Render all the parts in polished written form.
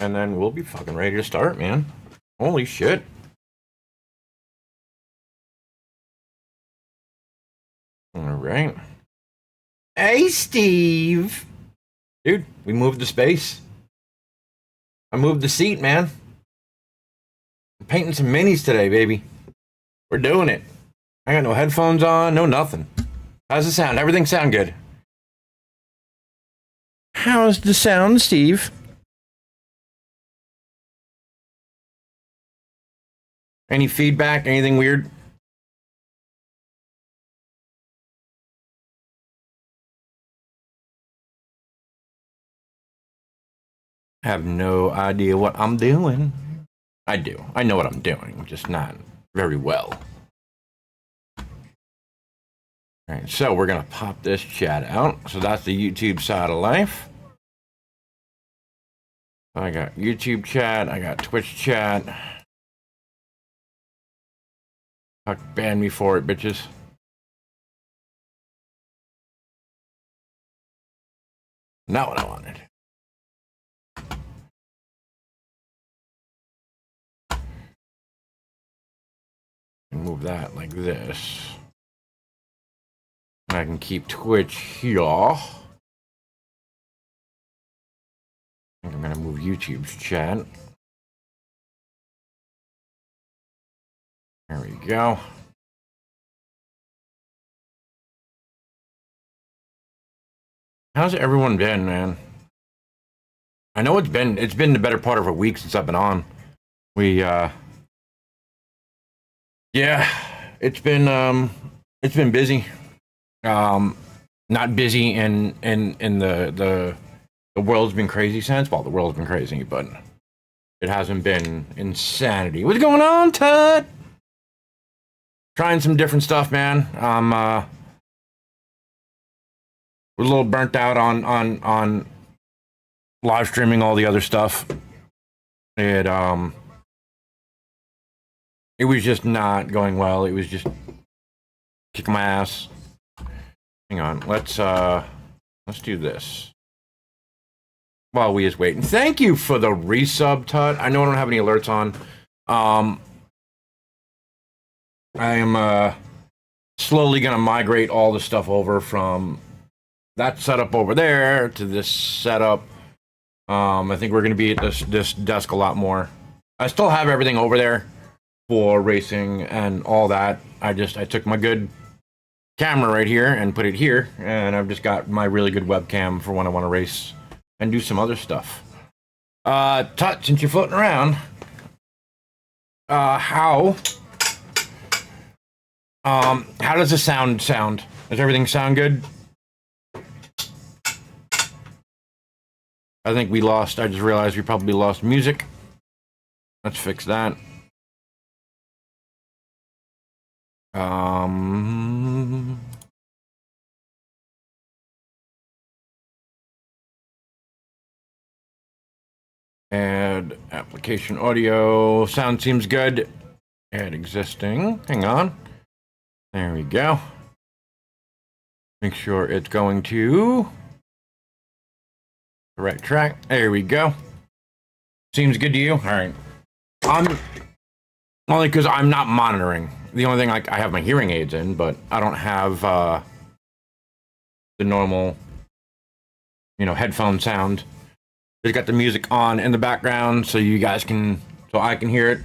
and then we'll be fucking ready to start, man. Holy shit. All right. Hey, Steve. Dude, we moved the space. I moved the seat, man. I'm painting some minis today, baby. We're doing it. I got no headphones on, no nothing. How's the sound? Everything sound good? How's the sound, Steve? Any feedback? Anything weird? I have no idea what I'm doing. I do. I know what I'm doing, just not very well. All right, so we're going to pop this chat out. So that's the YouTube side of life. I got YouTube chat. I got Twitch chat. Fuck, ban me for it, bitches. Not what I wanted. Move that like this. I can keep Twitch here. I'm gonna move YouTube's chat. There we go. How's everyone been, man? I know it's been the better part of a week since I've been on. Yeah, it's been busy. Not busy in the world's been crazy sense. Well, the world's been crazy, but it hasn't been insanity. What's going on, Ted? Trying some different stuff, man. We're a little burnt out on live streaming all the other stuff. It was just not going well. It was just kicking my ass. Hang on, let's do this while we just wait. And thank you for the resub, Tut. I know I don't have any alerts on. I am slowly gonna migrate all the stuff over from that setup over there to this setup. I think we're gonna be at this desk a lot more. I still have everything over there for racing and all that. I took my good camera right here and put it here, and I've just got my really good webcam for when I want to race and do some other stuff. Tut, since you're floating around, how does the sound? Does everything sound good? I think we lost. I just realized we probably lost music. Let's fix that. Add application audio. Sound seems good. Add existing. Hang on. There we go. Make sure it's going to the right track. There we go. Seems good to you? All right. I'm only because I'm not monitoring. The only thing, like, I have my hearing aids in, but I don't have the normal, headphone sound. Just got the music on in the background so you guys can, so I can hear it.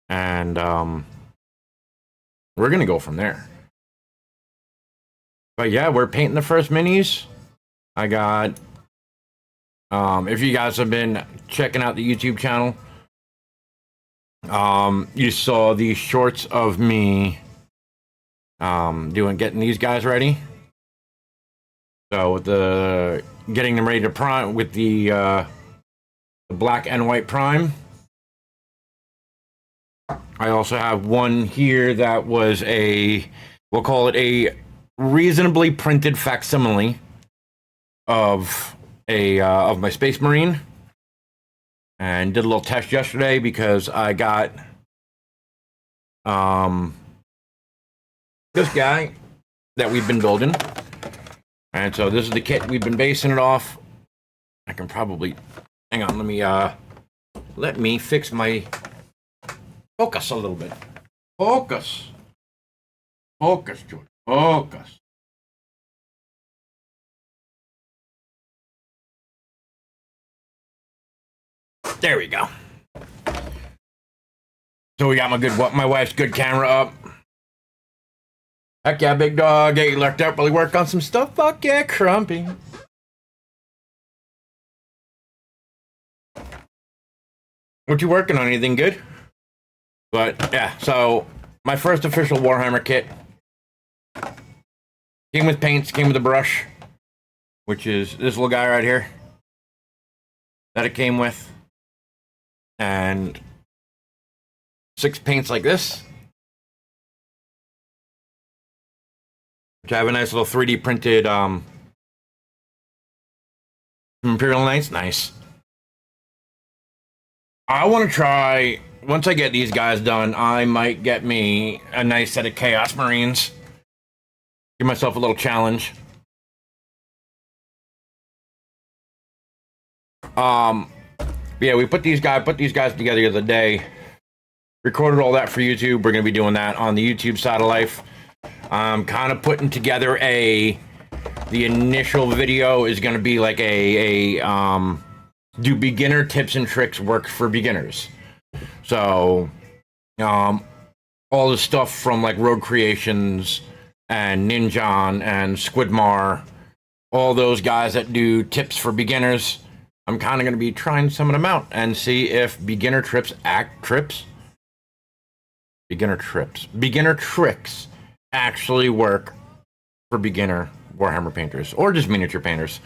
And we're gonna go from there. But yeah, we're painting the first minis. I got, if you guys have been checking out the YouTube channel, you saw these shorts of me getting these guys ready. So with getting them ready to prime with the black and white prime. I also have one here that was we'll call it a reasonably printed facsimile of my Space Marine. And did a little test yesterday because I got this guy that we've been building. And so this is the kit we've been basing it off. I can probably Hang on, let me fix my focus a little bit. Focus. Focus, George. Focus. There we go. So we got my wife's good camera up. Heck yeah, big dog. Hey, you lurked out while we work on some stuff. Fuck yeah, Crumpy. What you working on? Anything good? But yeah, so my first official Warhammer kit came with paints, came with a brush, which is this little guy right here that it came with, and 6 paints like this, which I have a nice little 3D printed Imperial Knights. Nice. I want to try, once I get these guys done, I might get me a nice set of Chaos Marines. Give myself a little challenge. Yeah, we put these guys together the other day. Recorded all that for YouTube. We're gonna be doing that on the YouTube side of life. I'm kind of putting together the initial video is gonna be like do beginner tips and tricks work for beginners? So, all the stuff from like Rogue Creations and Ninjon and Squidmar, all those guys that do tips for beginners, I'm kind of going to be trying some of them out and see if beginner tricks actually work for beginner Warhammer painters or just miniature painters.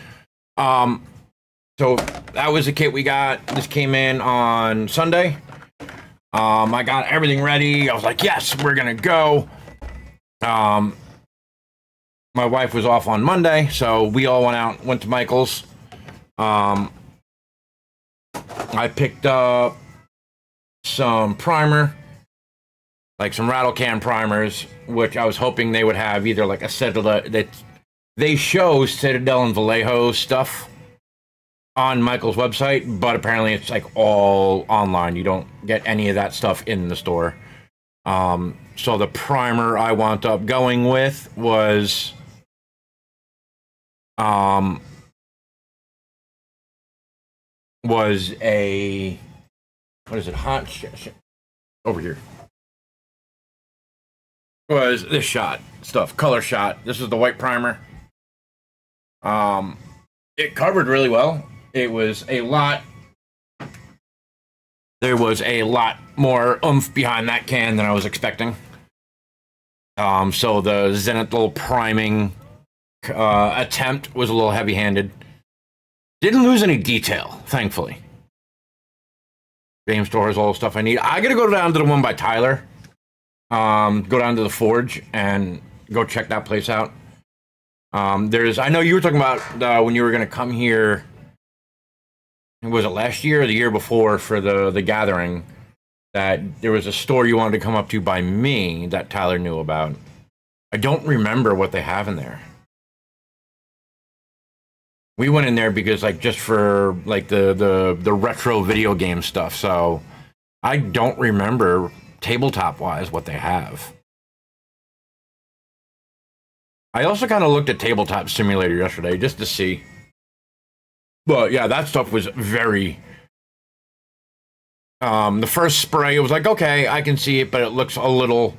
So that was the kit we got. This came in on Sunday. I got everything ready. I was like, yes, we're gonna go. My wife was off on Monday, so we all went to Michael's. I picked up some primer, like some rattle can primers, which I was hoping they would have either like a Citadel. They show Citadel and Vallejo stuff on Michael's website, but apparently it's like all online. You don't get any of that stuff in the store. So the primer I wound up going with was a, what is it, hot shit over here, was this shot stuff, color shot. This is the white primer. It covered really well. There was a lot more oomph behind that can than I was expecting. So the zenithal priming attempt was a little heavy-handed. Didn't lose any detail, thankfully. Game store has all the stuff I need. I gotta go down to the one by Tyler. Go down to the Forge and go check that place out. I know you were talking about when you were gonna come here. Was it last year or the year before for the gathering, that there was a store you wanted to come up to by me that Tyler knew about? I don't remember what they have in there. We went in there because like just for like the retro video game stuff, so I don't remember tabletop wise what they have. I also kind of looked at Tabletop Simulator yesterday just to see. But yeah, that stuff was very... the first spray, it was like, okay, I can see it, but it looks a little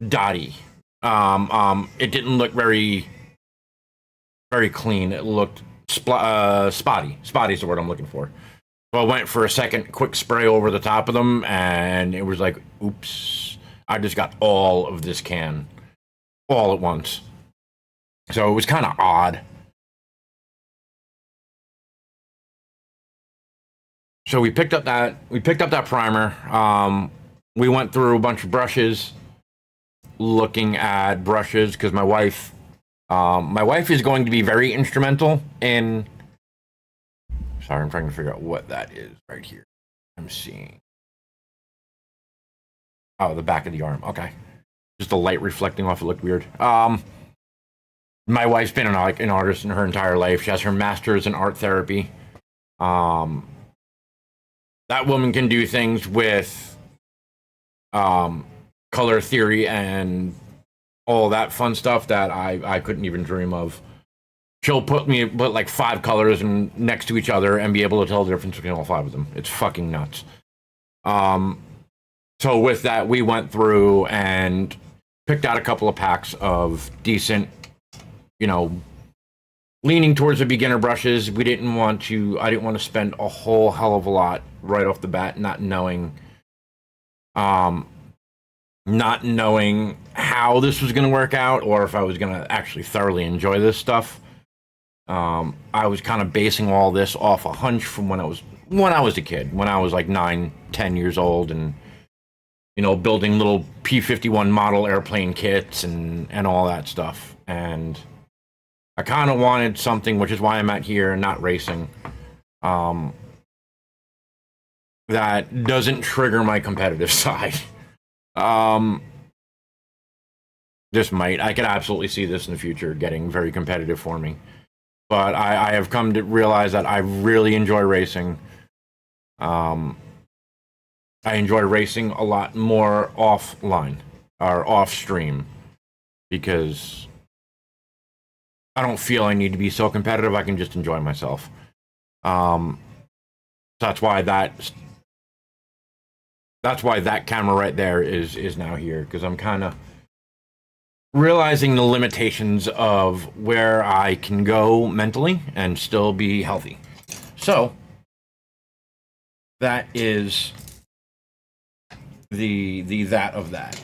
dotty. It didn't look very clean. It looked spotty. Spotty is the word I'm looking for. So I went for a second quick spray over the top of them, and it was like, oops. I just got all of this can all at once. So it was kind of odd. So we picked up that primer. We went through a bunch of brushes, looking at brushes, because my wife is going to be very instrumental in... Sorry, I'm trying to figure out what that is right here. I'm seeing... Oh, the back of the arm. Okay. Just the light reflecting off. It looked weird. My wife's been an artist in her entire life. She has her master's in art therapy. That woman can do things with color theory and all that fun stuff that I couldn't even dream of. She'll put like 5 colors next to each other and be able to tell the difference between all 5 of them. It's fucking nuts. So with that, we went through and picked out a couple of packs of decent, leaning towards the beginner brushes. I didn't want to spend a whole hell of a lot right off the bat, not knowing how this was going to work out, or if I was going to actually thoroughly enjoy this stuff. I was kind of basing all this off a hunch from when I was a kid, when I was like 9, 10 years old, and building little P-51 model airplane kits and all that stuff. And I kind of wanted something, which is why I'm at here and not racing, that doesn't trigger my competitive side. This I could absolutely see this in the future getting very competitive for me. But I have come to realize that I really enjoy racing. I enjoy racing a lot more offline or off stream, because I don't feel I need to be so competitive. I can just enjoy myself. That's why that camera right there is now here, because I'm kind of realizing the limitations of where I can go mentally and still be healthy. So that is the that of that.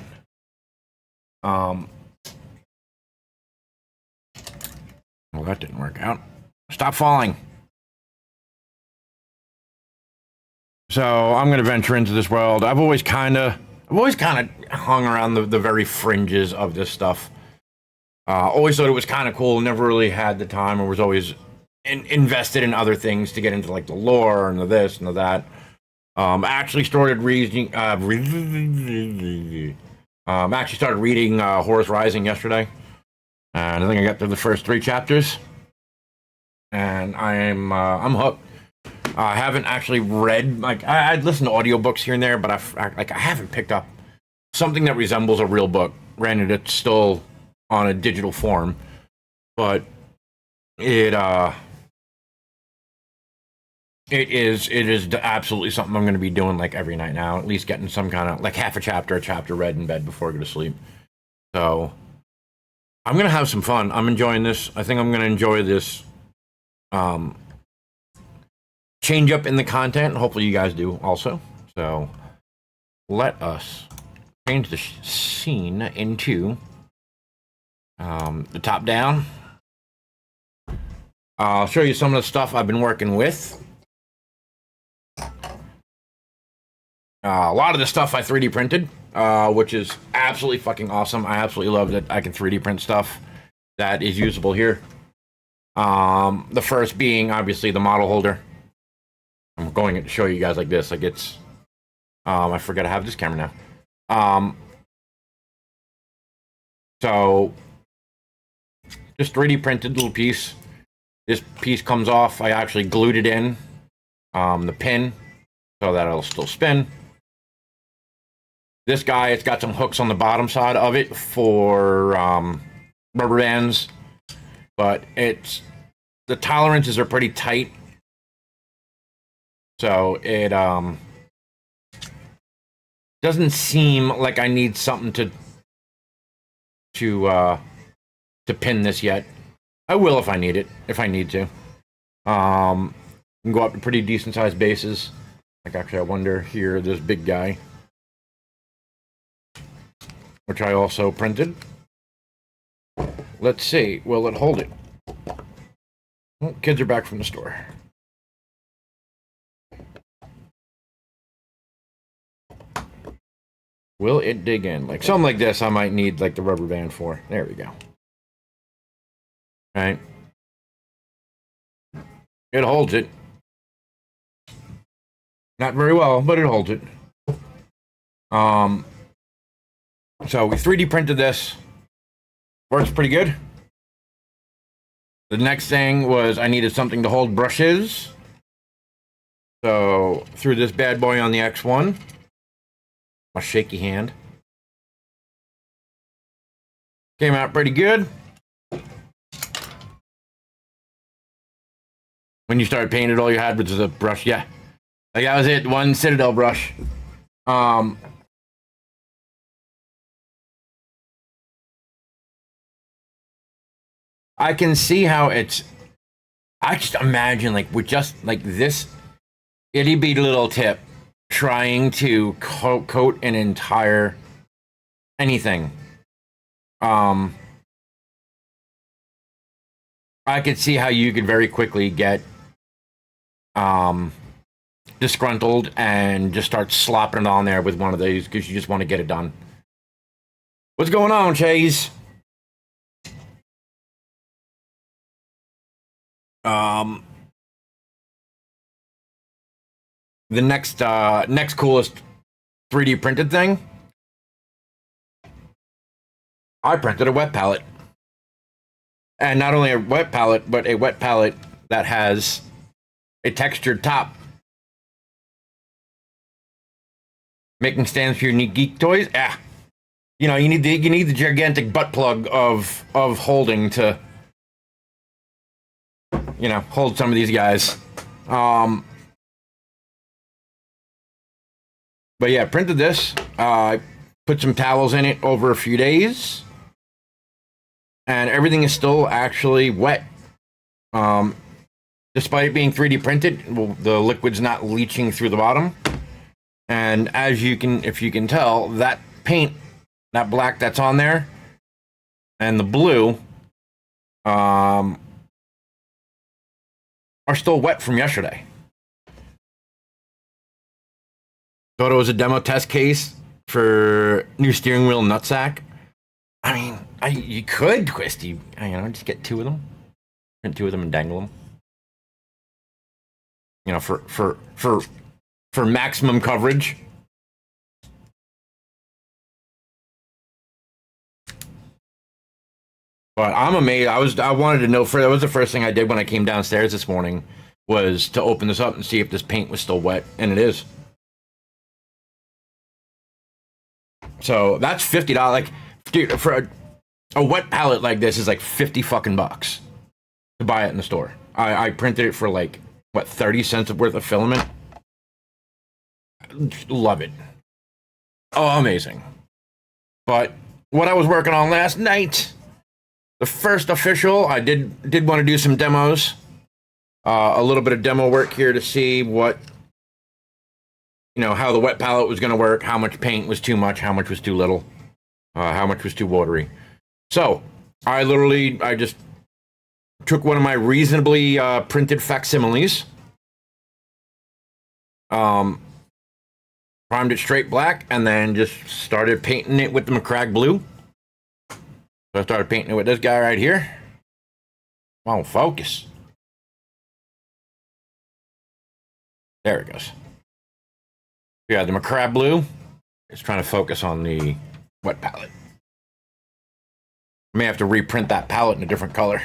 Well, that didn't work out. Stop falling. So I'm going to venture into this world. I've always kind of hung around the very fringes of this stuff. Always thought it was kind of cool. Never really had the time, or was always invested in other things to get into, like the lore and the this and the that. Actually started reading. Actually started reading Horus Rising yesterday, and I think I got through the first 3 chapters, and I'm hooked. I haven't actually read, I'd listen to audiobooks here and there, but I haven't picked up something that resembles a real book. Granted, it's still on a digital form, but it is absolutely something I'm going to be doing like every night now, at least getting some kind of like half a chapter read in bed before I go to sleep. So I'm going to have some fun. I'm enjoying this. I think I'm going to enjoy this change up in the content. Hopefully you guys do also. So let us change the scene into the top down. I'll show you some of the stuff I've been working with. A lot of the stuff I 3D printed, which is absolutely fucking awesome. I absolutely love that I can 3D print stuff that is usable here. The first being obviously the model holder. I'm going to show you guys like this. Like it's, I forgot I have this camera now. So just 3D printed little piece. This piece comes off. I actually glued it in, the pin, so that it'll still spin. This guy, it's got some hooks on the bottom side of it for rubber bands, but the tolerances are pretty tight. So it doesn't seem like I need something to pin this yet. I will if I need it, if I need to. Can go up to pretty decent sized bases. Like actually I wonder here, this big guy, which I also printed. Let's see, will it hold it? Oh, kids are back from the store. Will it dig in? Like something like this, I might need like the rubber band for. There we go. Right. It holds it. Not very well, but it holds it. So we 3D printed this. Works pretty good. The next thing was I needed something to hold brushes. So threw this bad boy on the X1. A shaky hand. Came out pretty good. When you started painting, all you had was a brush. Yeah, like that was it. One Citadel brush. I can see how it's. I just imagine like with just like this itty bitty little tip, trying to coat an entire anything. I could see how you could very quickly get disgruntled and just start slopping it on there with one of these because you just want to get it done. What's going on, Chase? The next coolest 3D printed thing, I printed a wet palette. And not only a wet palette, but a wet palette that has a textured top. Making stands for your neat geek toys? Yeah. You know, you need the gigantic butt plug of holding to, you know, hold some of these guys. But yeah, printed this. I put some towels in it over a few days. And everything is still actually wet. Despite it being 3D printed, the liquid's not leaching through the bottom. And as you can, if you can tell, that paint, that black that's on there, and the blue, are still wet from yesterday. Thought it was a demo test case for new steering wheel nutsack. I mean, you could, Twisty, you know, just get two of them, print two of them, and dangle them. You know, for maximum coverage. But I'm amazed. I wanted to know. That was the first thing I did when I came downstairs this morning, was to open this up and see if this paint was still wet, and it is. So that's $50. Like, dude, for a wet palette like this is like 50 fucking bucks to buy it in the store. I printed it for like what, 30 cents worth of filament. Love it. Oh, amazing. But what I was working on last night, the first official, I did want to do some demos. A little bit of demo work here to see what, you know, how the wet palette was going to work, how much paint was too much, how much was too little, how much was too watery. So I just took one of my reasonably printed facsimiles, primed it straight black, and then just started painting it with the McCrag blue. So I started painting it with this guy right here. Oh, focus. There it goes. Yeah, the McCrab blue is trying to focus on the wet palette. I may have to reprint that palette in a different color.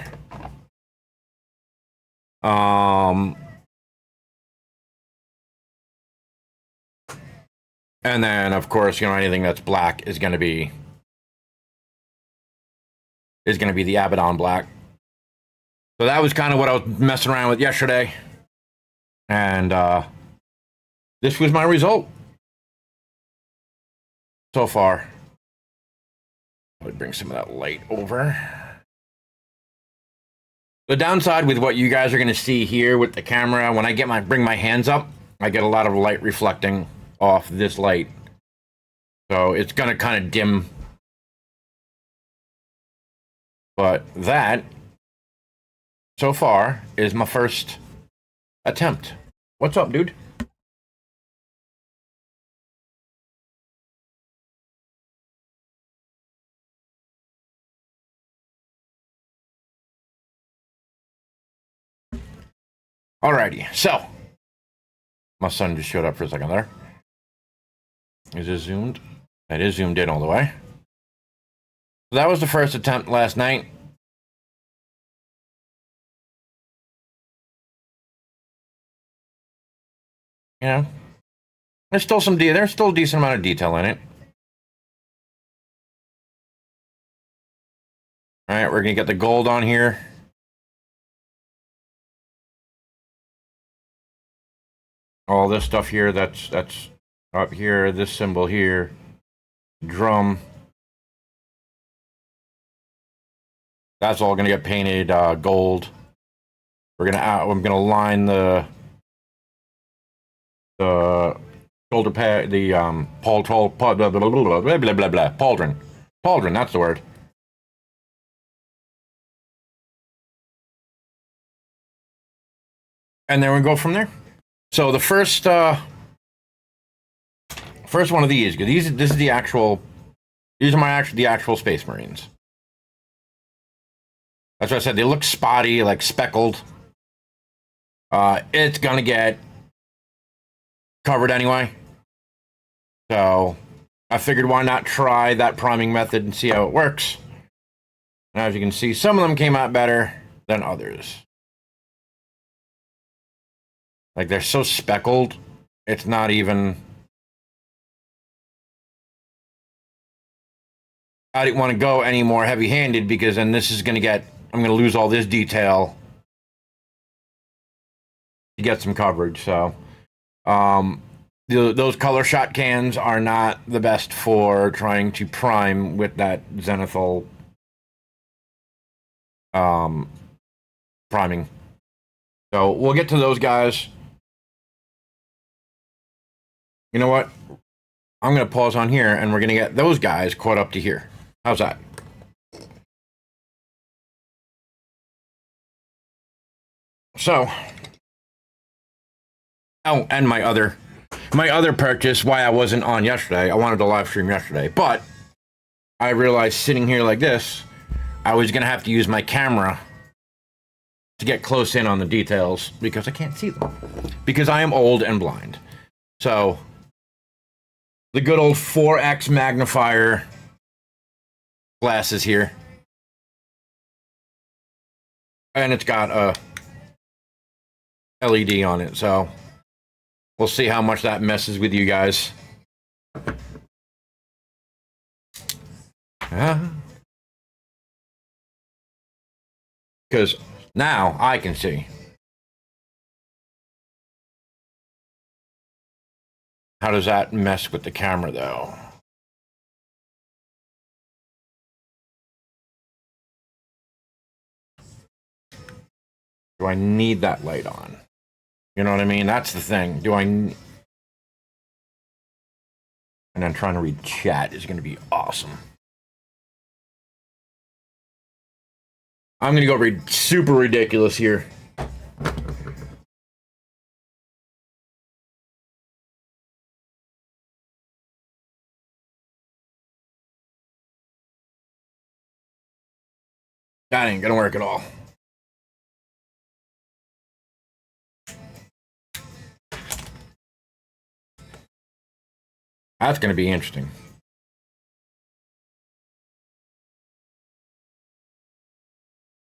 And then, of course, you know, anything that's black is going to be the Abaddon black. So that was kind of what I was messing around with yesterday. And this was my result so far. Let me bring some of that light over. The downside with what you guys are going to see here with the camera, when I bring my hands up, I get a lot of light reflecting off this light. So it's going to kind of dim. But that, so far, is my first attempt. What's up, dude? Alrighty, so my son just showed up for a second there. Is it zoomed? It is zoomed in all the way. So that was the first attempt last night. You know, there's still there's still a decent amount of detail in it. All right, we're gonna get the gold on here. All this stuff here, that's up here. This symbol here, drum. That's all gonna get painted gold. I'm gonna line the shoulder pad, the pauldron. Pauldron, that's the word. And then we go from there. So the first one of these, this is the actual, these are the actual Space Marines. That's what I said. They look spotty, like speckled. It's gonna get covered anyway. So I figured why not try that priming method and see how it works. And as you can see, some of them came out better than others. Like they're so speckled, it's not even. I didn't want to go any more heavy-handed because then this is gonna get. I'm gonna lose all this detail to get some coverage. So, those color shot cans are not the best for trying to prime with that zenithal priming. So we'll get to those guys. You know what? I'm going to pause on here, and we're going to get those guys caught up to here. How's that? So, oh, and my other purchase, why I wasn't on yesterday. I wanted to live stream yesterday, but I realized sitting here like this, I was going to have to use my camera to get close in on the details because I can't see them. Because I am old and blind. So, the good old 4X magnifier glasses here. And it's got a LED on it, so we'll see how much that messes with you guys. Because now I can see. How does that mess with the camera, though? Do I need that light on? You know what I mean? That's the thing. And then trying to read chat is going to be awesome. I'm going to go read super ridiculous here. That ain't going to work at all. That's going to be interesting.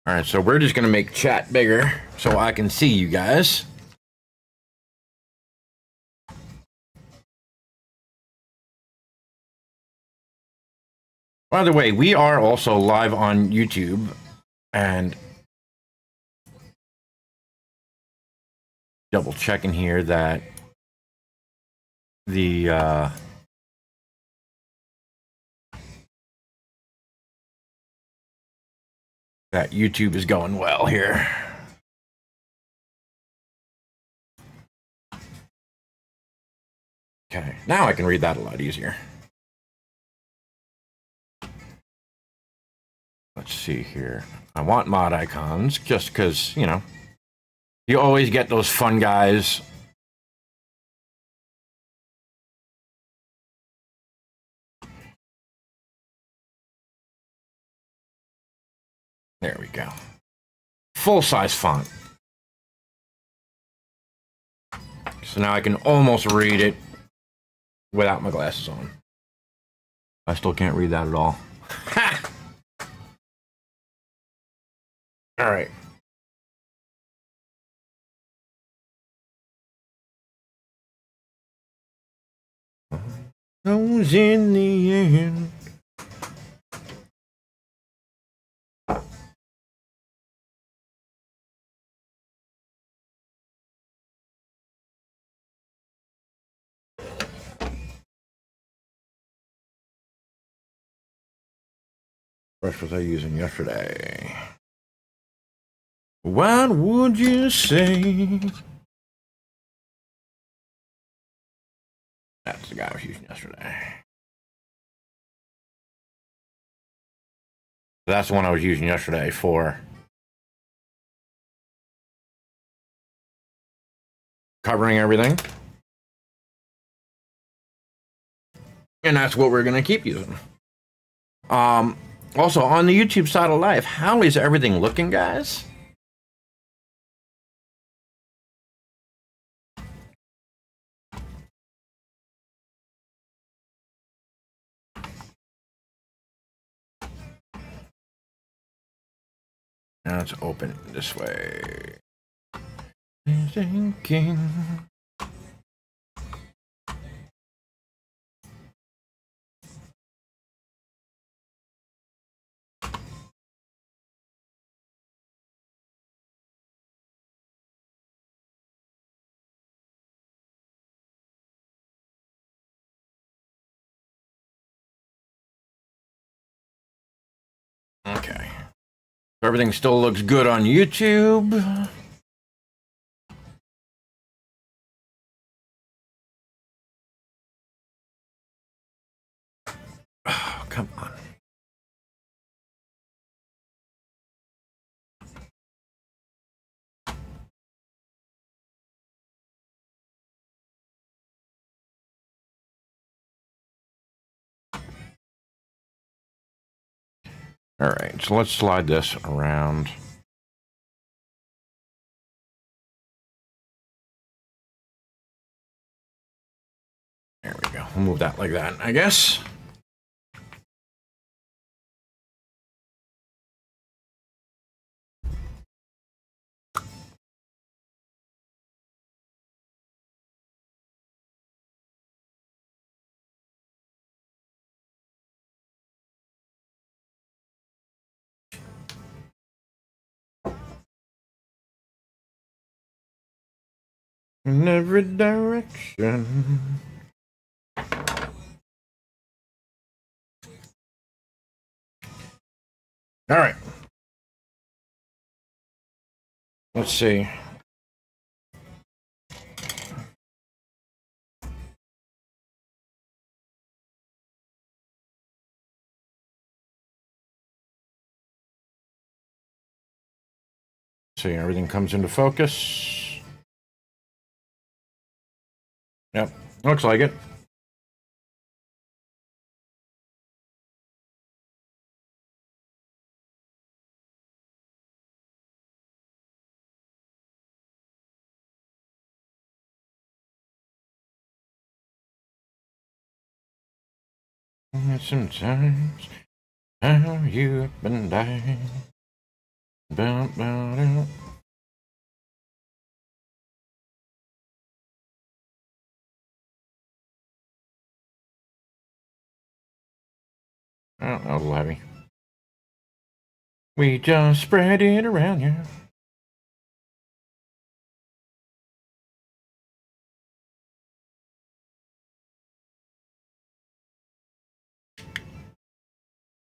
All right, so we're just going to make chat bigger so I can see you guys. By the way, we are also live on YouTube, and double checking here that that YouTube is going well here. Okay, now I can read that a lot easier. Let's see here. I want mod icons just because, you know, you always get those fun guys. There we go. Full-size font. So now I can almost read it without my glasses on. I still can't read that at all. Ha! All right. Knows in the end. Brush was I using yesterday? What would you say? That's the guy I was using yesterday. That's the one I was using yesterday for covering everything. And that's what we're going to keep using. Also, on the YouTube side of life, how is everything looking, guys? Now let's open it this way. Thinking. Okay. Everything still looks good on YouTube. Oh, come on. All right, so let's slide this around. There we go. We'll move that like that, I guess. In every direction. All right. Let's see. See, everything comes into focus. Yep, looks like it. Sometimes how you up and down. Oh, that was a little heavy. We just spread it around you.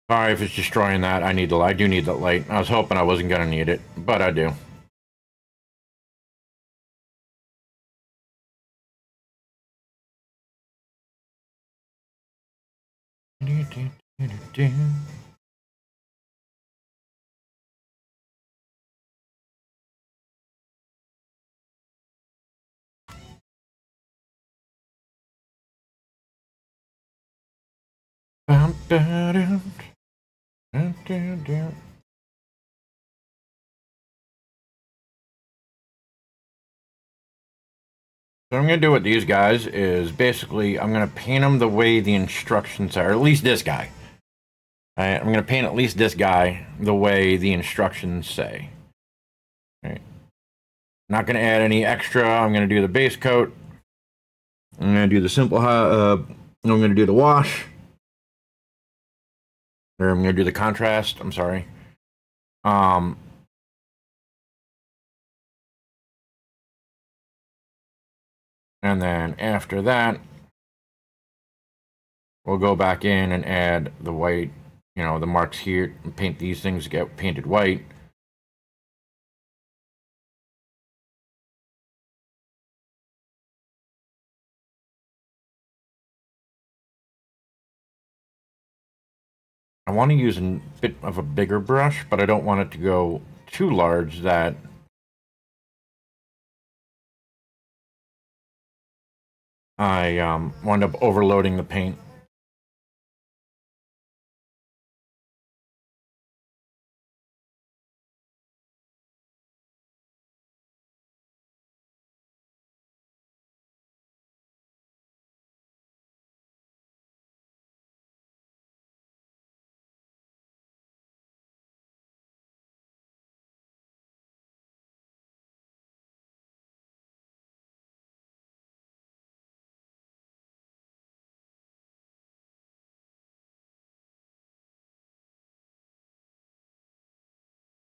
Sorry if it's destroying that. I do need that light. I was hoping I wasn't gonna need it, but I do. What I'm going to do with these guys is basically I'm going to paint them the way the instructions are, at least this guy. I'm going to paint at least this guy the way the instructions say. All right. Not going to add any extra. I'm going to do the base coat. I'm going to do the simple And I'm going to do the wash. Or I'm going to do the contrast. I'm sorry. And then after that, we'll go back in and add the white, you know, the marks here, and paint these things to get painted white. I want to use a bit of a bigger brush, but I don't want it to go too large that I wind up overloading the paint.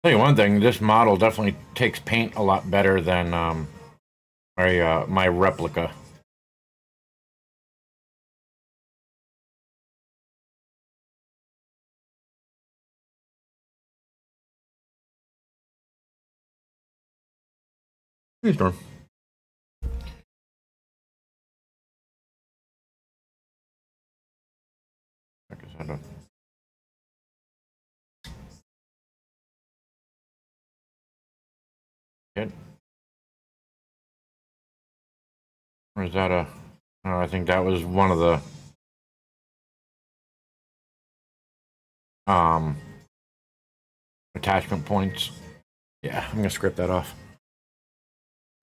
Tell you one thing, this model definitely takes paint a lot better than my replica. Hey, Storm. Good. Or is that a... Oh, I think that was one of the... attachment points. Yeah, I'm gonna script that off.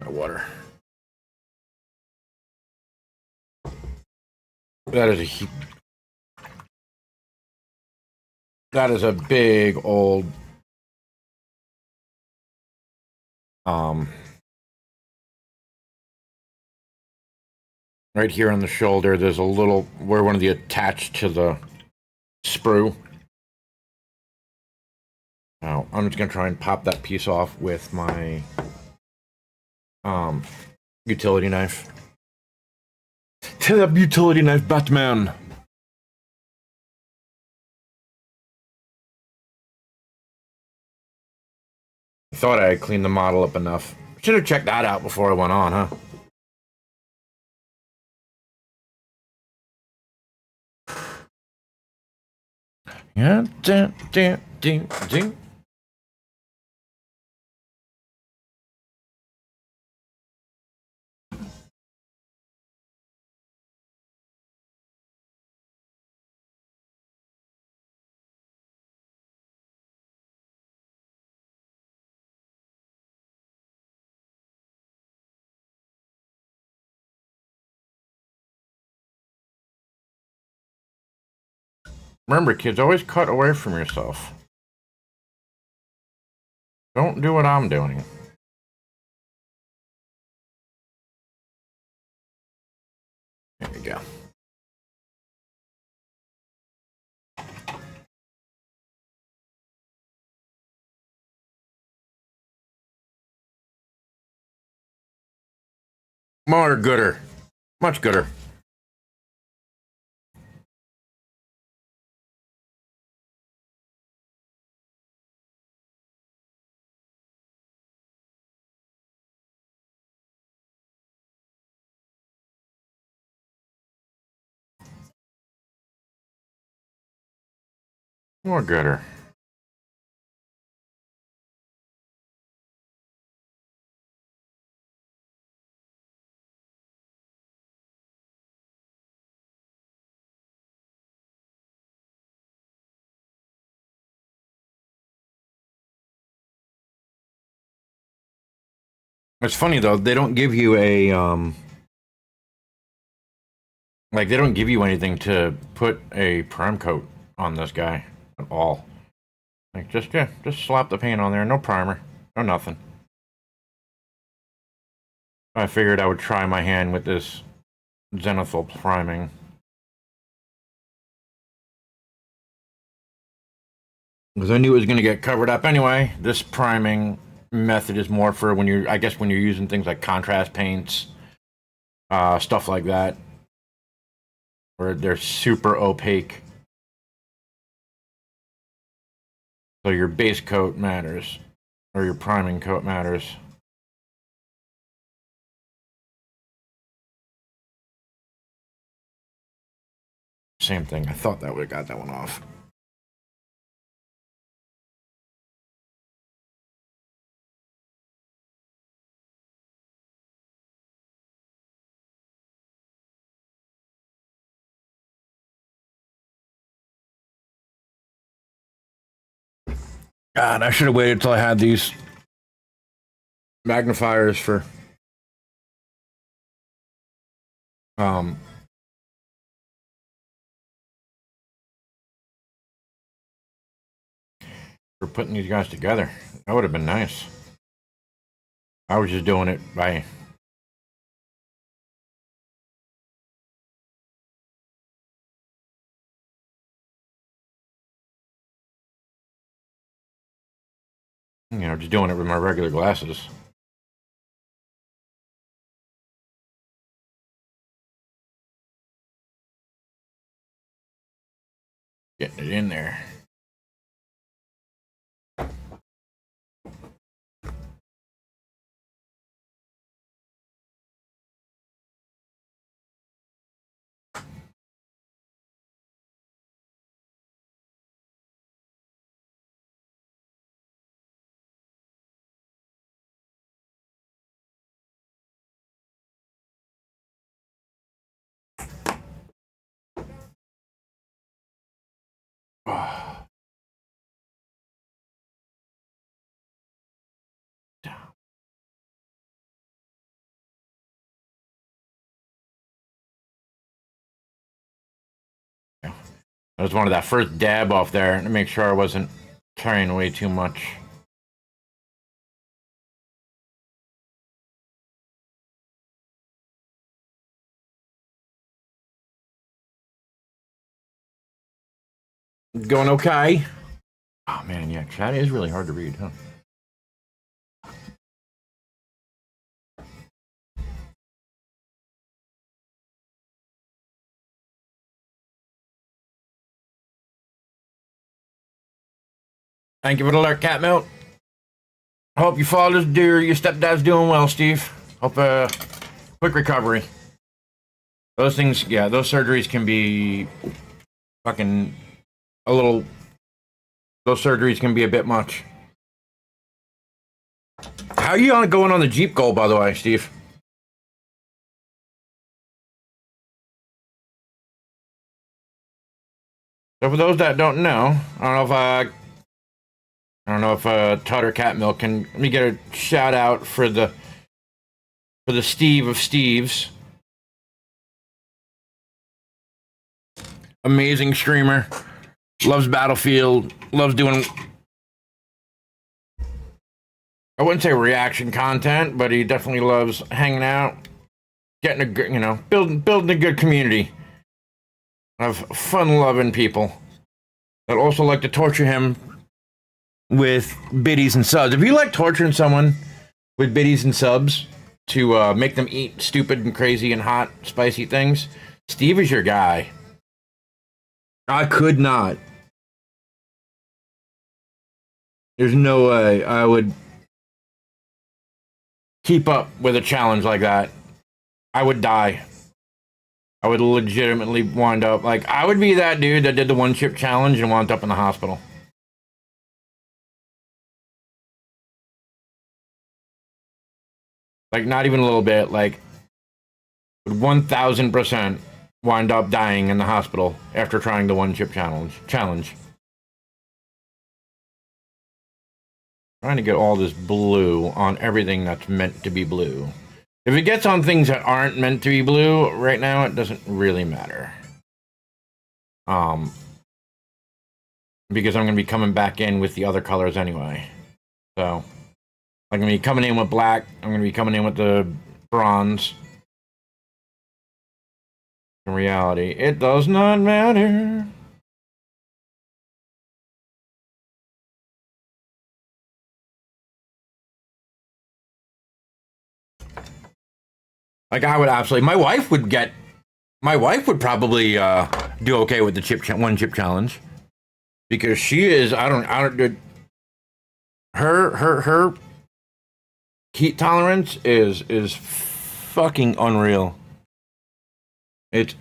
Water. That is a... That is a big old... right here on the shoulder, there's a little... where one of the attached to the sprue. Now, I'm just gonna try and pop that piece off with my utility knife. To that utility knife, Batman. I thought I had cleaned the model up enough. Should have checked that out before I went on, huh? Yeah, ding, ding, ding, ding. Remember, kids, always cut away from yourself. Don't do what I'm doing. There we go. More gooder. Much gooder. More gooder. It's funny though, they don't give you a like they don't give you anything to put a prime coat on this guy at all. Like just slap the paint on there, no primer, no nothing. I figured I would try my hand with this zenithal priming. Because I knew it was going to get covered up anyway. This priming method is more for when you're, I guess, when you're using things like contrast paints, stuff like that, where they're super opaque. So your base coat matters, or your priming coat matters. Same thing. I thought that would have got that one off. God, I should have waited till I had these magnifiers for for putting these guys together. That would have been nice. I was just doing it by just doing it with my regular glasses. Getting it in there. I just wanted that first dab off there to make sure I wasn't carrying away too much. Going okay? Oh man, yeah, chat is really hard to read, huh? Thank you for the alert, cat milk. Hope your father's dear, your stepdad's doing well, Steve. Hope quick recovery. Those things, yeah, those surgeries can be fucking a little. Those surgeries can be a bit much. How are you going on the Jeep goal, by the way, Steve? So for those that don't know, I don't know if Tutter Cat Milk can let me get a shout out for the Steve of Steves. Amazing streamer. Loves Battlefield. Loves doing, I wouldn't say reaction content, but he definitely loves hanging out, getting a good, building a good community of fun-loving people that also like to torture him with biddies and subs. If you like torturing someone with biddies and subs to make them eat stupid and crazy and hot, spicy things, Steve is your guy. I could not. There's no way I would keep up with a challenge like that. I would die. I would legitimately wind up like I would be that dude that did the one chip challenge and wound up in the hospital. Like not even a little bit, like 1000% wind up dying in the hospital after trying the one chip challenge. Trying to get all this blue on everything that's meant to be blue. If it gets on things that aren't meant to be blue right now, it doesn't really matter. Because I'm going to be coming back in with the other colors anyway. So, I'm going to be coming in with black. I'm going to be coming in with the bronze. In reality, it does not matter. Like I would absolutely. My wife would probably do okay with the one chip challenge because she is. I don't. Her heat tolerance is fucking unreal. It's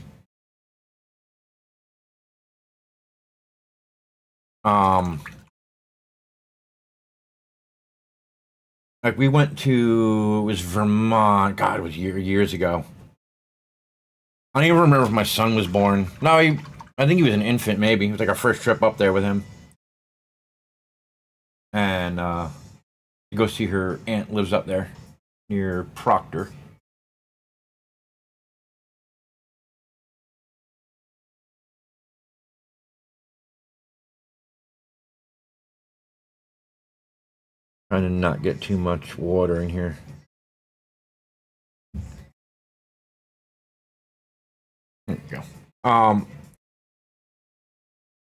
like we went to, it was Vermont. God, it was years ago. I don't even remember if my son was born. No, I think he was an infant. Maybe it was like our first trip up there with him, and to go see her aunt lives up there near Proctor. Trying to not get too much water in here. There you go.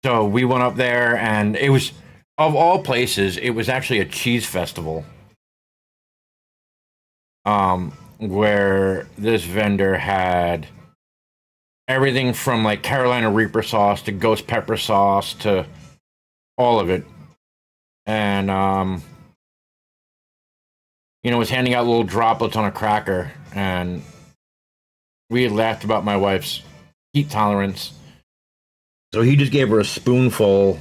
So we went up there, and it was, of all places, it was actually a cheese festival. Where this vendor had everything from like Carolina Reaper sauce to ghost pepper sauce to all of it. And was handing out little droplets on a cracker, and we had laughed about my wife's heat tolerance. So he just gave her a spoonful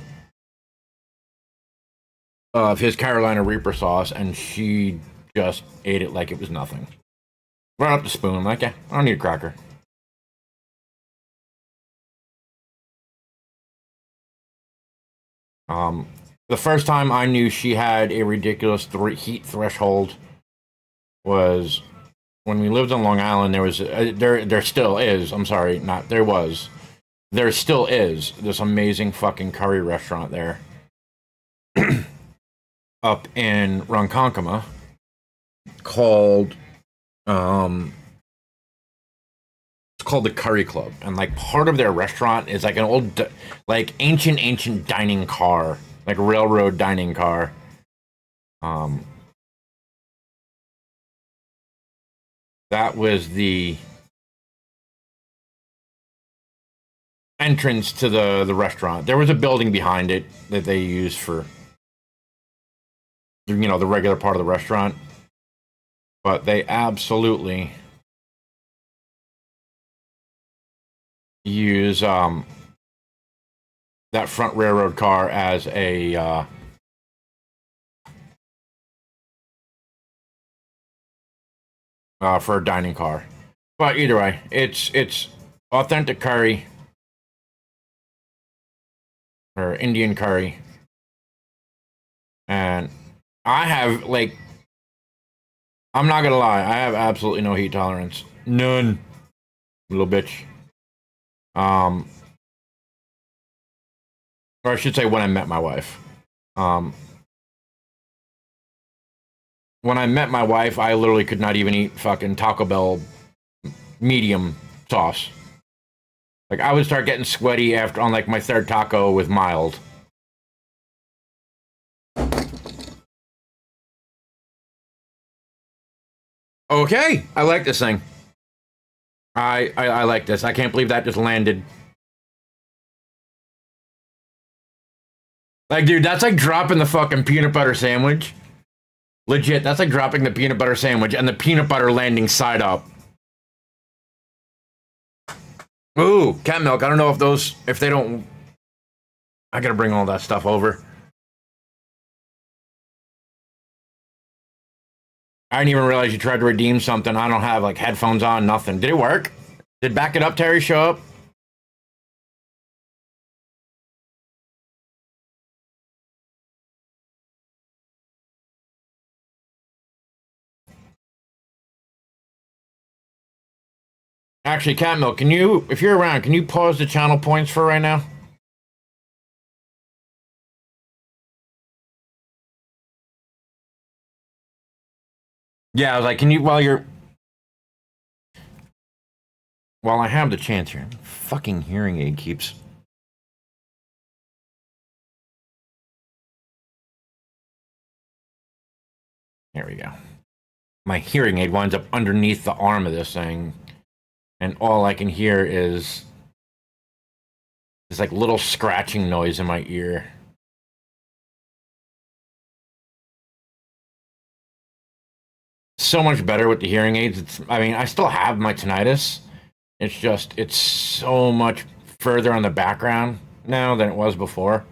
of his Carolina Reaper sauce, and she just ate it like it was nothing. Right up the spoon. I'm like, yeah, I don't need a cracker. The first time I knew she had a ridiculous heat threshold was when we lived on Long Island. There was there still is. I'm sorry, not there was. There still is this amazing fucking curry restaurant there, up in Ronkonkoma, called it's called the Curry Club, and like part of their restaurant is like an old, like ancient dining car, like railroad dining car. That was the entrance to the restaurant. There was a building behind it that they used for the regular part of the restaurant, but they absolutely use that front railroad car as a for a dining car. But either way, it's authentic curry or Indian curry, and I have like, I'm not gonna lie, I have absolutely no heat tolerance, none, little bitch. Or I should say, when I met my wife. When I met my wife, I literally could not even eat fucking Taco Bell medium sauce. Like I would start getting sweaty after on like my third taco with mild. Okay, I like this thing. I like this. I can't believe that just landed. Like, dude, that's like dropping the fucking peanut butter sandwich. Legit, that's like dropping the peanut butter sandwich and the peanut butter landing side up. Ooh, cat milk. I don't know if they don't. I gotta bring all that stuff over. I didn't even realize you tried to redeem something. I don't have like headphones on, nothing. Did it work? Did Back It Up Terry show up? Actually, Cat Milk, can you, if you're around, can you pause the channel points for right now? Yeah, I was like, can you, while I have the chance here, fucking hearing aid keeps. There we go. my hearing aid winds up underneath the arm of this thing, and all I can hear is this like little scratching noise in my ear. So much better with the hearing aids. I mean, I still have my tinnitus. It's just, it's so much further on the background now than it was before.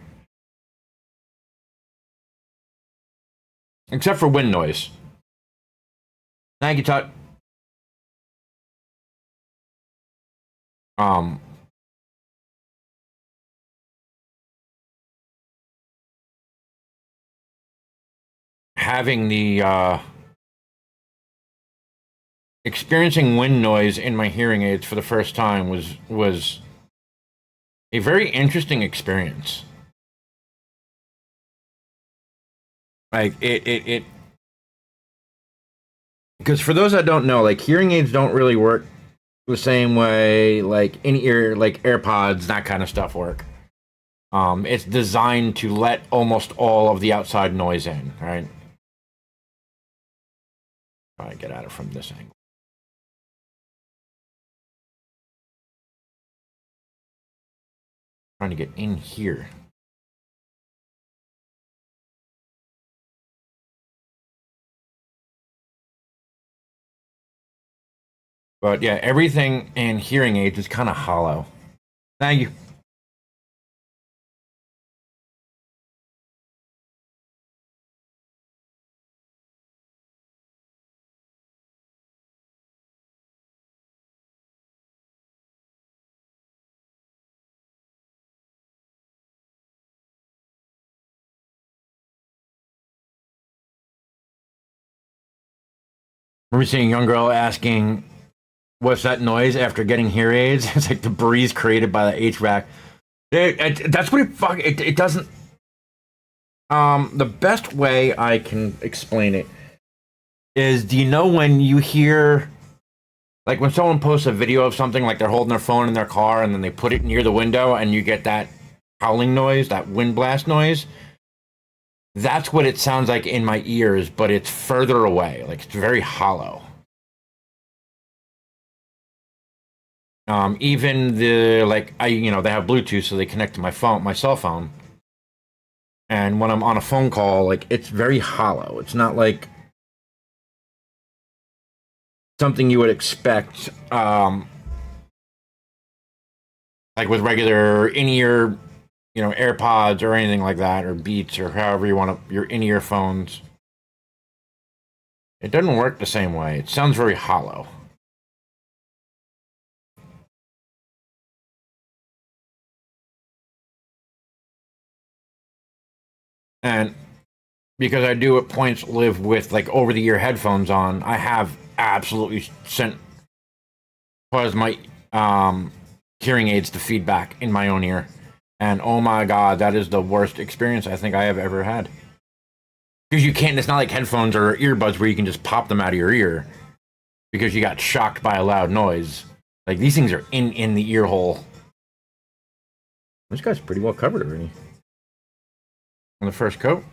Except for wind noise. Thank you, Tut. Having the, experiencing wind noise in my hearing aids for the first time was a very interesting experience. Like it because for those that don't know, like hearing aids don't really work the same way like in-ear, like AirPods, that kind of stuff work. It's designed to let almost all of the outside noise in, right? Try to get at it from this angle. Trying to get in here. But yeah, everything in hearing aids is kind of hollow. Thank you. Remember seeing a young girl asking, "What's that noise?" after getting hearing aids. It's like the breeze created by the HVAC. That's what it doesn't. The best way I can explain it is, do you know when you hear, like when someone posts a video of something, like they're holding their phone in their car and then they put it near the window and you get that howling noise, that wind blast noise? That's what it sounds like in my ears, but it's further away. Like it's very hollow. Even the like they have Bluetooth, so they connect to my cell phone. And when I'm on a phone call, like it's very hollow. It's not like something you would expect, like with regular in-ear, AirPods or anything like that, or Beats, or however you want to, your in-ear phones. It doesn't work the same way. It sounds very hollow. And because I do at points live with like over-the-ear headphones on, I have absolutely sent caused my hearing aids to feedback in my own ear. And oh my god, that is the worst experience I think I have ever had. Because you can't, it's not like headphones or earbuds where you can just pop them out of your ear because you got shocked by a loud noise. Like these things are in the ear hole. This guy's pretty well covered already. On the first coat.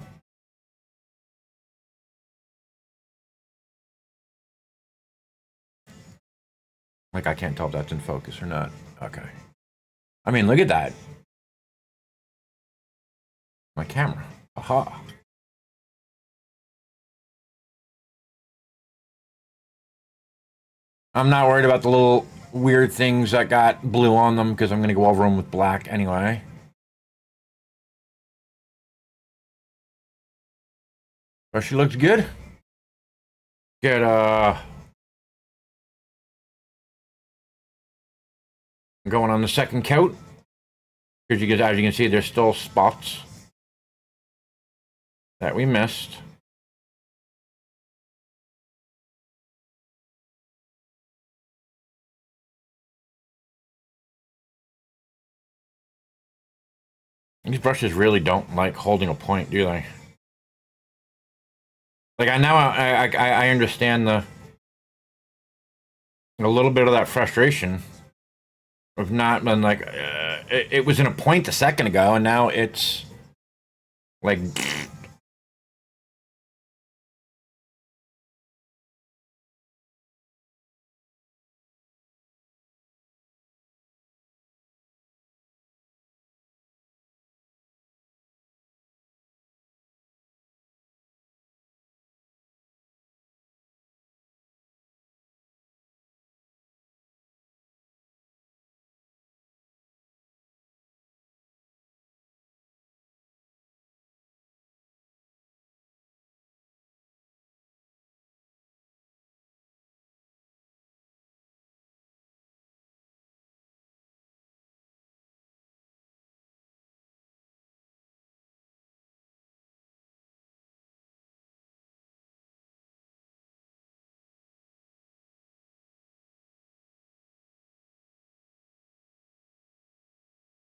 Like I can't tell if that's in focus or not. Okay. I mean, look at that. My camera. Aha. I'm not worried about the little weird things that got blue on them because I'm going to go over them with black anyway. But she looks good. Get going on the second coat. Because as you can see, there's still spots that we missed. These brushes really don't like holding a point, do they? Like I understand a little bit of that frustration of not been like it was in a point a second ago, and now it's like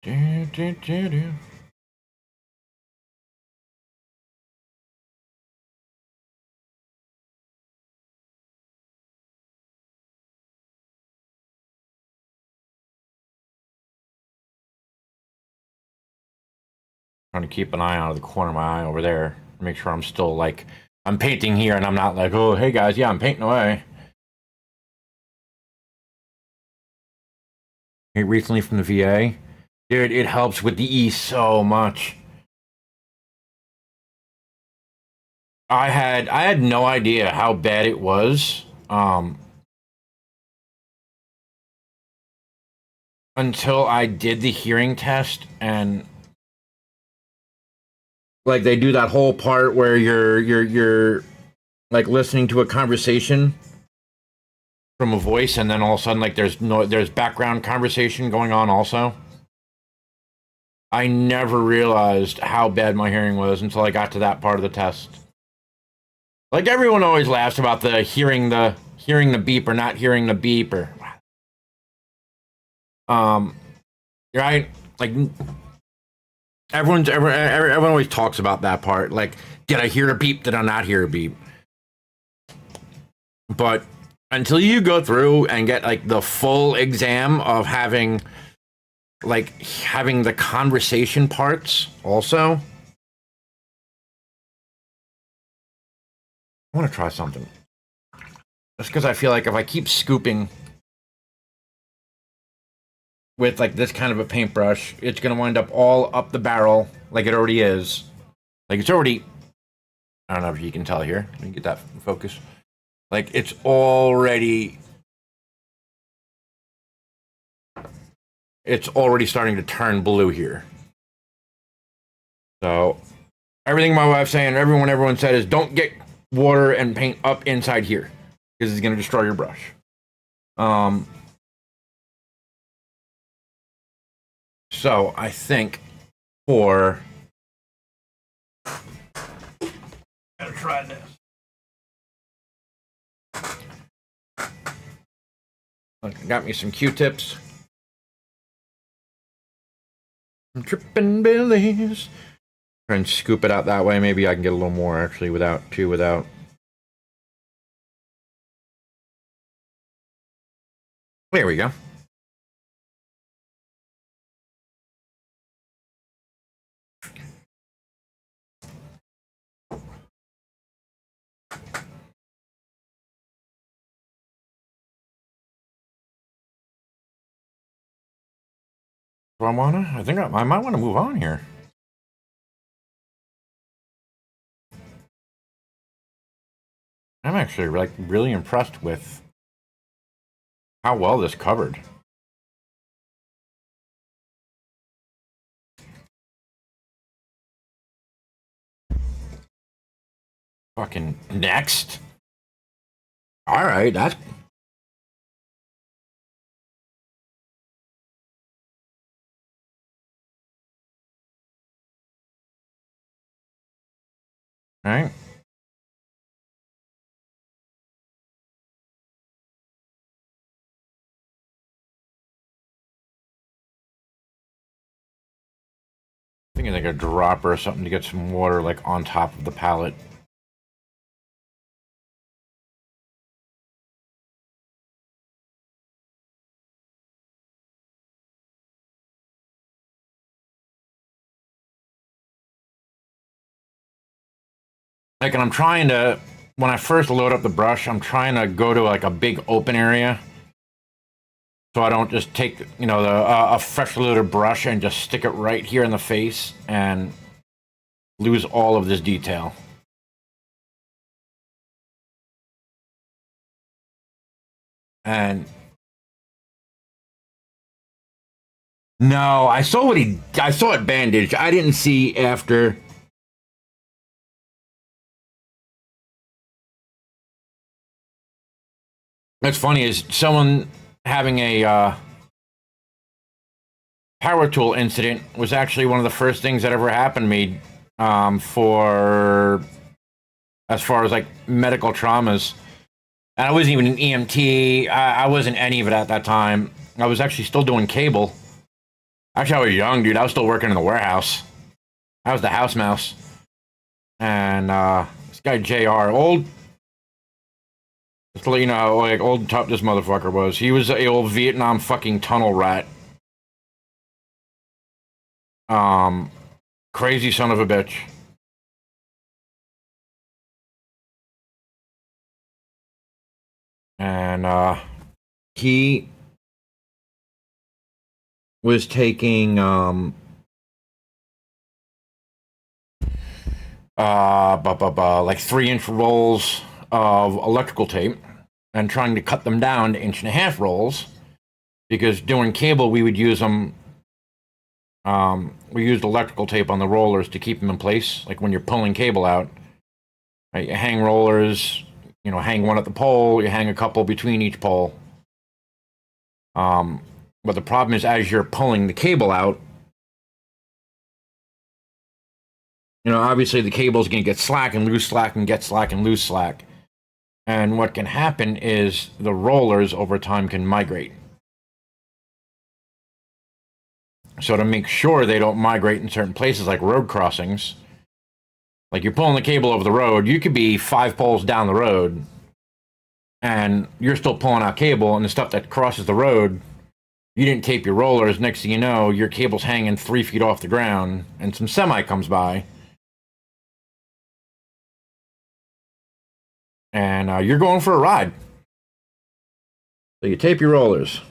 Trying to keep an eye out of the corner of my eye over there. Make sure I'm still like, I'm painting here and I'm not like, oh, hey guys, yeah, I'm painting away. Hey, recently from the VA. Dude, it helps with the E so much. I had no idea how bad it was. Until I did the hearing test, and like they do that whole part where you're like listening to a conversation from a voice, and then all of a sudden like there's background conversation going on also. I never realized how bad my hearing was until I got to that part of the test. Like everyone always laughs about the hearing the beep or not hearing the beep or right? Like everyone always talks about that part. Like, did I hear a beep? Did I not hear a beep? But until you go through and get like the full exam of having the conversation parts also. I want to try something. Just because I feel like if I keep scooping with like this kind of a paintbrush, it's going to wind up all up the barrel like it already is. Like it's already, I don't know if you can tell here. Let me get that focus. Like it's already starting to turn blue here. So everything my wife's saying, everyone said is don't get water and paint up inside here because it's going to destroy your brush. So I think gotta try this. Look, got me some Q-tips. I'm tripping billies. Try and scoop it out that way. Maybe I can get a little more actually without. There we go. I think I might want to move on here. I'm actually like really impressed with how well this covered. Fucking next. All right, that's all right. Thinking like a dropper or something to get some water like on top of the palette. Like, and I'm trying to, when I first load up the brush, I'm trying to go to like a big open area. So I don't just take, a fresh loaded brush and just stick it right here in the face and lose all of this detail. And no, I saw it bandaged. I didn't see after. What's funny is someone having a power tool incident was actually one of the first things that ever happened to me for as far as like medical traumas. And I wasn't even an EMT. I wasn't any of it at that time. I was actually still doing cable. Actually, I was young, dude. I was still working in the warehouse. I was the house mouse. And this guy JR, old, just to let you know how like old top this motherfucker was. He was a old Vietnam fucking tunnel rat. Crazy son of a bitch. And he was taking like 3-inch rolls of electrical tape and trying to cut them down to 1.5-inch rolls, because doing cable we would use them. We used electrical tape on the rollers to keep them in place, like when you're pulling cable out. Right? You hang rollers, you know, hang one at the pole, you hang a couple between each pole. But the problem is, as you're pulling the cable out, you know, obviously the cable's going to get slack and lose slack and get slack and lose slack. And what can happen is the rollers over time can migrate. So to make sure they don't migrate in certain places like road crossings, like you're pulling the cable over the road, you could be 5 poles down the road and you're still pulling out cable, and the stuff that crosses the road, you didn't tape your rollers. Next thing you know, your cable's hanging 3 feet off the ground and some semi comes by. And you're going for a ride. So you tape your rollers.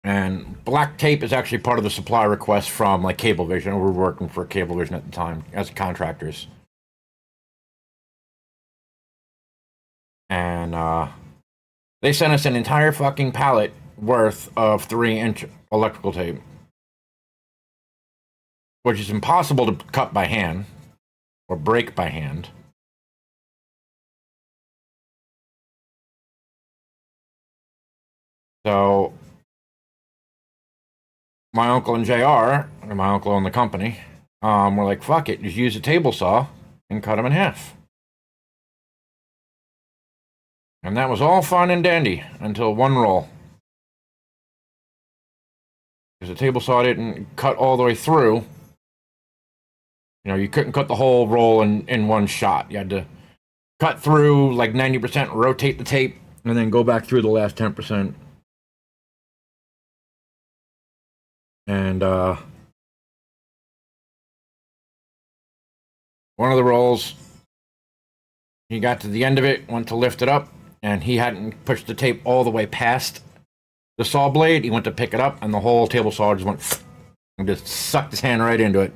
And black tape is actually part of the supply request from like Cablevision. We were working for Cablevision at the time as contractors. And they sent us an entire fucking pallet worth of 3-inch electrical tape, which is impossible to cut by hand or break by hand. So my uncle and JR, or my uncle and the company, were like, fuck it, just use a table saw and cut them in half. And that was all fun and dandy until one roll. Because the table saw didn't cut all the way through. You know, you couldn't cut the whole roll in one shot. You had to cut through like 90%, rotate the tape, and then go back through the last 10%. And one of the rolls, he got to the end of it, went to lift it up, and he hadn't pushed the tape all the way past the saw blade. He went to pick it up, and the whole table saw just went and just sucked his hand right into it.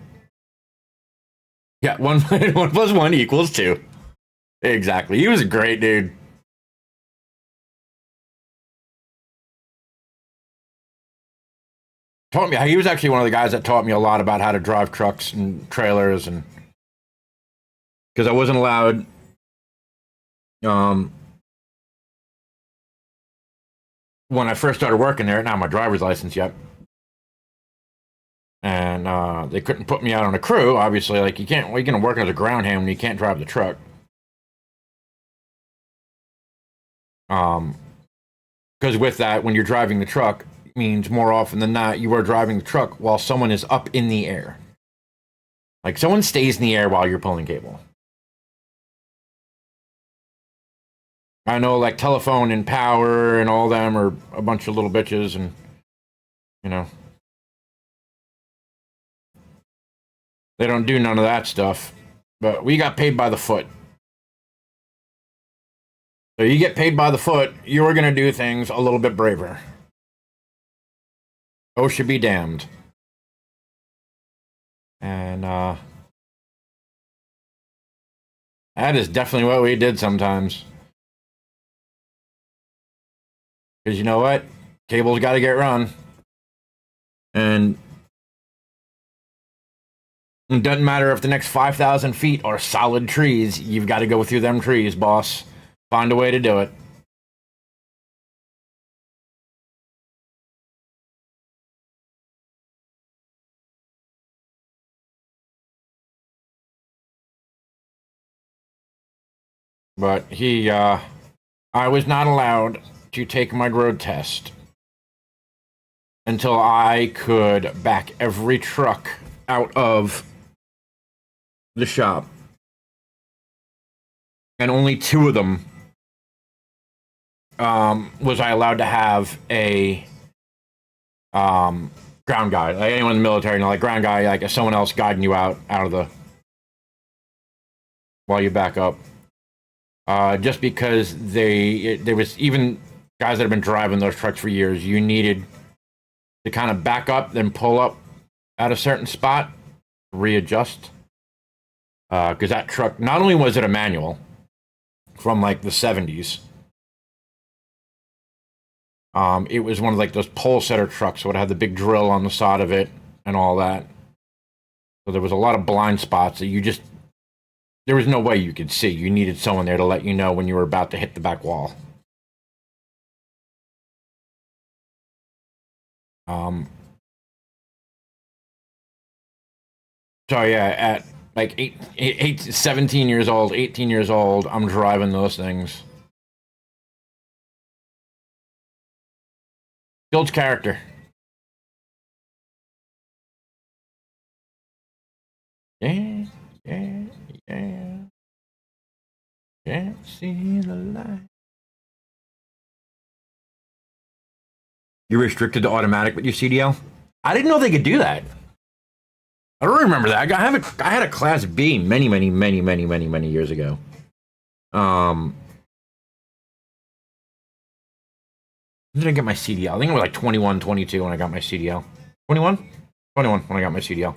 Yeah, 1 plus 1 equals 2. Exactly. He was a great dude. Taught me. He was actually one of the guys that taught me a lot about how to drive trucks and trailers, and because I wasn't allowed. When I first started working there, not my driver's license yet, and they couldn't put me out on a crew. Obviously, like you can't. Well, you're gonna work as a ground hand when you can't drive the truck. Because with that, when you're driving the truck, it means more often than not you are driving the truck while someone is up in the air. Like someone stays in the air while you're pulling cable. I know, like Telephone and Power and all them are a bunch of little bitches, and you know they don't do none of that stuff. But we got paid by the foot. So you get paid by the foot, you're gonna do things a little bit braver. Oh, should be damned. And that is definitely what we did sometimes. Because you know what? Cable's got to get run. And it doesn't matter if the next 5,000 feet are solid trees. You've got to go through them trees, boss. Find a way to do it. But I was not allowed to take my road test until I could back every truck out of the shop. And only 2 of them was I allowed to have a ground guide. Like anyone in the military, like ground guide, like someone else guiding you out of the while you back up. Just because there was even guys that have been driving those trucks for years, you needed to kind of back up, then pull up at a certain spot, readjust. Because that truck, not only was it a manual from like the 70s, it was one of like those pole setter trucks, so it had the big drill on the side of it and all that. So there was a lot of blind spots that there was no way you could see. You needed someone there to let you know when you were about to hit the back wall. So yeah, at like 17 years old, 18 years old, I'm driving those things. Builds character. Yeah. Can't see the light. You're restricted to automatic with your CDL? I didn't know they could do that. I don't remember that. I had a Class B many years ago. When did I get my CDL? I think it was like 21, 22 when I got my CDL. 21? 21 when I got my CDL.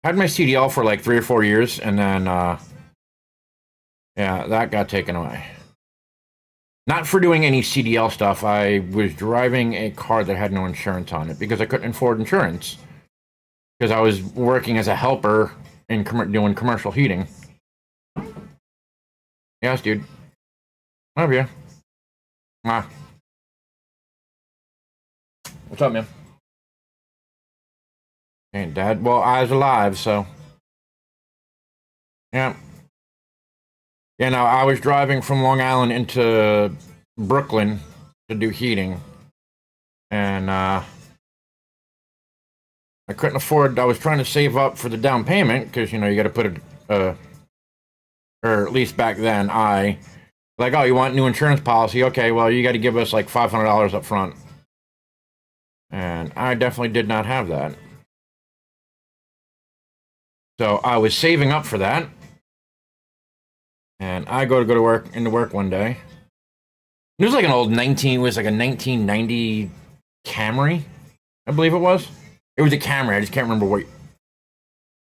Had my CDL for like 3 or 4 years, and then, yeah, that got taken away. Not for doing any CDL stuff. I was driving a car that had no insurance on it because I couldn't afford insurance. Because I was working as a helper in doing commercial heating. Yes, dude. Love you. What's up, man? Ain't Dad? Well, I was alive, so. Yeah. You know, I was driving from Long Island into Brooklyn to do heating. And, I couldn't afford, I was trying to save up for the down payment, because, you know, you gotta put or at least back then, like, oh, you want new insurance policy? Okay, well, you gotta give us like $500 up front. And I definitely did not have that. So I was saving up for that. And I go to work one day. It was like an old 1990 Camry, I believe it was. It was a Camry. I just can't remember what.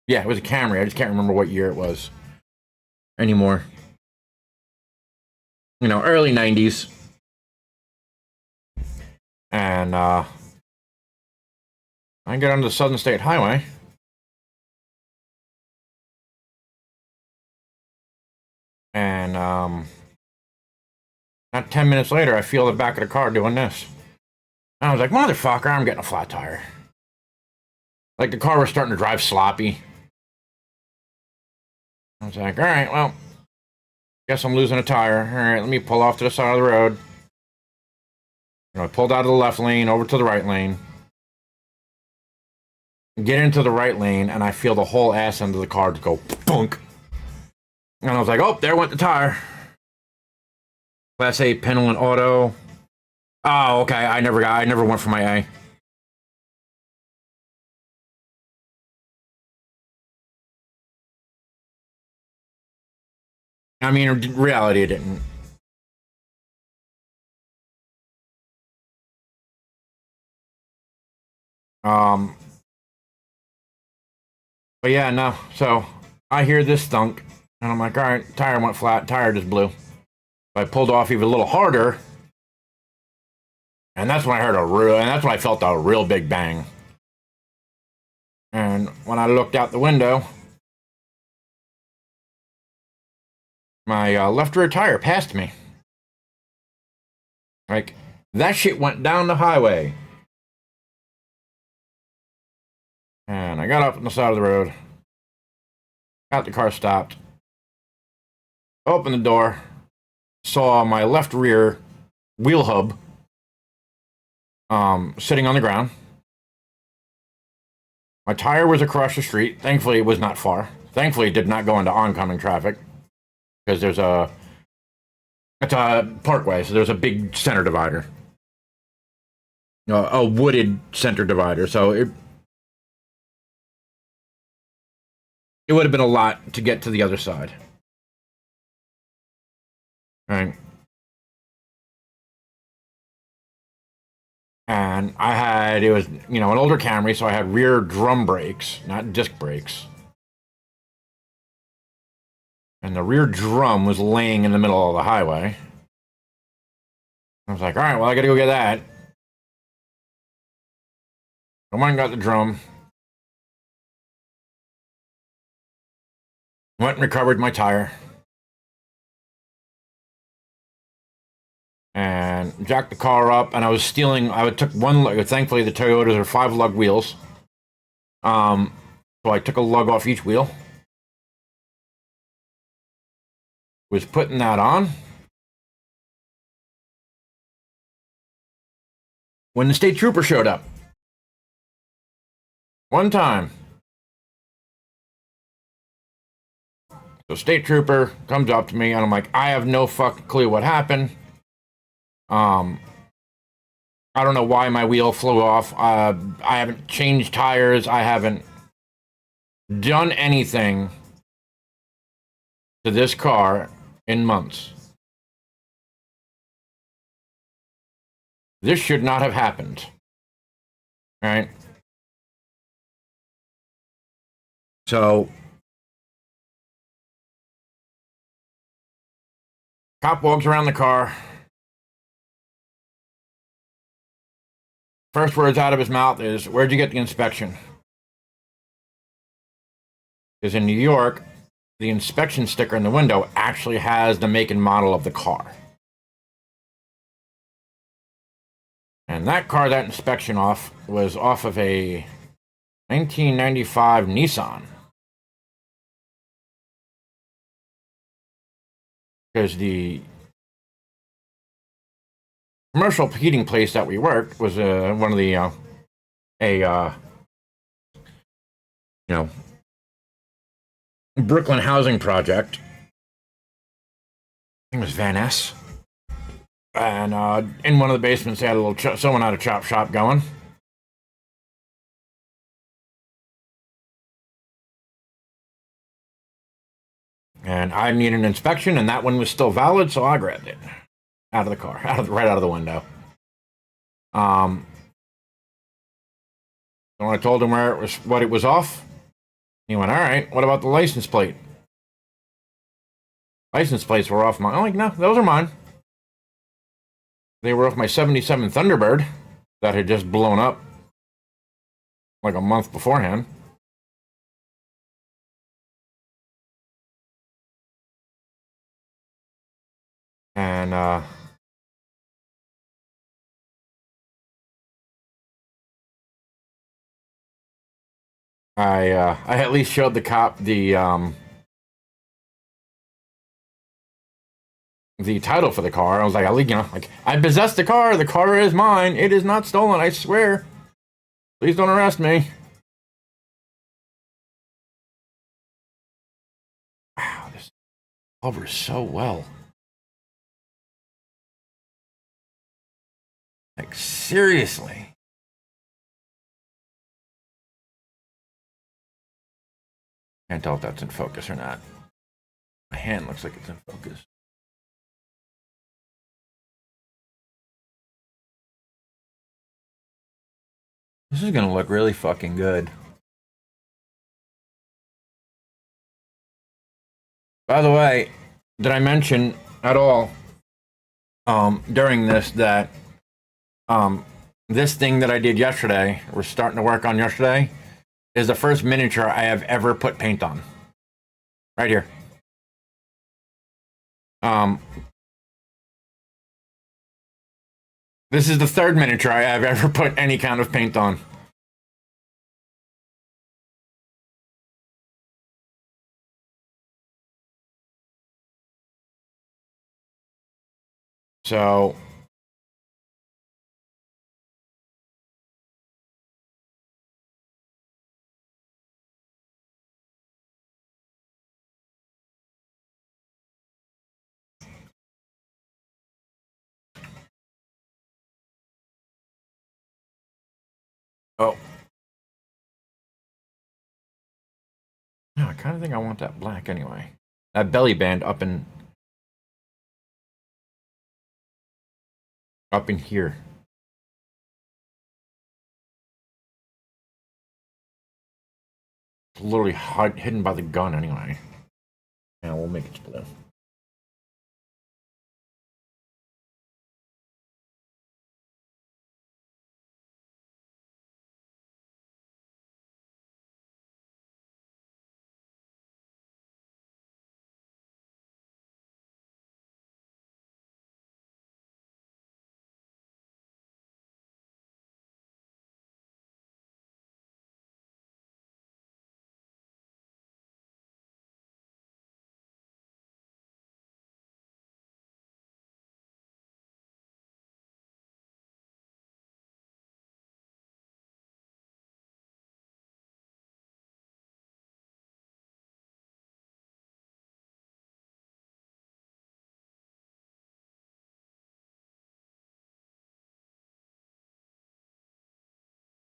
Yeah, it was a Camry. I just can't remember what year it was anymore. You know, early 90s. And I get onto the Southern State Highway. And not 10 minutes later, I feel the back of the car doing this. And I was like, motherfucker, I'm getting a flat tire. Like, the car was starting to drive sloppy. I was like, all right, well, guess I'm losing a tire. All right, let me pull off to the side of the road. You know, I pulled out of the left lane over to the right lane. Get into the right lane, and I feel the whole ass end of the car just go bunk. And I was like, oh, there went the tire. Class A Penland Auto. Oh, okay. I never went for my A. I mean, in reality, it didn't. But yeah, no. So I hear this thunk, and I'm like, all right, tire went flat. Tire just blew. I pulled off even a little harder, and that's when I felt a real big bang. And when I looked out the window, my left rear tire passed me. Like, that shit went down the highway. And I got up on the side of the road. Got the car stopped. Opened the door. Saw my left rear wheel hub sitting on the ground. My tire was across the street. Thankfully, it was not far. Thankfully, it did not go into oncoming traffic because it's a parkway, so there's a big center divider, a wooded center divider. So it would have been a lot to get to the other side. Right. And it was, an older Camry, so I had rear drum brakes, not disc brakes. And the rear drum was laying in the middle of the highway. I was like, all right, well, I gotta go get that. I went and got the drum. Went and recovered my tire. And jacked the car up, and I took one lug. Thankfully, the Toyotas are 5-lug wheels. So I took a lug off each wheel. Was putting that on when the state trooper showed up. One time. So state trooper comes up to me, and I'm like, I have no fucking clue what happened. I don't know why my wheel flew off. I haven't changed tires. I haven't done anything to this car in months. This should not have happened. All right? So, cop walks around the car. First words out of his mouth is, "Where'd you get the inspection?" Because in New York, the inspection sticker in the window actually has the make and model of the car. And that car, that inspection was off of a 1995 Nissan. Because the commercial heating place that we worked was one of the Brooklyn housing project. I think it was Van Ness. And in one of the basements, they had a little someone had a chop shop going. And I needed an inspection, and that one was still valid, so I grabbed it out of the car, right out of the window. When I told him what it was off, he went, "All right, what about the license plate?" License plates were off I'm like, "No, those are mine." They were off my 77 Thunderbird that had just blown up like a month beforehand. And I at least showed the cop the title for the car. I was like, I possess the car. The car is mine. It is not stolen. I swear. Please don't arrest me. Wow, this covers so well. Like, seriously. Can't tell if that's in focus or not. My hand looks like it's in focus. This is gonna look really fucking good. By the way, did I mention at all during this that this thing that I did yesterday, we're starting to work on yesterday, is the first miniature I have ever put paint on. Right here. This is the third miniature I have ever put any kind of paint on. So oh. No, I kind of think I want that black anyway. That belly band up in here. It's literally hidden by the gun anyway. Yeah, we'll make it blue.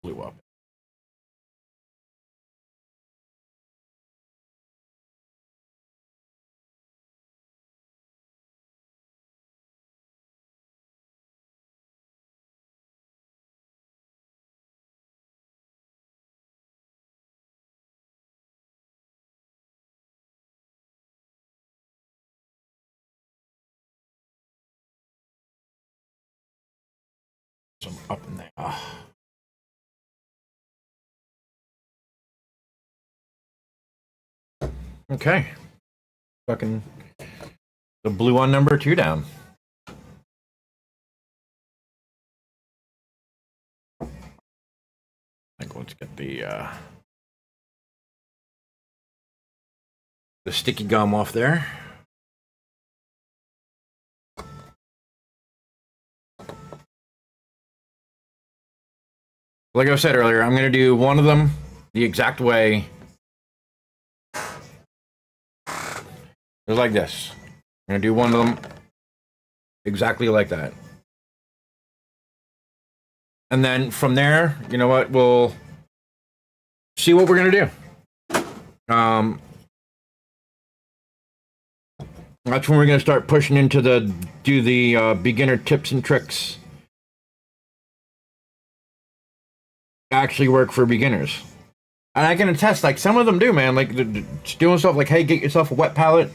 Blue up. Some up in there. Okay. Fucking the blue on number 2 down. Like, let's get the sticky gum off there. Like I said earlier, I'm going to do one of them the exact way. Just like this. I'm going to do one of them exactly like that. And then from there, you know what? We'll see what we're going to do. That's when we're going to start pushing into the beginner tips and tricks. Actually work for beginners. And I can attest, like, some of them do, man. Like, doing stuff like, hey, get yourself a wet palette.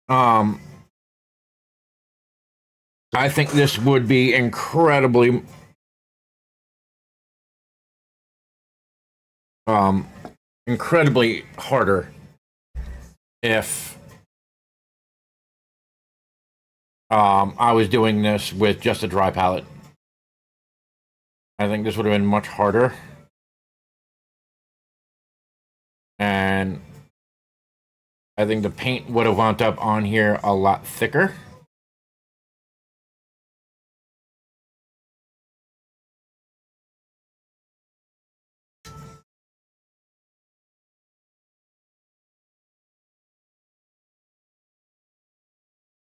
I think this would be incredibly harder if I was doing this with just a dry palette. I think this would have been much harder. And I think the paint would have wound up on here a lot thicker.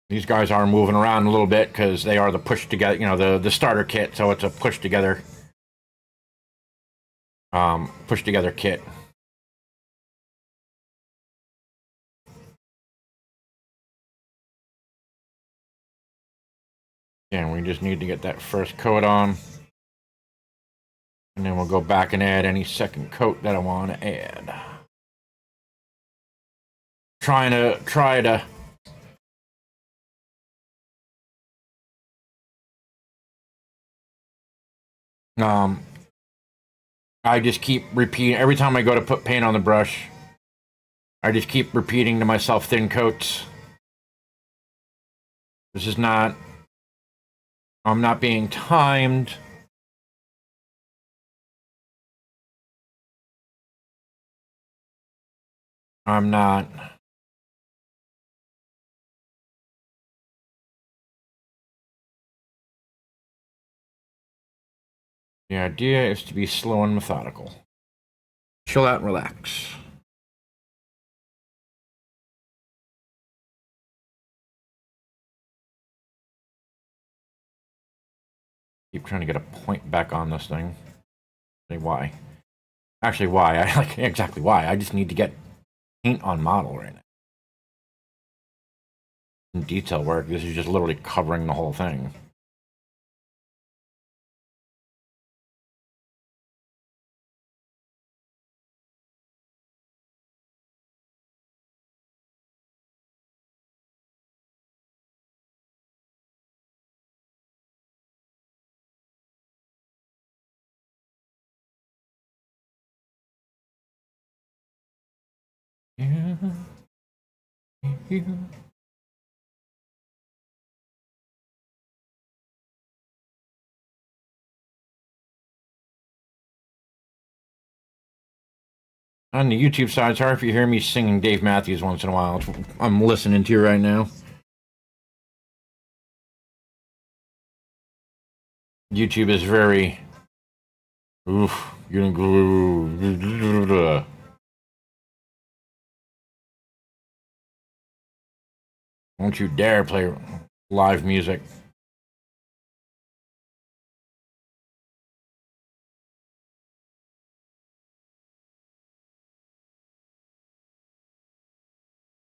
These guys are moving around a little bit because they are the push together, you know, the starter kit. So it's a push together kit. And we just need to get that first coat on. And then we'll go back and add any second coat that I want to add. Try to I just keep repeating every time I go to put paint on the brush. I just keep repeating to myself thin coats. This is not, I'm not being timed. I'm not. The idea is to be slow and methodical. Chill out and relax. Keep trying to get a point back on this thing. Say why. Actually, why? I like exactly why. I just need to get paint on model right now. In detail work, this is just literally covering the whole thing. Yeah. Yeah. On the YouTube side, sorry if you hear me singing Dave Matthews once in a while. I'm listening to you right now. YouTube is very. Oof. You're gonna. Don't you dare play live music.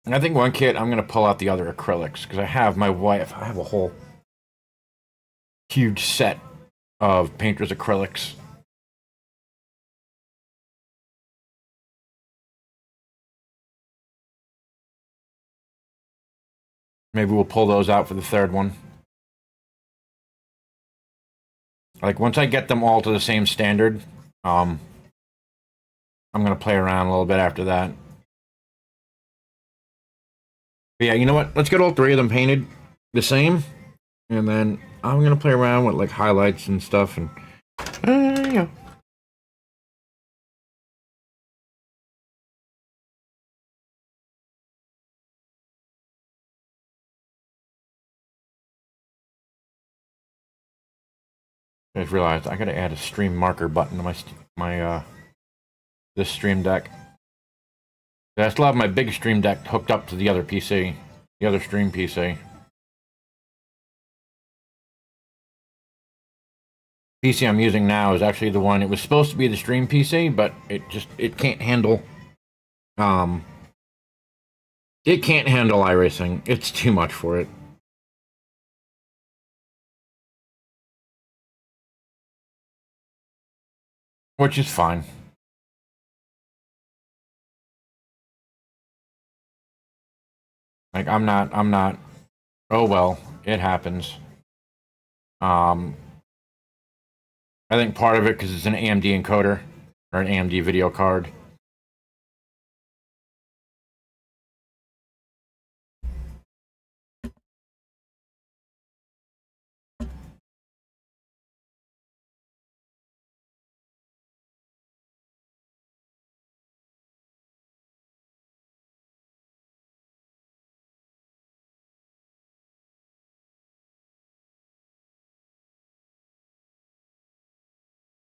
And I think one kit, I'm gonna pull out the other acrylics because I have my wife. I have a whole huge set of painter's acrylics. Maybe we'll pull those out for the third one. Like once I get them all to the same standard, I'm gonna play around a little bit after that. But yeah, you know what? Let's get all three of them painted the same, and then I'm gonna play around with like highlights and stuff, and yeah. I just realized I gotta add a stream marker button to my this stream deck. I still have my big stream deck hooked up to the other PC, the other stream PC. PC I'm using now is actually the one. It was supposed to be the stream PC, but it can't handle it can't handle iRacing. It's too much for it. Which is fine. Like I'm not oh well, it happens. Um I think part of it because it's an AMD encoder or an AMD video card.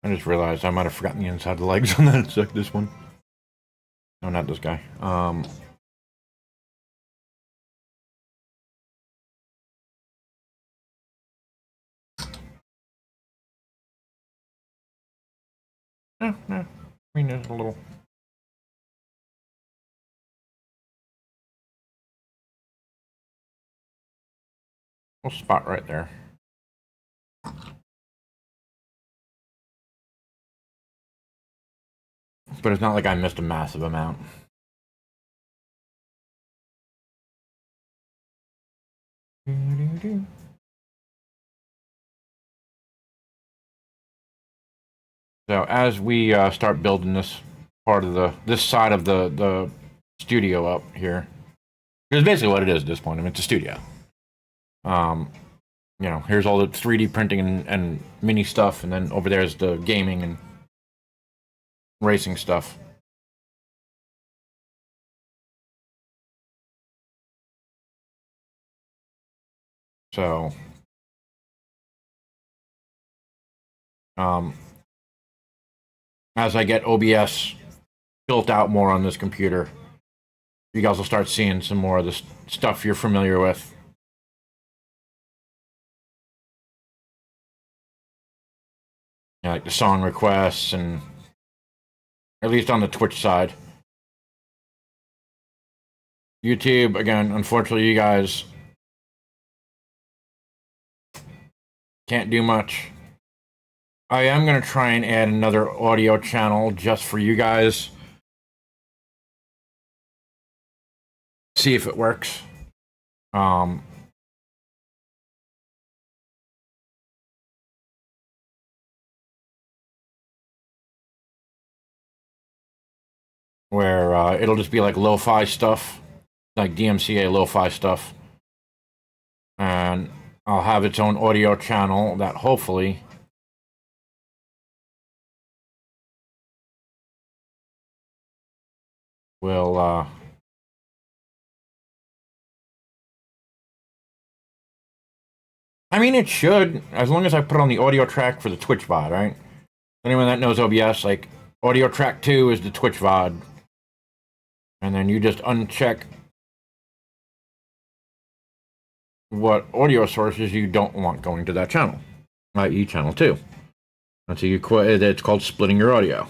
I just realized I might have forgotten the inside of the legs on that. It's like this one. No, not this guy. No. I mean, there's a little spot right there. But it's not like I missed a massive amount. So as we start building this part of this side of the studio up here, because basically what it is at this point. I mean, it's a studio. You know, here's all the 3D printing and mini stuff, and then over there's the gaming and racing stuff. So, as I get OBS built out more on this computer, you guys will start seeing some more of the stuff you're familiar with. You know, like the song requests, and at least on the Twitch side. YouTube, again, unfortunately, you guys can't do much. I am going to try and add another audio channel just for you guys. See if it works. Where it'll just be like lo-fi stuff, like DMCA lo-fi stuff. And I'll have its own audio channel that hopefully will I mean, it should, as long as I put on the audio track for the Twitch VOD, right? Anyone that knows OBS, like, audio track 2 is the Twitch VOD. And then you just uncheck what audio sources you don't want going to that channel, i.e. channel 2. And so it's called splitting your audio.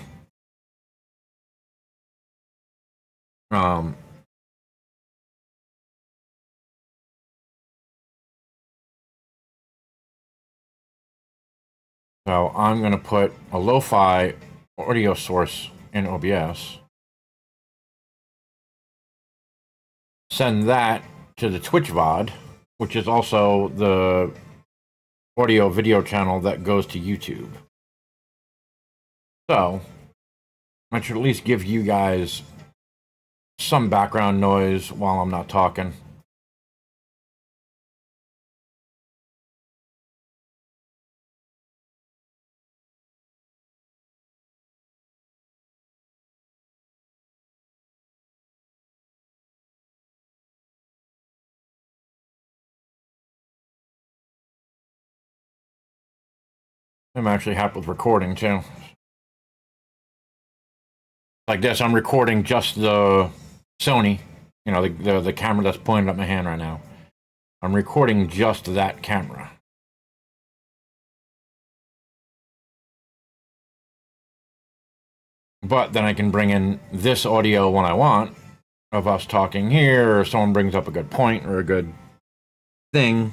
So I'm going to put a lo-fi audio source in OBS. Send that to the Twitch VOD, which is also the audio video channel that goes to YouTube. So I should at least give you guys some background noise while I'm not talking. I'm actually happy with recording too. Like this, I'm recording just the Sony, you know, the camera that's pointed at my hand right now. I'm recording just that camera. But then I can bring in this audio when I want, of us talking here, or someone brings up a good point or a good thing,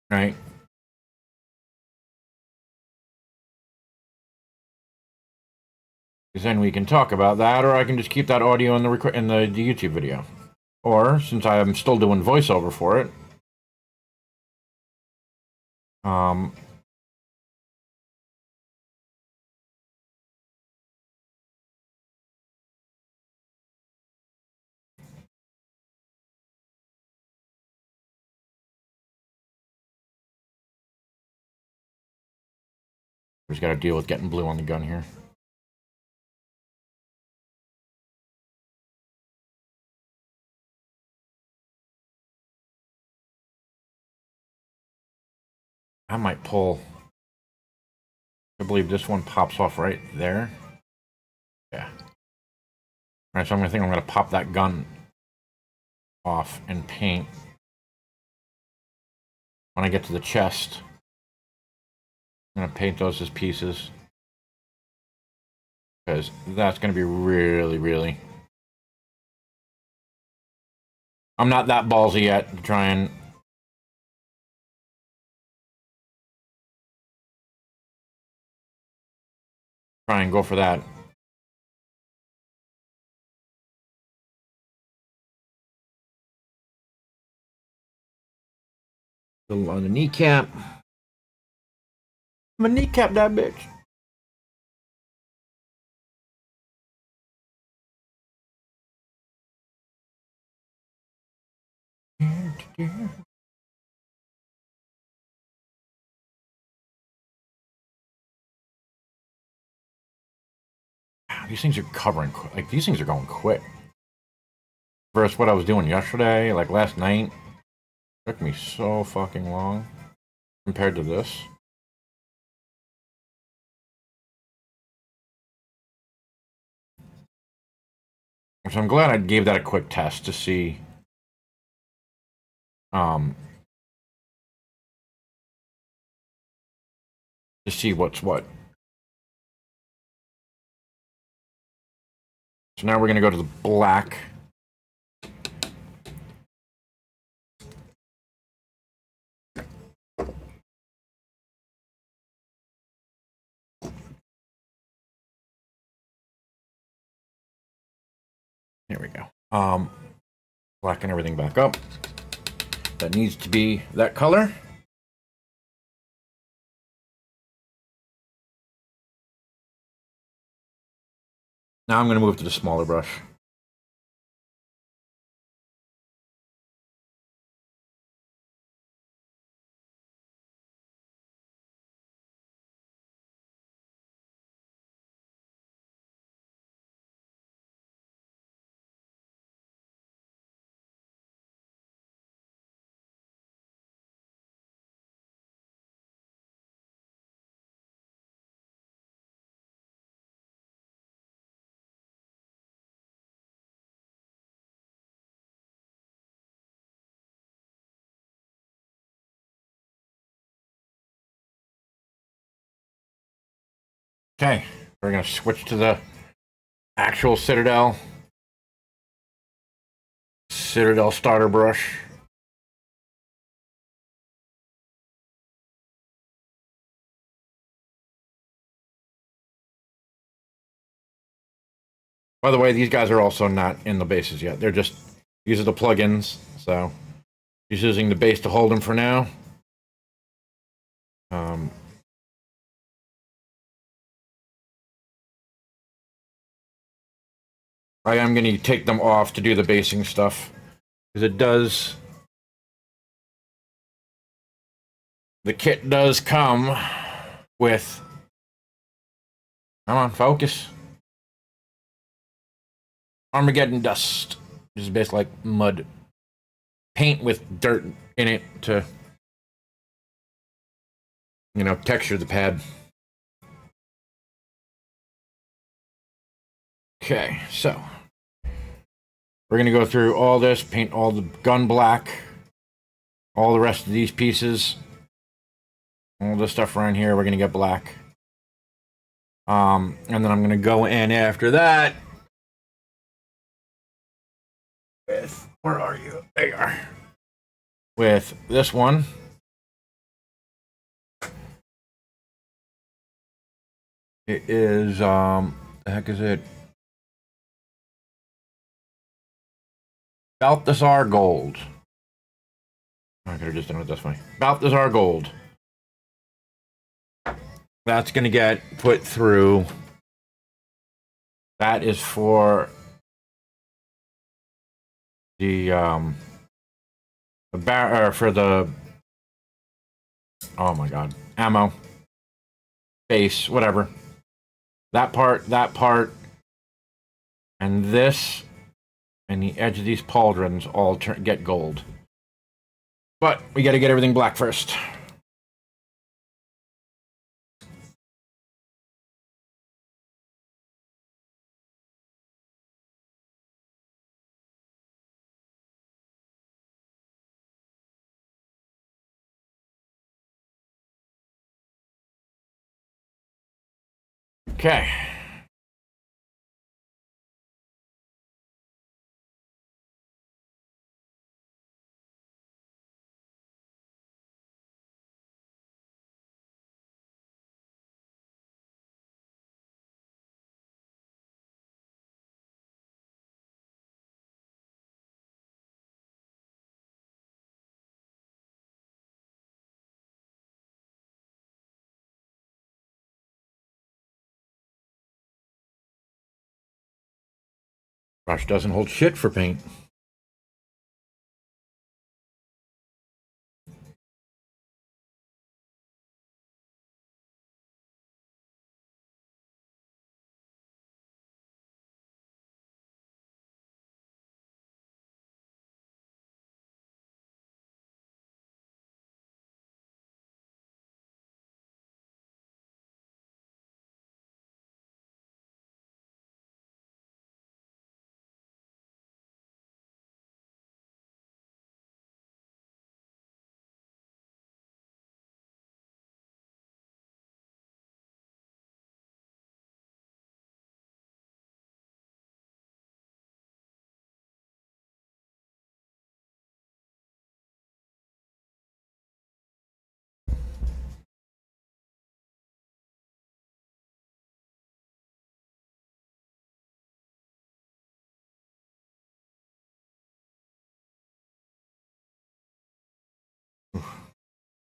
right? Because then we can talk about that, or I can just keep that audio in the YouTube video. Or, since I am still doing voiceover for it, just got to deal with getting blue on the gun here. I might pull. I believe this one pops off right there. Yeah. Alright, so I'm gonna pop that gun off and paint. When I get to the chest, I'm gonna paint those as pieces. Because that's gonna be really... I'm not that ballsy yet to try and go for that. On the kneecap. I'm gonna kneecap that bitch. These things are covering, like, these things are going quick. Versus what I was doing yesterday, like last night, took me so fucking long compared to this. So I'm glad I gave that a quick test to see um what's what. So now we're going to go to the black. Here we go. Blacken everything back up. That needs to be that color. Now I'm going to move to the smaller brush. Okay, we're going to switch to the actual Citadel starter brush. By the way, these guys are also not in the bases yet. They're just, these are the plugins. So he's using the base to hold them for now. I am going to take them off to do the basing stuff because it does. The kit does come with. Come on, focus. Armageddon dust. This is basically like mud. Paint with dirt in it to, you know, texture the pad. Okay, so we're going to go through all this, paint all the gun black, all the rest of these pieces, all this stuff around here, we're going to get black. And then I'm going to go in after that with, where are you? There you are. With this one. It is, the heck is it? Balthazar Gold. I could have just done it this way. Balthazar Gold. That's going to get put through. That is for the for the, oh my god, ammo, base, whatever. That part, and this, and the edge of these pauldrons all get gold. But we got to get everything black first. Okay. Brush doesn't hold shit for paint.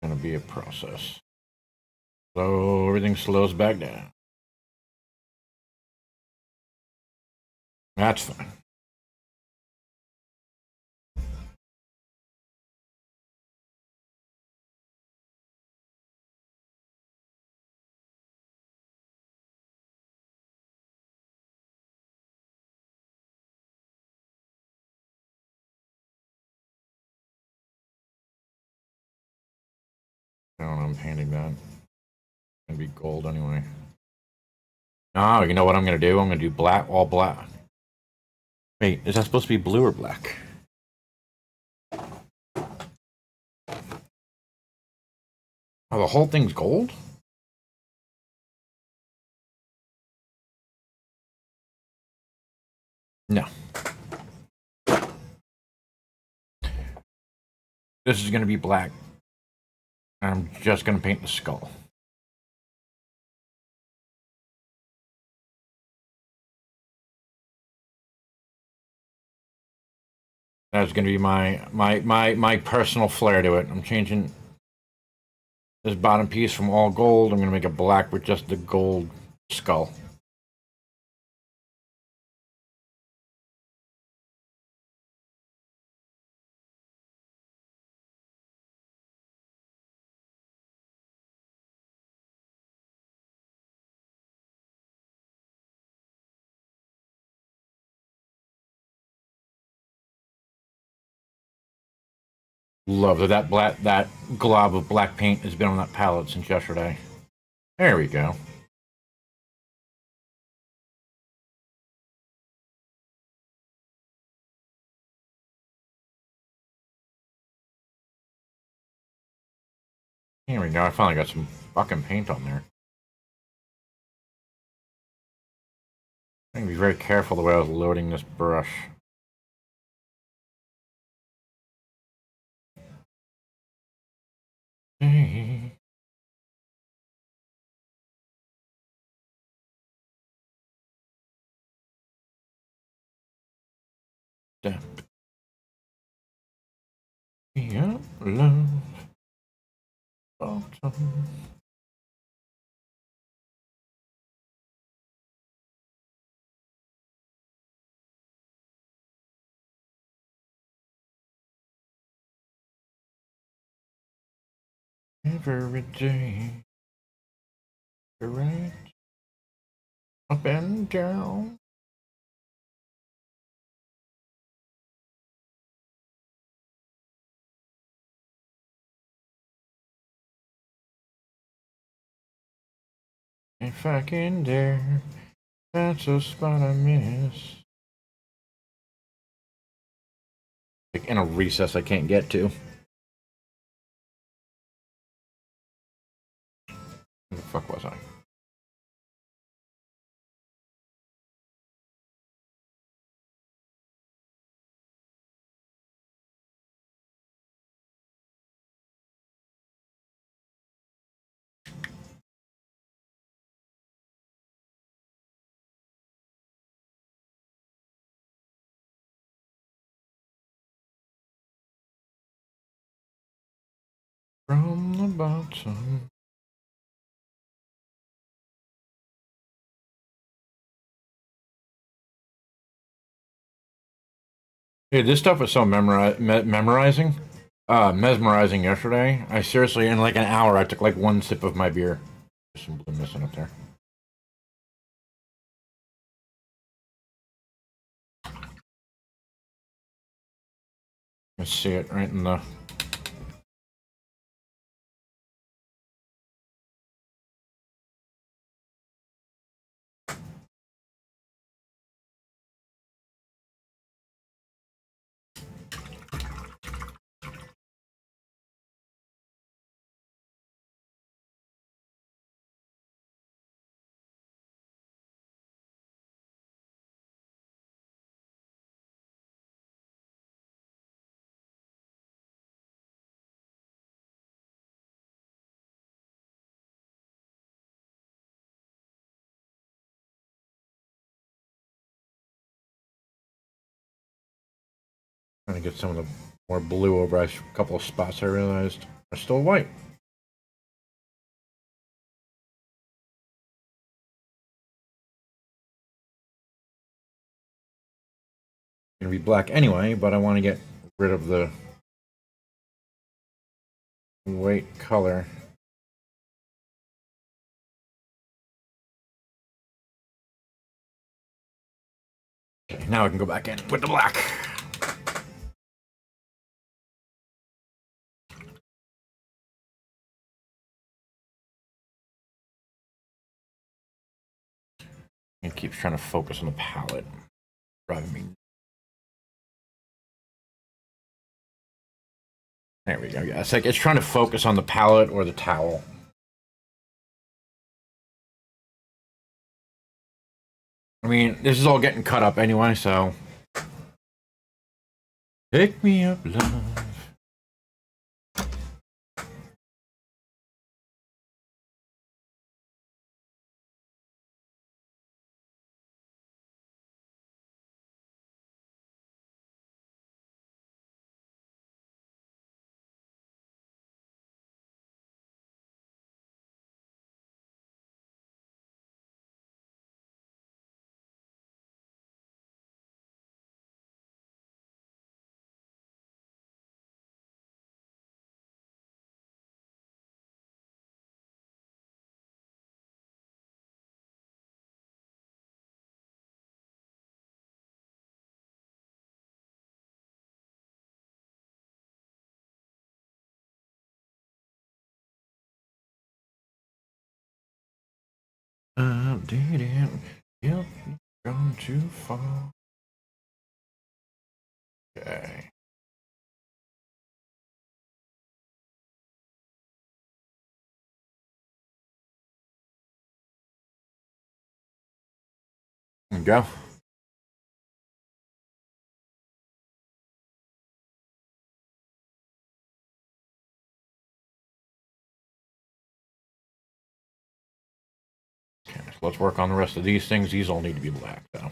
Gonna be a process. So everything slows back down. That's fine. I don't know, I'm painting that. It's gonna be gold anyway. Oh, you know what I'm gonna do? I'm gonna do black, all black. Wait, is that supposed to be blue or black? Oh, the whole thing's gold? No. This is gonna be black. I'm just gonna paint the skull. That's gonna be my personal flair to it. I'm changing this bottom piece from all gold. I'm gonna make it black with just the gold skull. Love that glob of black paint has been on that palette since yesterday. There we go. Here we go. I finally got some fucking paint on there. I need to be very careful the way I was loading this brush. Step. Yeah, love. Bottom. Every day. Right. Up and down. If I can dare, that's a spot I miss. Like in a recess I can't get to. Where the fuck was I? From the bottom. Hey, this stuff was so mesmerizing yesterday. I seriously, in like an hour, I took like one sip of my beer. There's some blue missing up there. I see it right in the. Trying to get some of the more blue over a couple of spots I realized are still white. gonna be black anyway, but I want to get rid of the white color. Okay, now I can go back in with the black. It keeps trying to focus on the palette, driving me. There we go. Yeah, it's like it's trying to focus on the palette or the towel. I mean, this is all getting cut up anyway, so. Pick me up, love. Didn't yep, gone too far. Okay. There we go. Okay, so let's work on the rest of these things. These all need to be black, though.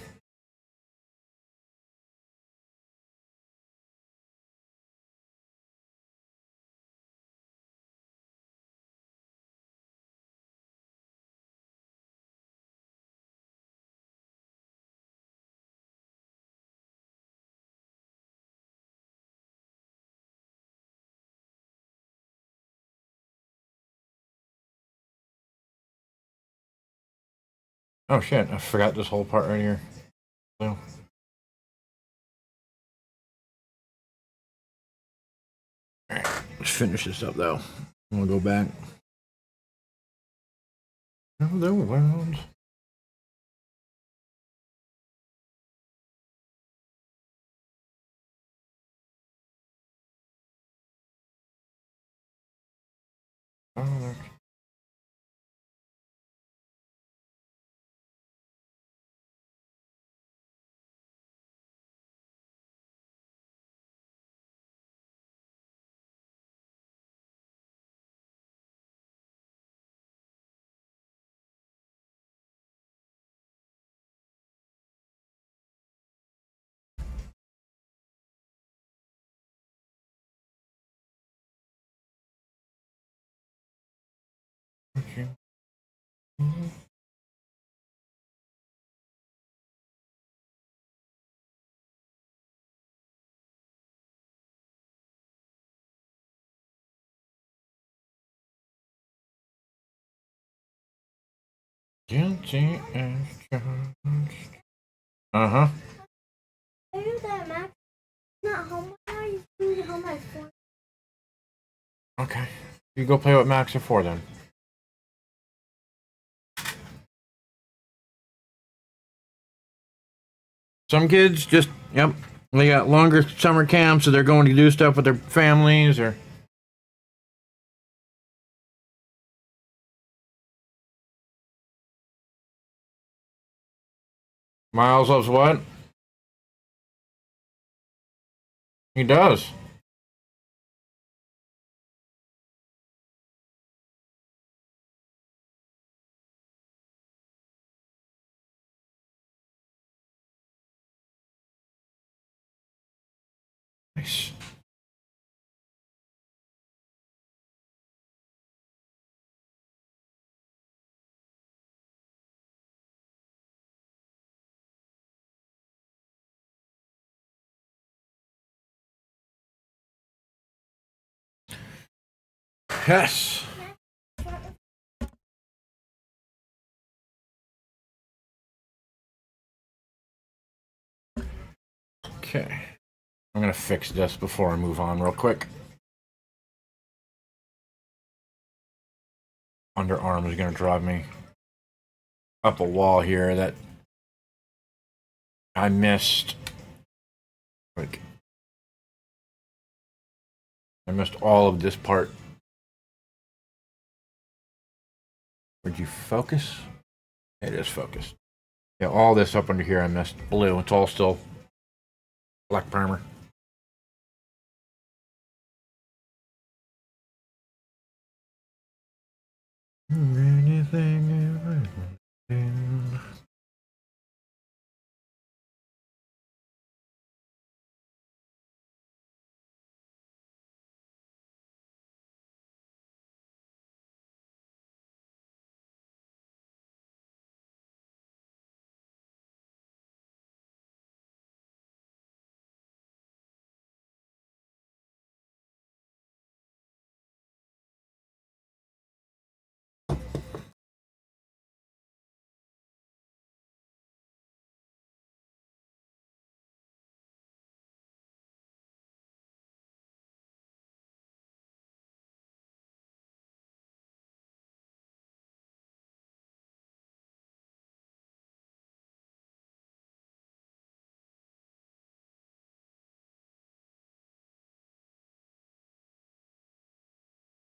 Oh shit, I forgot this whole part right here. So. Alright, let's finish this up though. I'm gonna go back. Hello world. Oh, okay. Guilty as charged. Uh-huh. Okay. You go play with Max at 4 then. Some kids just, yep, they got longer summer camps, so they're going to do stuff with their families or. Miles loves what? He does. Nice. Yes. Okay. I'm gonna fix this before I move on real quick. Underarm is gonna drive me up a wall here that I missed. Like, I missed all of this part. Would you focus? It is focused. Yeah, all this up under here I missed. Blue. It's all still black primer. Anything ever.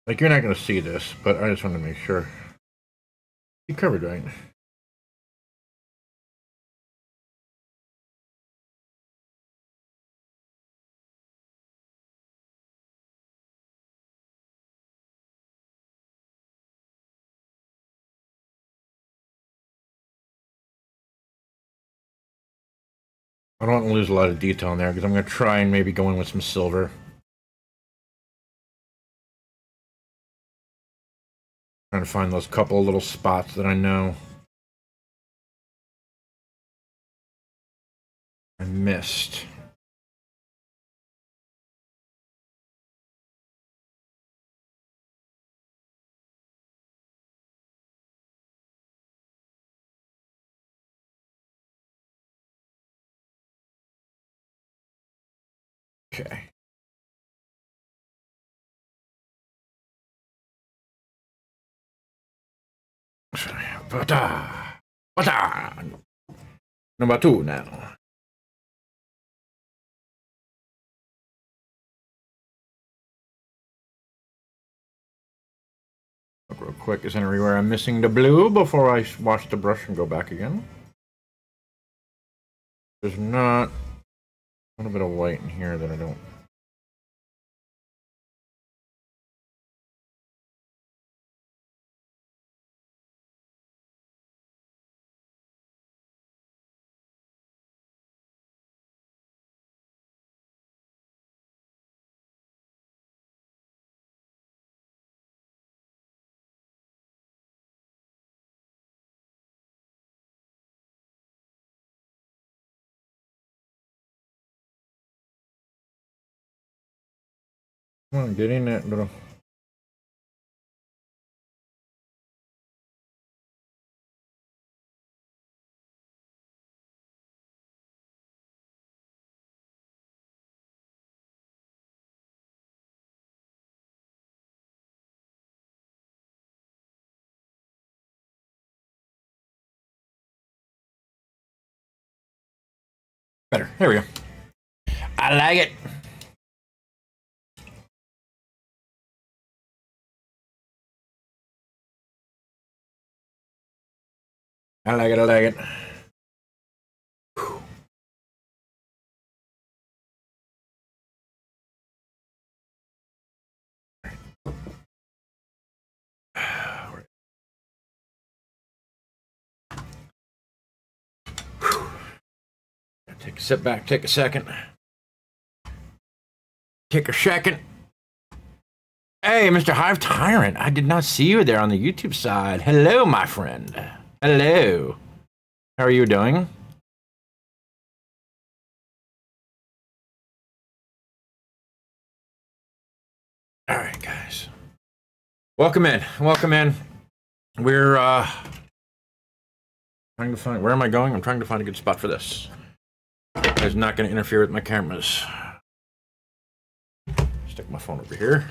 Like, you're not gonna see this, but I just want to make sure. You covered, right? I don't want to lose a lot of detail in there because I'm going to try and maybe go in with some silver. Trying to find those couple of little spots that I know I missed. Okay. Number 2 now. Look real quick, is anywhere I'm missing the blue before I wash the brush and go back again? There's not. A little bit of white in here that I don't. Come on, get in that little. Better. There we go. I like it. I like it. I like it. Take a sit back, take a second. Take a second. Hey, Mr. Hive Tyrant, I did not see you there on the YouTube side. Hello, my friend. Hello. How are you doing? All right, guys. Welcome in. Welcome in. We're trying to find, where am I going? I'm trying to find a good spot for this. It's not going to interfere with my cameras. Stick my phone over here.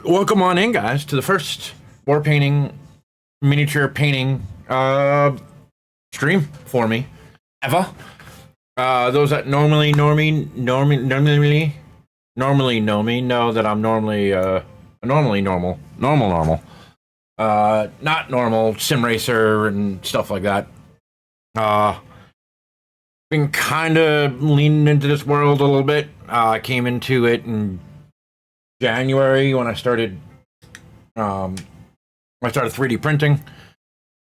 Welcome on in, guys, to the first war painting, miniature painting stream for me ever. Those that normally know me know that I'm normally normal. Not normal sim racer and stuff like that. Been kind of leaning into this world a little bit. I came into it in January when I started 3D printing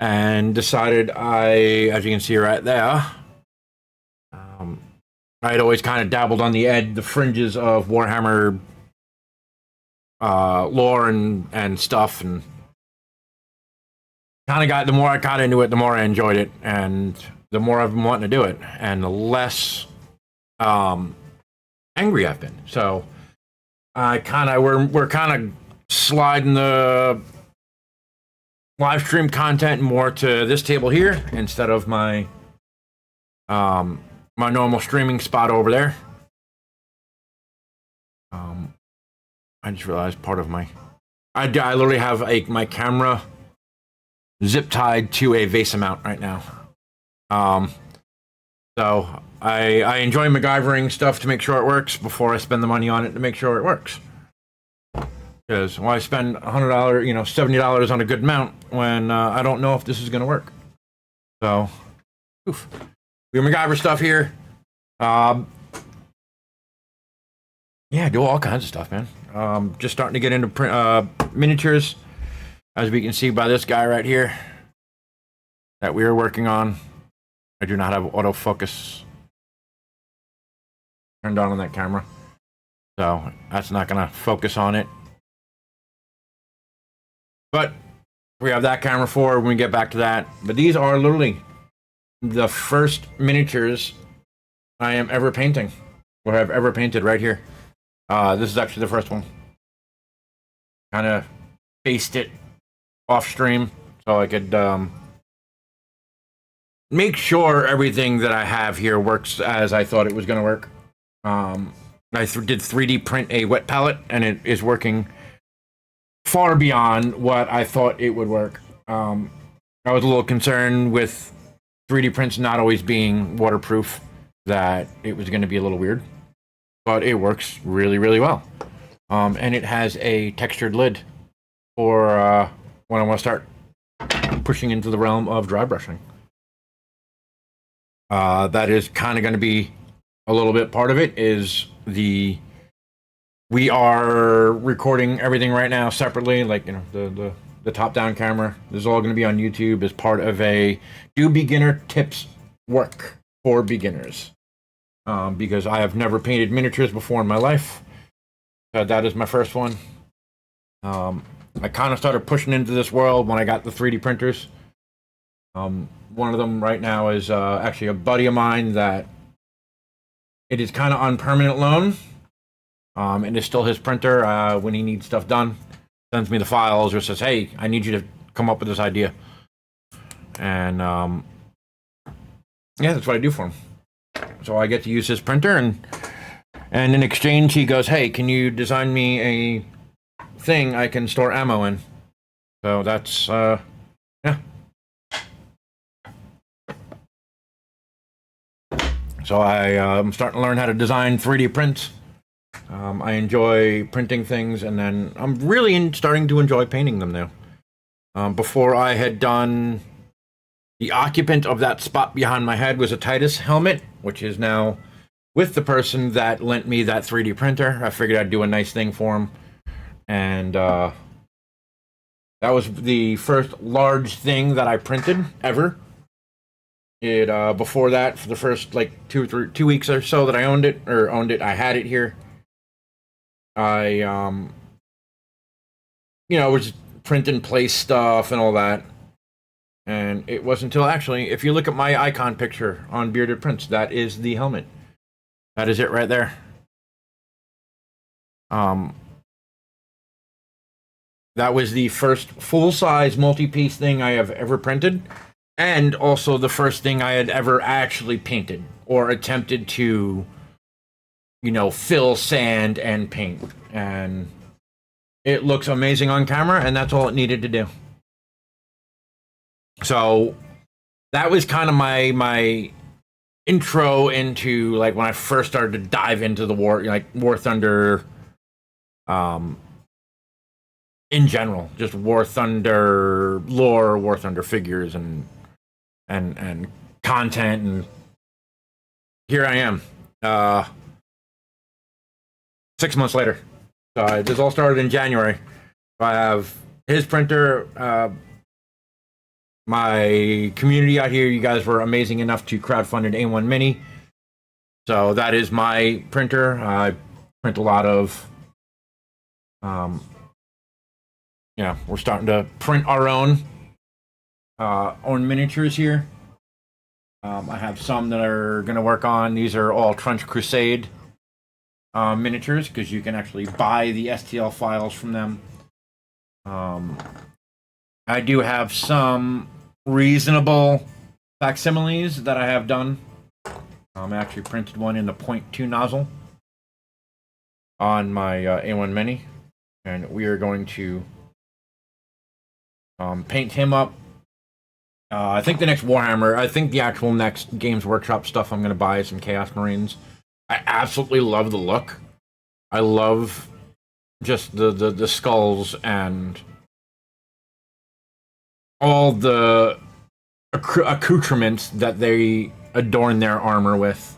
and decided as you can see right there, I'd always kind of dabbled on the fringes of Warhammer lore and stuff, and the more I got into it, the more I enjoyed it, and the more I've been wanting to do it, and the less angry I've been. So we're kind of sliding the live stream content more to this table here instead of my my normal streaming spot over there. I just realized part of I literally have my camera zip tied to a vase mount right now. So I enjoy MacGyvering stuff to make sure it works before I spend the money on it to make sure it works. Because why spend $100, $70 on a good mount when I don't know if this is going to work? So, oof. We MacGyver stuff here. Yeah, do all kinds of stuff, man. Just starting to get into miniatures, as we can see by this guy right here that we are working on. I do not have autofocus turned on that camera, so that's not going to focus on it. But we have that camera for when we get back to that. But these are literally the first miniatures I am ever painting, or have ever painted right here. This is actually the first one. Kind of spaced it off stream so I could make sure everything that I have here works as I thought it was going to work. I did 3D print a wet palette, and it is working far beyond what I thought it would work. I was a little concerned with 3D prints not always being waterproof, that it was going to be a little weird, but it works really, really well. And it has a textured lid for when I want to start pushing into the realm of dry brushing. That is kind of going to be a little bit part of it. We are recording everything right now separately, like the top-down camera. This is all going to be on YouTube as part of a do beginner tips work for beginners. Because I have never painted miniatures before in my life. That is my first one. I kind of started pushing into this world when I got the 3D printers. One of them right now is actually a buddy of mine that it is kind of on permanent loan. It is still his printer. When he needs stuff done, sends me the files or says, hey, I need you to come up with this idea. And yeah, that's what I do for him. So I get to use his printer, and in exchange he goes, hey, can you design me a thing I can store ammo in? So that's yeah. So I'm starting to learn how to design 3D prints. I enjoy printing things, and then I'm really starting to enjoy painting them now. Before I had done, the occupant of that spot behind my head was a Titus helmet, which is now with the person that lent me that 3D printer. I figured I'd do a nice thing for him. And that was the first large thing that I printed ever. Before that, for the first like 2 weeks or so that I owned it, I had it here. I was print and place stuff and all that. And it wasn't until, actually, if you look at my icon picture on Bearded Prints, that is the helmet. That is it right there. That was the first full-size multi-piece thing I have ever printed, and also the first thing I had ever actually painted or attempted to, fill sand and paint. And it looks amazing on camera, and that's all it needed to do. So that was kind of my intro into, like, when I first started to dive into the War Thunder, in general, just War Thunder lore, War Thunder figures, and content, and here I am, 6 months later. So this all started in January. I have his printer. My community out here, you guys were amazing enough to crowdfund an A1 Mini. So that is my printer. I print a lot of, we're starting to print our own miniatures here. I have some that are going to work on. These are all Trench Crusade miniatures, because you can actually buy the STL files from them. I do have some reasonable facsimiles that I have done. I actually printed one in the .2 nozzle on my A1 Mini, and we are going to paint him up. I think the next Warhammer, I think the actual next Games Workshop stuff I'm going to buy is some Chaos Marines. I absolutely love the look. I love just the skulls and all the accoutrements that they adorn their armor with,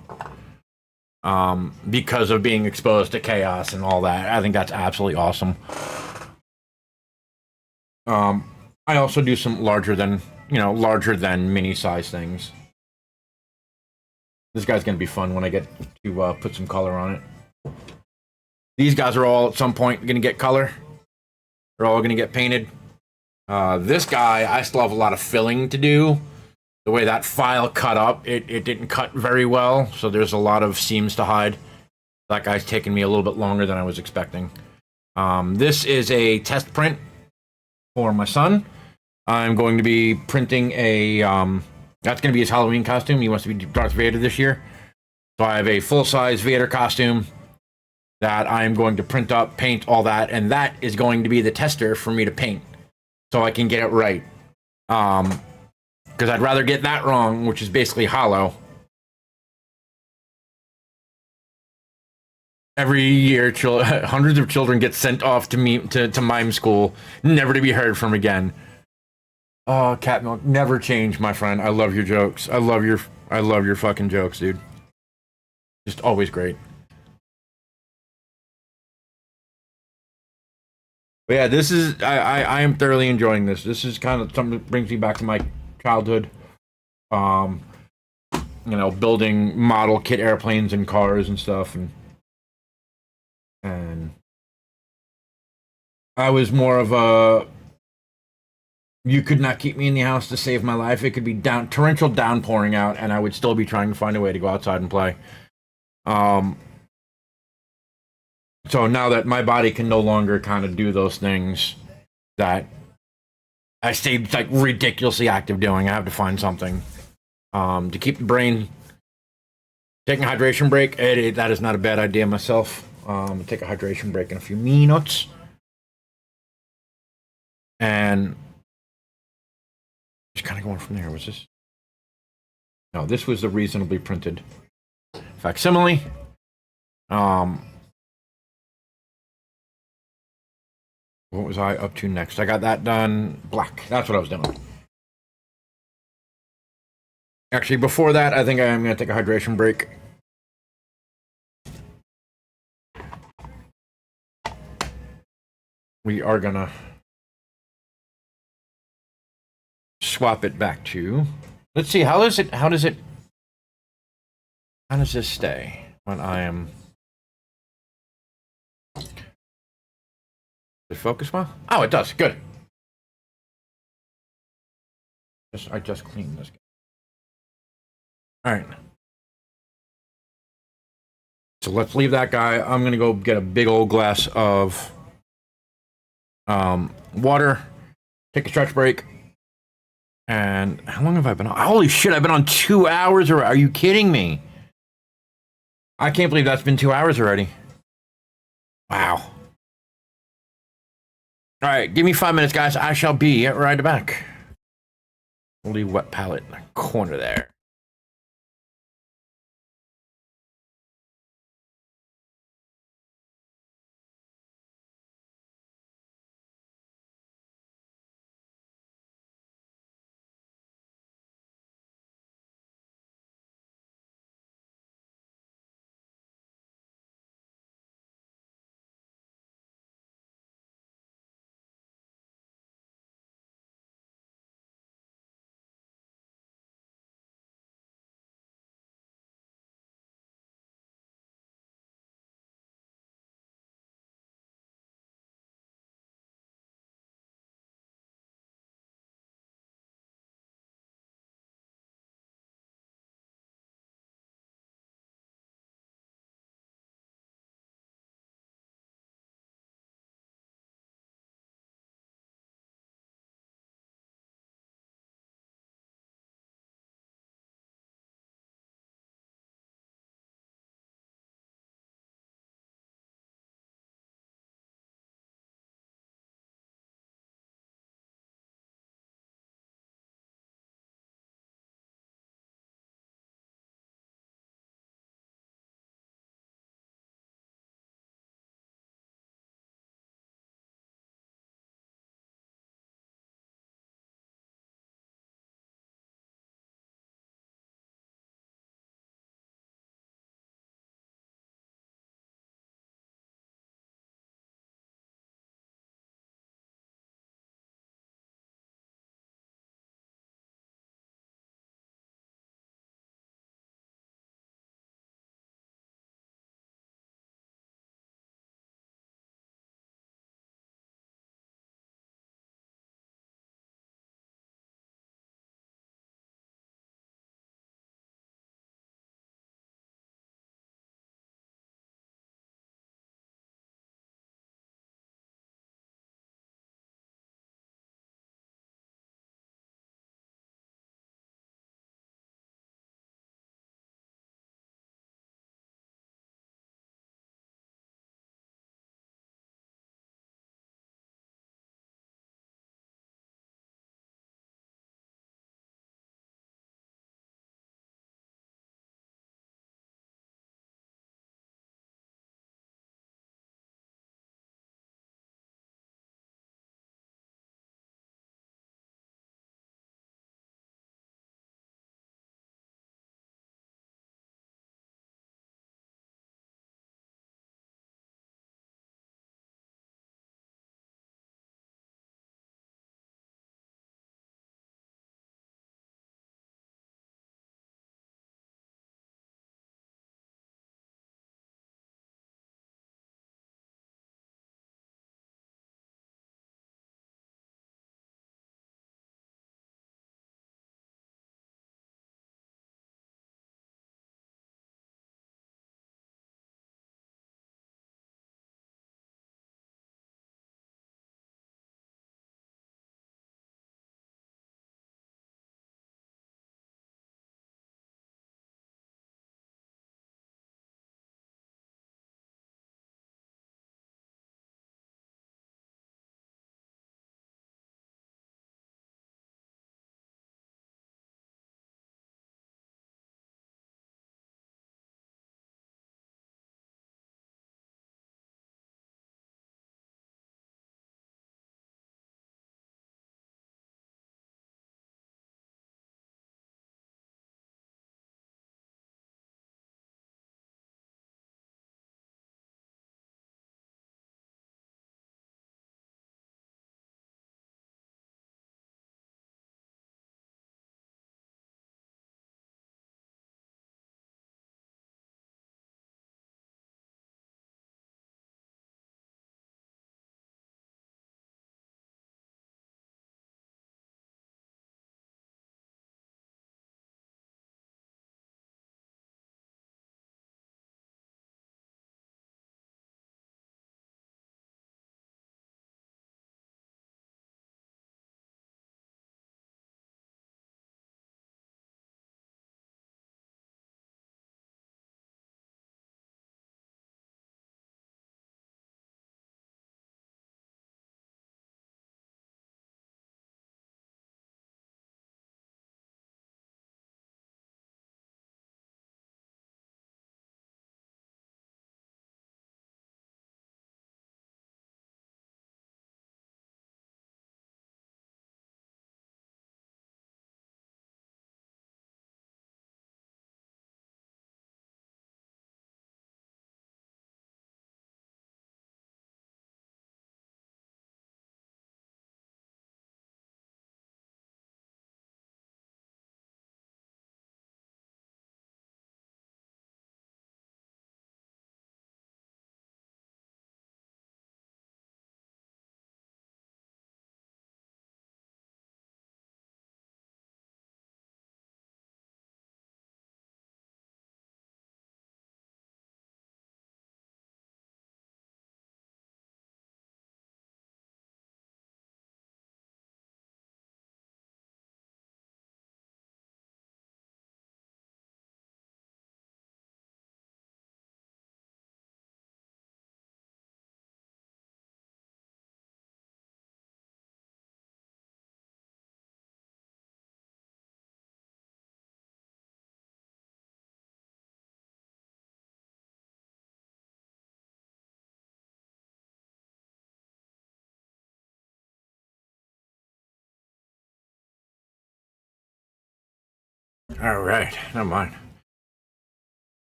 because of being exposed to chaos and all that. I think that's absolutely awesome. I also do some larger than mini size things. This guy's gonna be fun when I get to put some color on it. These guys are all at some point gonna get color. They're all gonna get painted. This guy, I still have a lot of filling to do. The way that file cut up, it didn't cut very well, so there's a lot of seams to hide. That guy's taken me a little bit longer than I was expecting. This is a test print for my son. I'm going to be printing a, that's going to be his Halloween costume. He wants to be Darth Vader this year. So I have a full-size Vader costume that I'm going to print up, paint, all that, and that is going to be the tester for me to paint, so I can get it right. Because I'd rather get that wrong, which is basically hollow. Every year, hundreds of children get sent off to mime school, never to be heard from again. Oh, Cat Milk, never change, my friend. I love your jokes. I love your fucking jokes, dude. Just always great. But yeah, this is I am thoroughly enjoying this. This is kind of something that brings me back to my childhood. Building model kit airplanes and cars and stuff, and I was more of a, you could not keep me in the house to save my life. It could be torrential downpouring out, and I would still be trying to find a way to go outside and play. So now that my body can no longer kind of do those things that I stayed like ridiculously active doing, I have to find something to keep the brain. Taking a hydration break, that is not a bad idea myself. Take a hydration break in a few minutes. And just kind of going from there. Was this? No, this was the reasonably printed facsimile. What was I up to next? I got that done. Black. That's what I was doing. Actually, before that, I think I am going to take a hydration break. We are going to swap it back to... Let's see, how does this stay when I am... Does it focus well? Oh, it does. Good. I just cleaned this. All right. So let's leave that guy. I'm going to go get a big old glass of water, take a stretch break. And how long have I been on? Holy shit, I've been on 2 hours or are you kidding me? I can't believe that's been 2 hours already. Wow. All right, give me 5 minutes, guys. I shall be right back. We'll leave wet palette in the corner there. All right, never mind.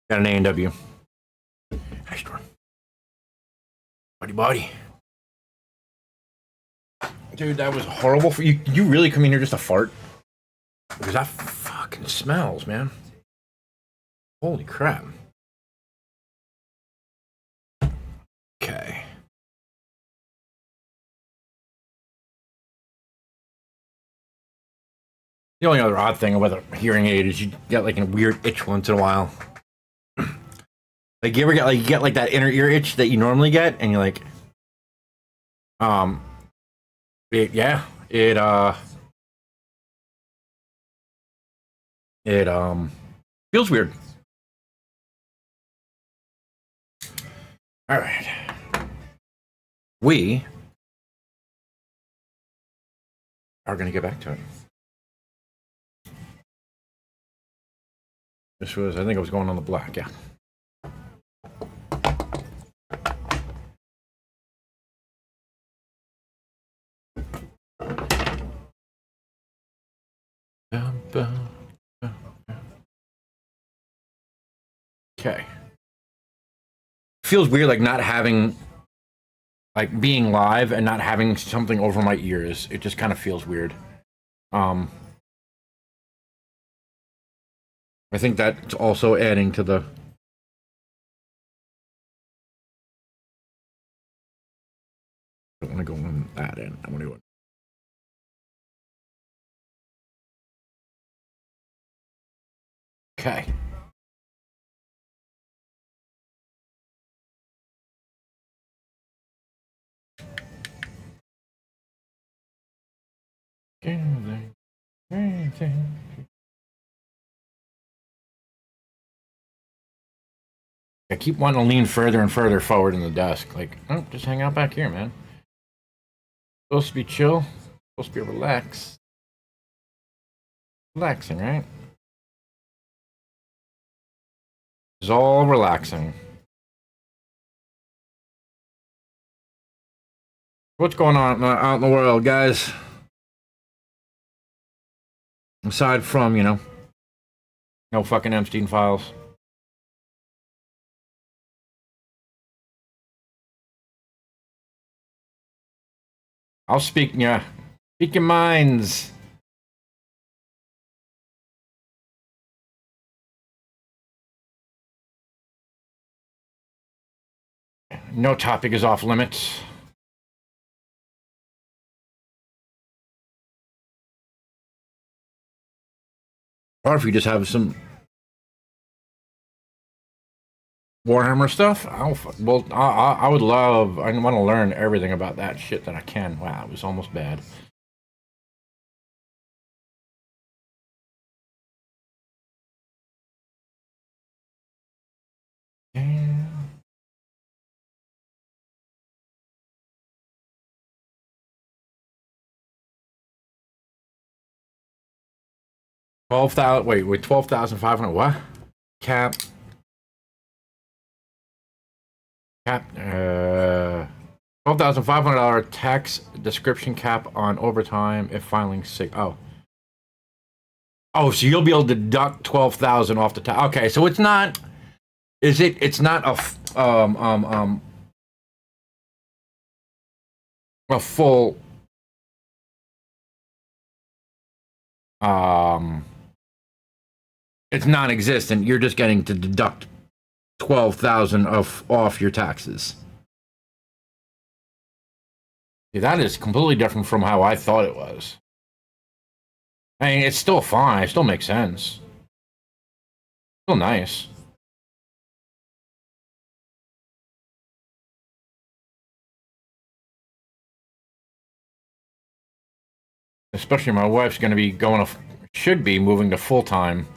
Got an A&W. Hi, Storm. Buddy. Dude, that was horrible for you. You really come in here just to fart? Because that fucking smells, man. Holy crap. Okay. The only other odd thing about a hearing aid is you get like a weird itch once in a while. Like you ever get like that inner ear itch that you normally get, and you're like, it feels weird. All right, we are gonna get back to it. This was, I think I was going on the black, yeah. Okay. Feels weird, like not having, like being live and not having something over my ears. It just kind of feels weird. I think that's also adding to the. I don't want to go on that end. I want to go. Okay. I keep wanting to lean further and further forward in the desk. Like, oh, just hang out back here, man. Supposed to be chill. Supposed to be relaxed. Relaxing, right? It's all relaxing. What's going on out in the world, guys? Aside from, no fucking Epstein files. I'll speak, yeah. Speak your minds. No topic is off limits. Or if you just have some Warhammer stuff, I would love. I want to learn everything about that shit that I can. Wow, it was almost bad. Yeah. 12,000. Wait, 12,500. What? Cap. $12,500 tax description cap on overtime if filing sick. Oh, so you'll be able to deduct 12,000 off the tax. Okay, so it's not. Is it? It's not a full it's non-existent. You're just getting to deduct 12,000 off your taxes. Yeah, that is completely different from how I thought it was. I mean, it's still fine. It still makes sense. Still nice. Especially my wife's going to be should be moving to full-time.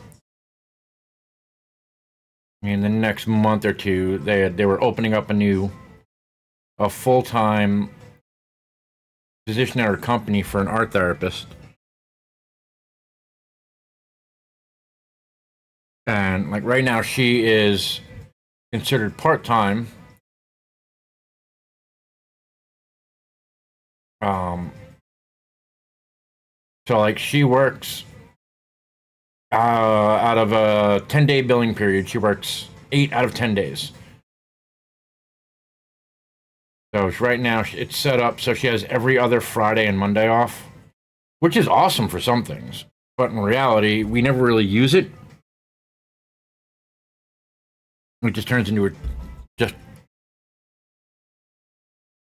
In the next month or two, they were opening up a full-time position at our company for an art therapist. And like right now, she is considered part-time. So like she works Out of a 10-day billing period, she works 8 out of 10 days. So right now it's set up so she has every other Friday and Monday off, which is awesome for some things. But in reality, we never really use it. It just turns into a just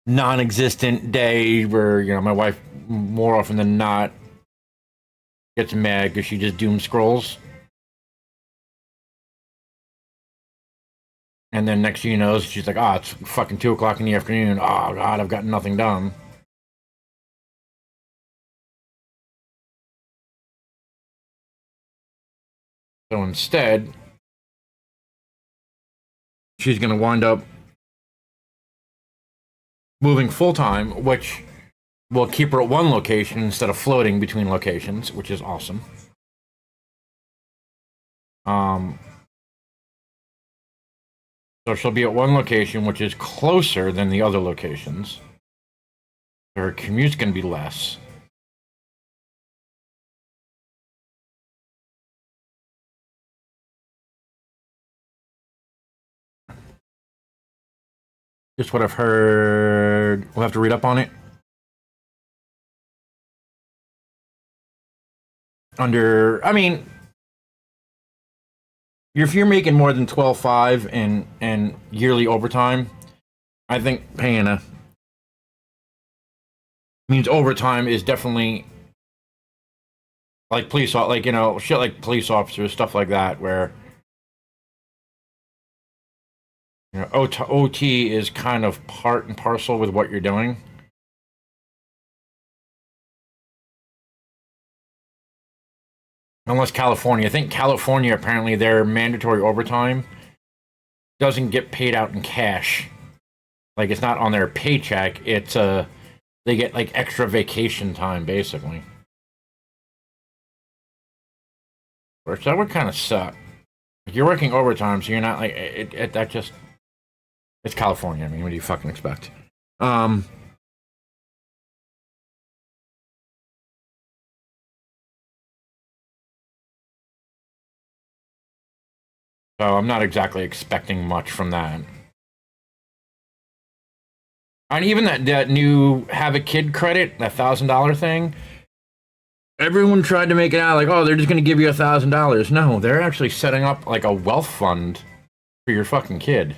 non-existent day where, you know, my wife more often than not gets mad because she just doom scrolls. And then next thing you know, she's like, oh, it's fucking 2 o'clock in the afternoon. Oh, God, I've got nothing done. So instead, she's going to wind up moving full-time, which will keep her at one location instead of floating between locations, which is awesome. So she'll be at one location, which is closer than the other locations. Her commute's going to be less. Just what I've heard. We'll have to read up on it. I mean, if you're making more than 12.5 and yearly overtime, I think paying means overtime is definitely like like, you know, shit like police officers, stuff like that, where, you know, OT is kind of part and parcel with what you're doing. Unless California. I think California, apparently, their mandatory overtime doesn't get paid out in cash. Like, it's not on their paycheck. It's, they get, like, extra vacation time, basically. Which that would kind of suck. If you're working overtime, so you're not, like, that just... It's California. I mean, what do you fucking expect? So I'm not exactly expecting much from that. And even that new have a kid credit, that $1,000 thing, everyone tried to make it out like, oh, they're just going to give you $1,000. No, they're actually setting up like a wealth fund for your fucking kid.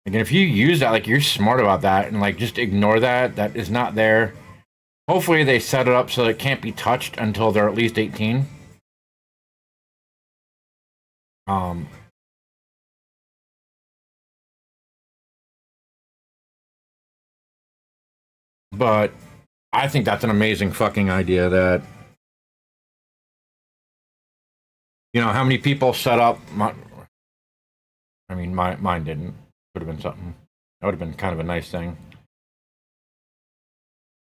Like, if you use that, like, you're smart about that, and like just ignore that is not there. Hopefully they set it up so it can't be touched until they're at least 18. But I think that's an amazing fucking idea that, you know, how many people set up mine didn't. Would have been something. That would have been kind of a nice thing.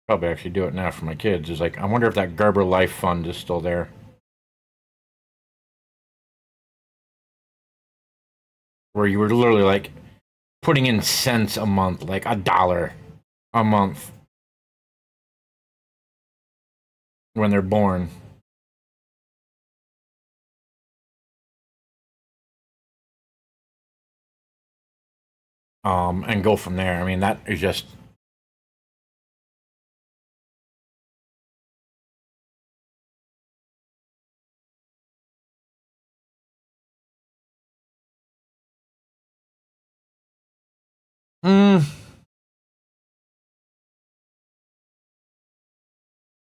Probably actually do it now for my kids. Is like, I wonder if that Gerber Life Fund is still there. Where you were literally like putting in cents a month, like $1 a month when they're born. And go from there. I mean, that is just...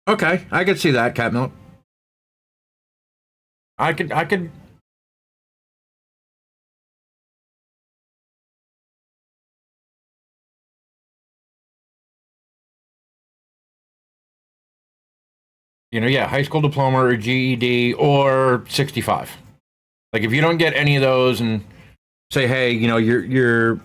Okay, I could see that, cat milk. I could. You know, yeah, high school diploma or GED or 65. Like, if you don't get any of those and say, hey, you know, you're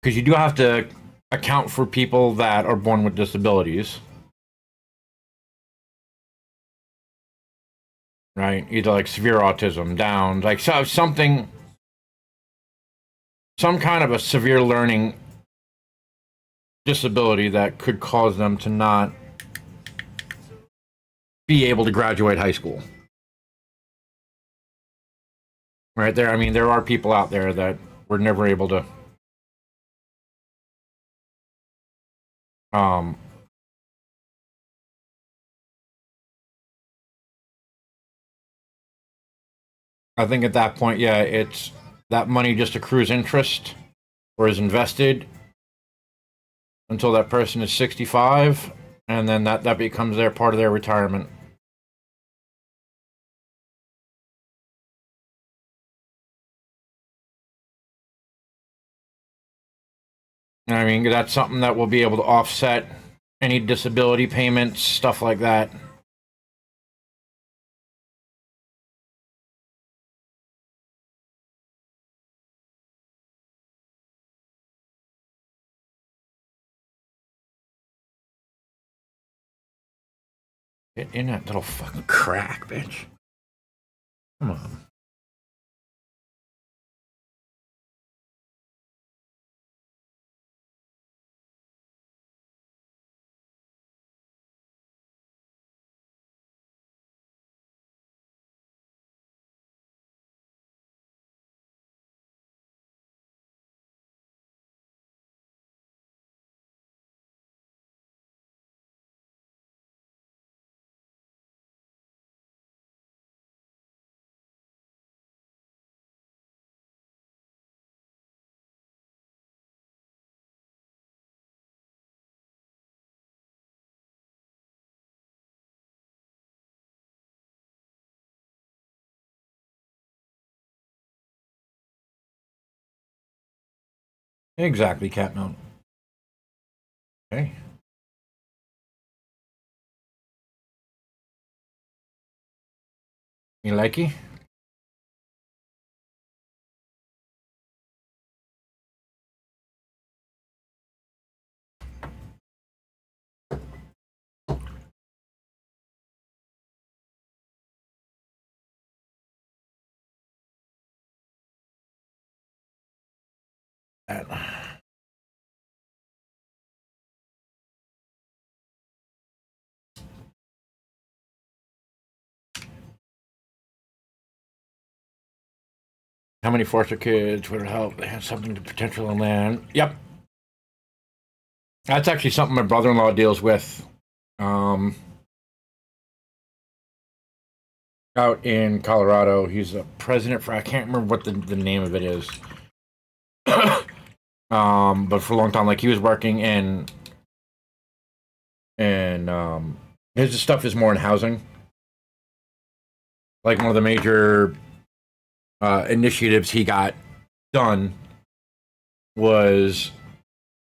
because you do have to account for people that are born with disabilities, right? Either like severe autism, Downs, like something, some kind of a severe learning disability that could cause them to not be able to graduate high school. Right there, I mean, there are people out there that were never able to I think at that point, yeah, it's that money just accrues interest or is invested until that person is 65, and then that becomes their part of their retirement. I mean, that's something that will be able to offset any disability payments, stuff like that. Get in that little fucking crack, bitch. Come on. Exactly, cat mount. Okay. You likey? How many foster kids would it help? They have something to potential land. Yep. That's actually something my brother-in-law deals with. Out in Colorado, he's a president for, I can't remember what the name of it is. But for a long time, like he was working in his stuff is more in housing. Like one of the major initiatives he got done was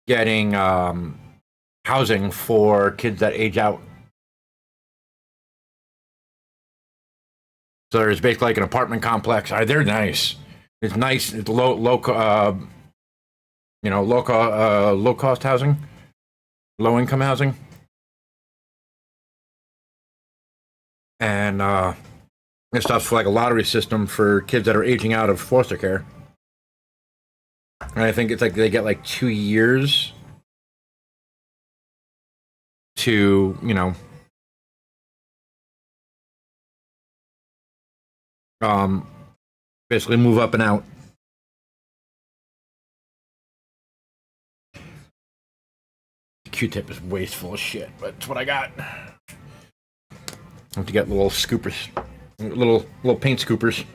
getting housing for kids that age out. So there's basically like an apartment complex. They're nice. It's nice. It's low cost housing, low income housing, and this stuff's like a lottery system for kids that are aging out of foster care. And I think it's like they get like 2 years to, um, basically move up and out. Q-tip is wasteful as shit, but it's what I got. I have to get little scoopers, little paint scoopers.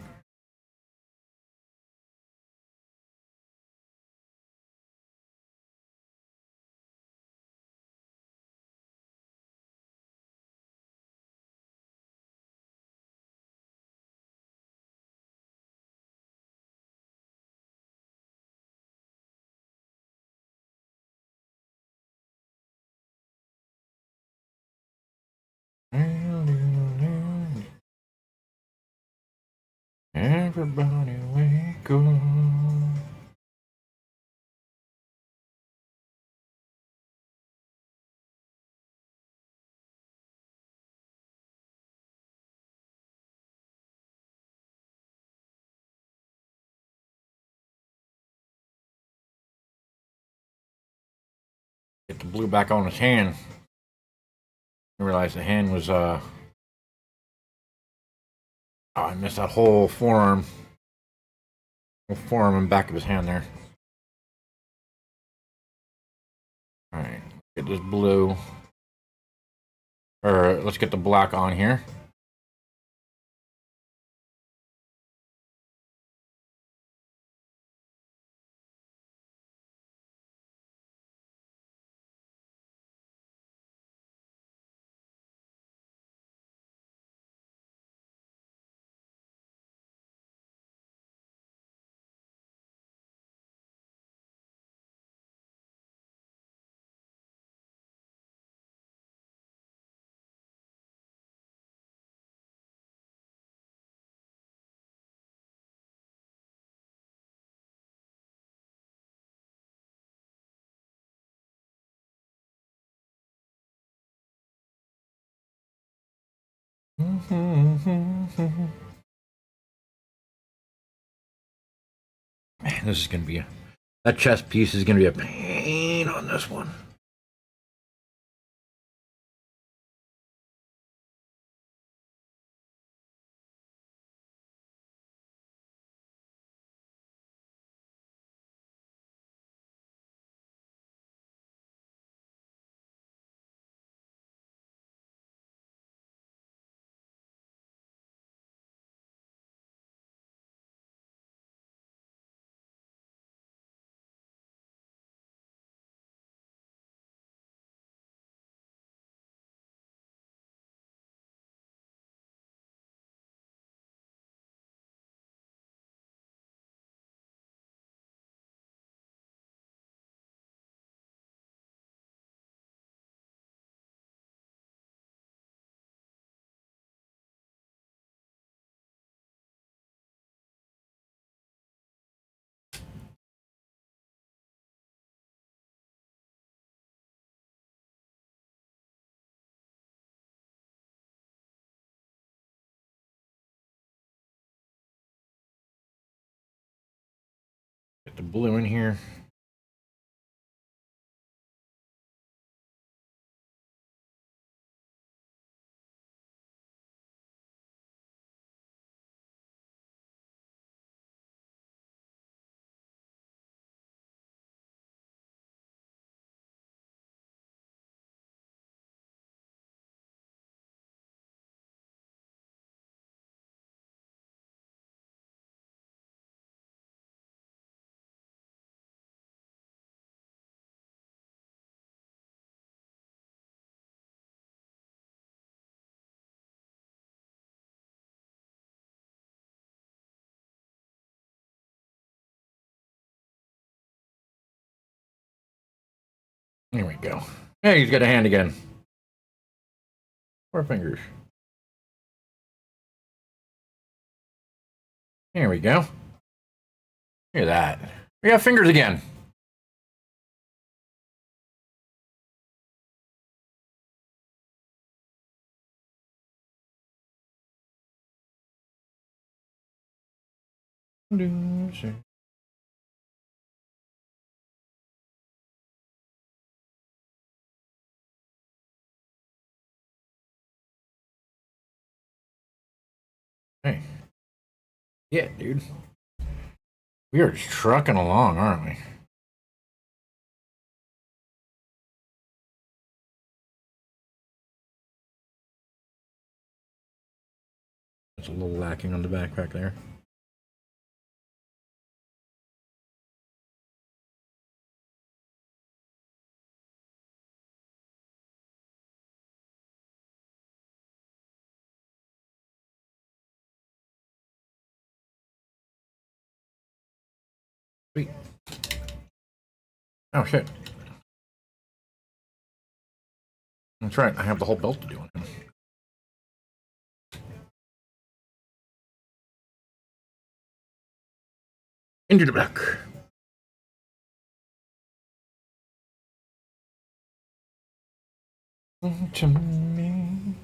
Everybody wake up. Get the blue back on his hand. I realized the hand was oh, I missed that whole forearm. Whole forearm and back of his hand there. Alright, get this blue. Or let's get the black on here. Man, this is gonna be that chest piece is gonna be a pain on this one. Get the blue in here. Here we go. Hey, he's got a hand again. 4 fingers. Here we go. Look at that. We got fingers again. Hey. Yeah, dude. We are just trucking along, aren't we? It's a little lacking on the backpack there. Sweet. Oh, shit. That's right. I have the whole belt to do on him. Into the back. To me.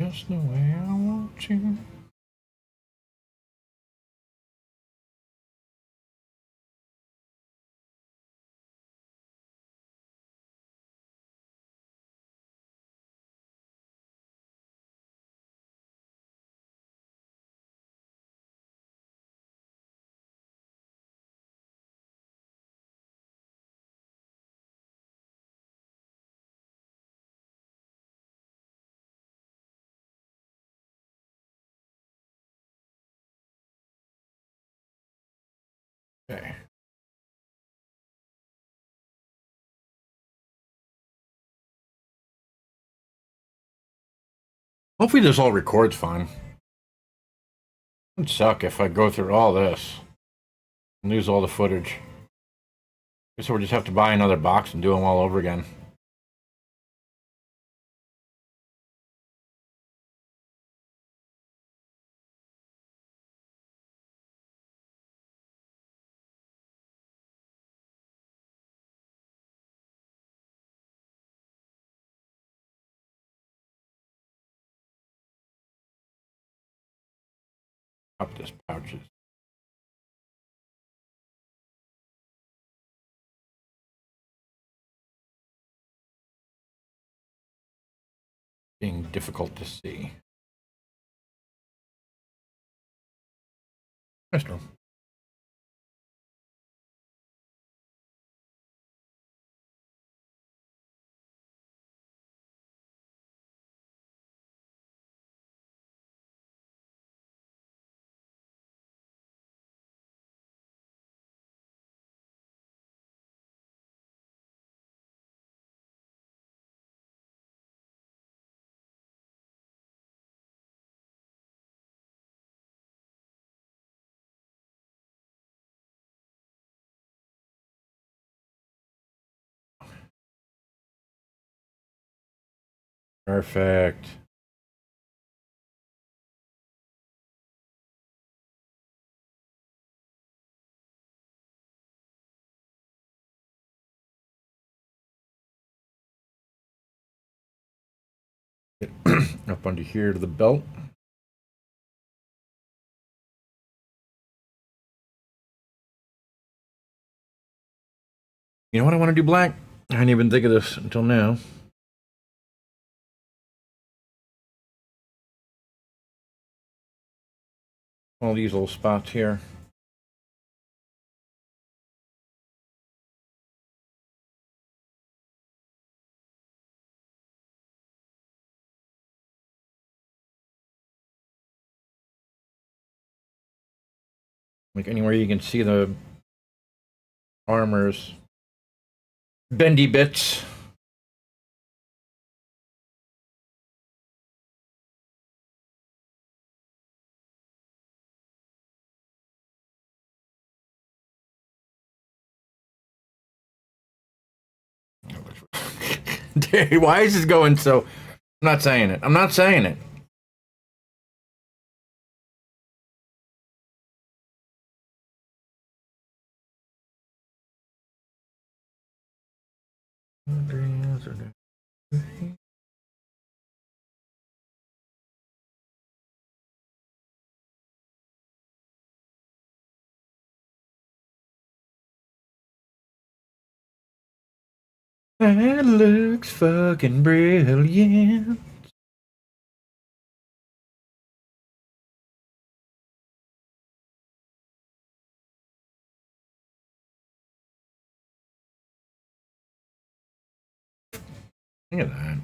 just the way I want you. Okay. Hopefully this all records fine. It'd suck if I go through all this and lose all the footage. Guess we'll just have to buy another box and do them all over again. Up this pouches. Being difficult to see. Mr. Perfect. Get up under here to the belt. You know what I want to do, Black? I didn't even think of this until now. All these little spots here. Like anywhere you can see the armor's bendy bits. Why is this going so? I'm not saying it. I'm not saying it. That looks fucking brilliant. Look at that.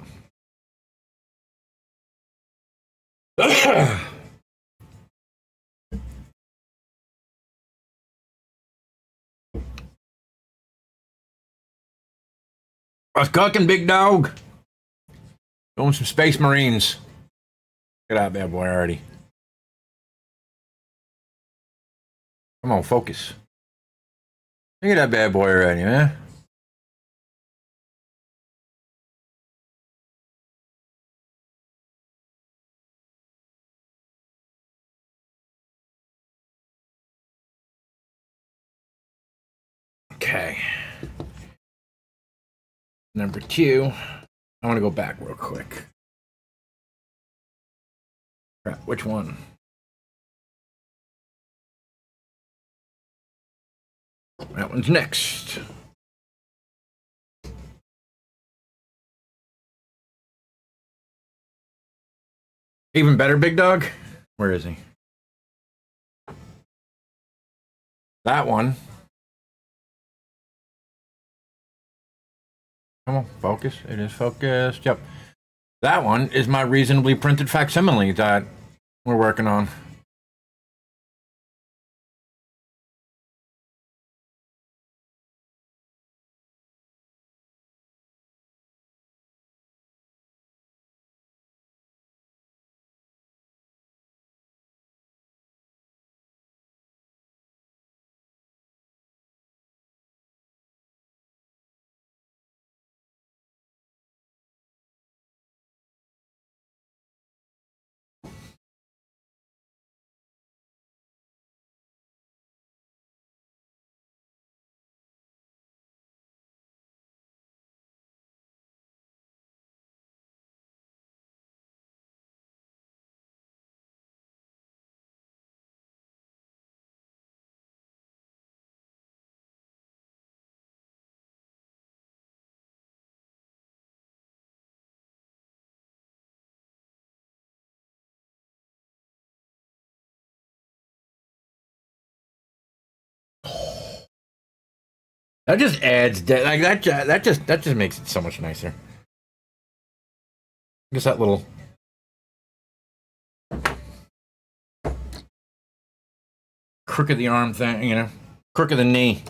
I was cooking, big dog. Doing some Space Marines. Get out, bad boy, already. Come on, focus. Look at that bad boy already, man. Okay. Number 2. I want to go back real quick. Crap, which one? That one's next. Even better, big dog. Where is he? That one. Come on, focus. It is focused. Yep. That one is my reasonably printed facsimile that we're working on. That just adds like that just makes it so much nicer. Just that little crook of the arm thing, you know, crook of the knee.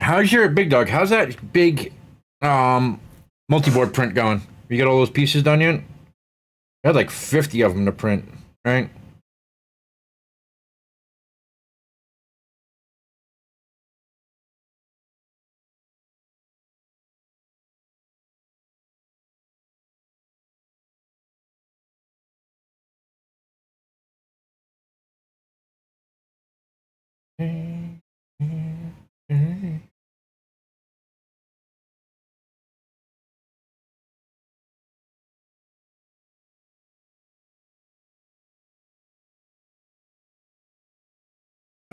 How's your big dog? How's that big multi-board print going? You got all those pieces done yet? I had like 50 of them to print, right?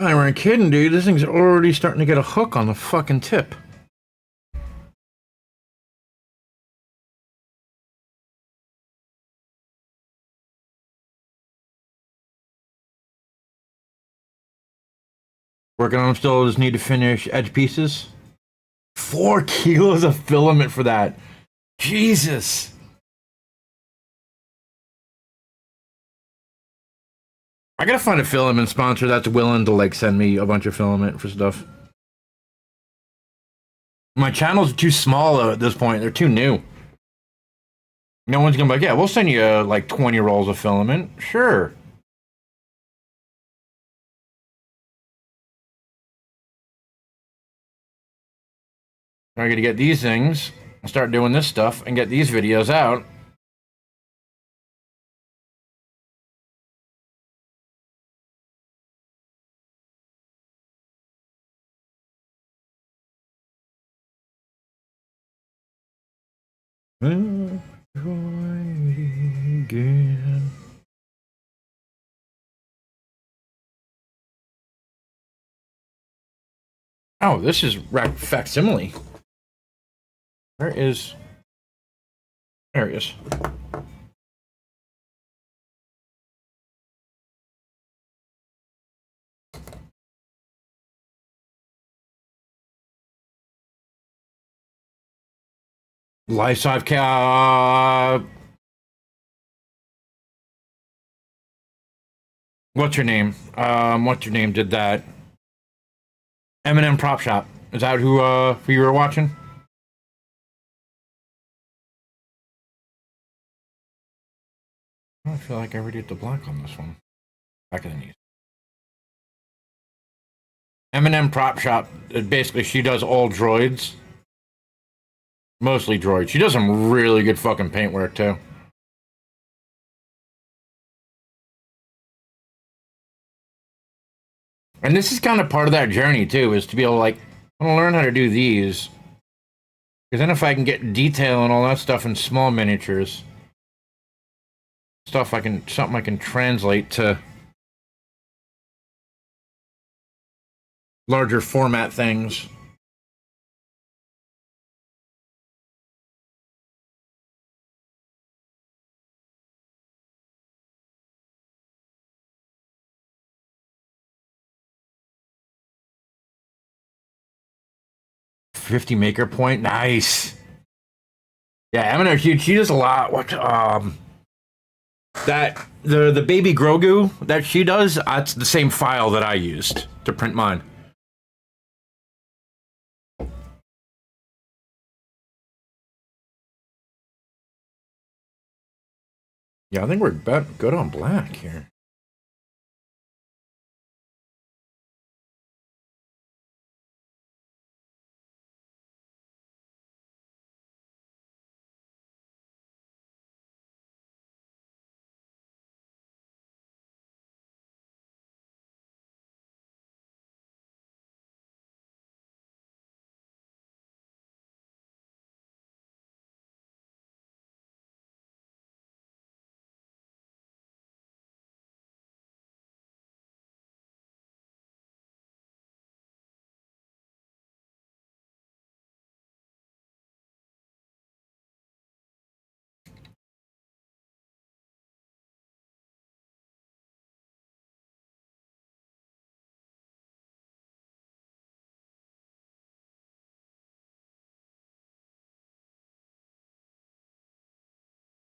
I weren't kidding, dude. This thing's already starting to get a hook on the fucking tip. Working on them still. Just need to finish edge pieces. 4 kilos of filament for that. Jesus. I gotta find a filament sponsor that's willing to like send me a bunch of filament for stuff. My channels are too small at this point. They're too new. No one's gonna be like, yeah, we'll send you like 20 rolls of filament. Sure. I gotta get these things, start doing this stuff, and get these videos out. Again. Oh, this is facsimile. There he is. Life Cap. What's your name? What's your name? Did that? Eminem Prop Shop. Is that who you were watching? I feel like I already hit the block on this one. Back of the knees. Eminem Prop Shop. Basically, she does all droids. Mostly droids. She does some really good fucking paint work too. And this is kind of part of that journey too, is to be able to like I'm gonna learn how to do these. Because then if I can get detail and all that stuff in small miniatures, something I can translate to larger format things. $50 maker point, nice. Yeah, I'm gonna. She does a lot. What that the baby Grogu that she does? That's the same file that I used to print mine. Yeah, I think we're good on black here.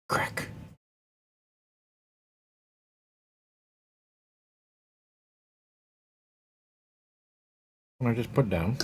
Crack. What I just put down.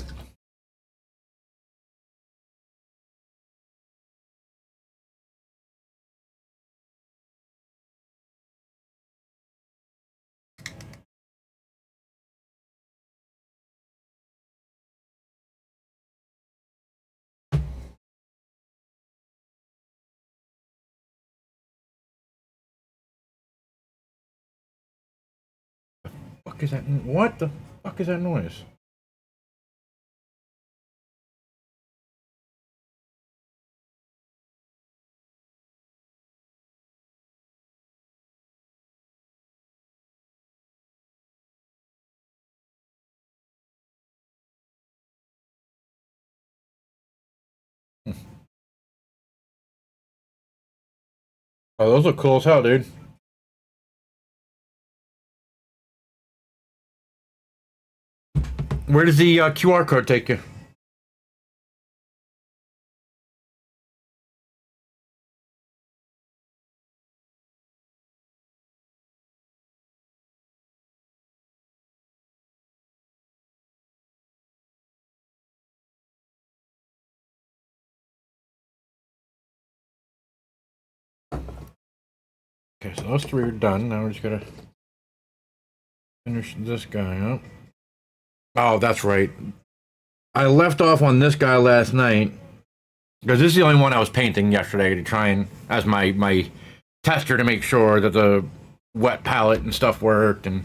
Fuck is that? What the fuck is that noise? Oh, those look cool as hell, dude. Where does the QR code take you? Okay, so those three are done. Now we're just gonna finish this guy up. Oh, that's right. I left off on this guy last night because this is the only one I was painting yesterday to try and as my tester to make sure that the wet palette and stuff worked, and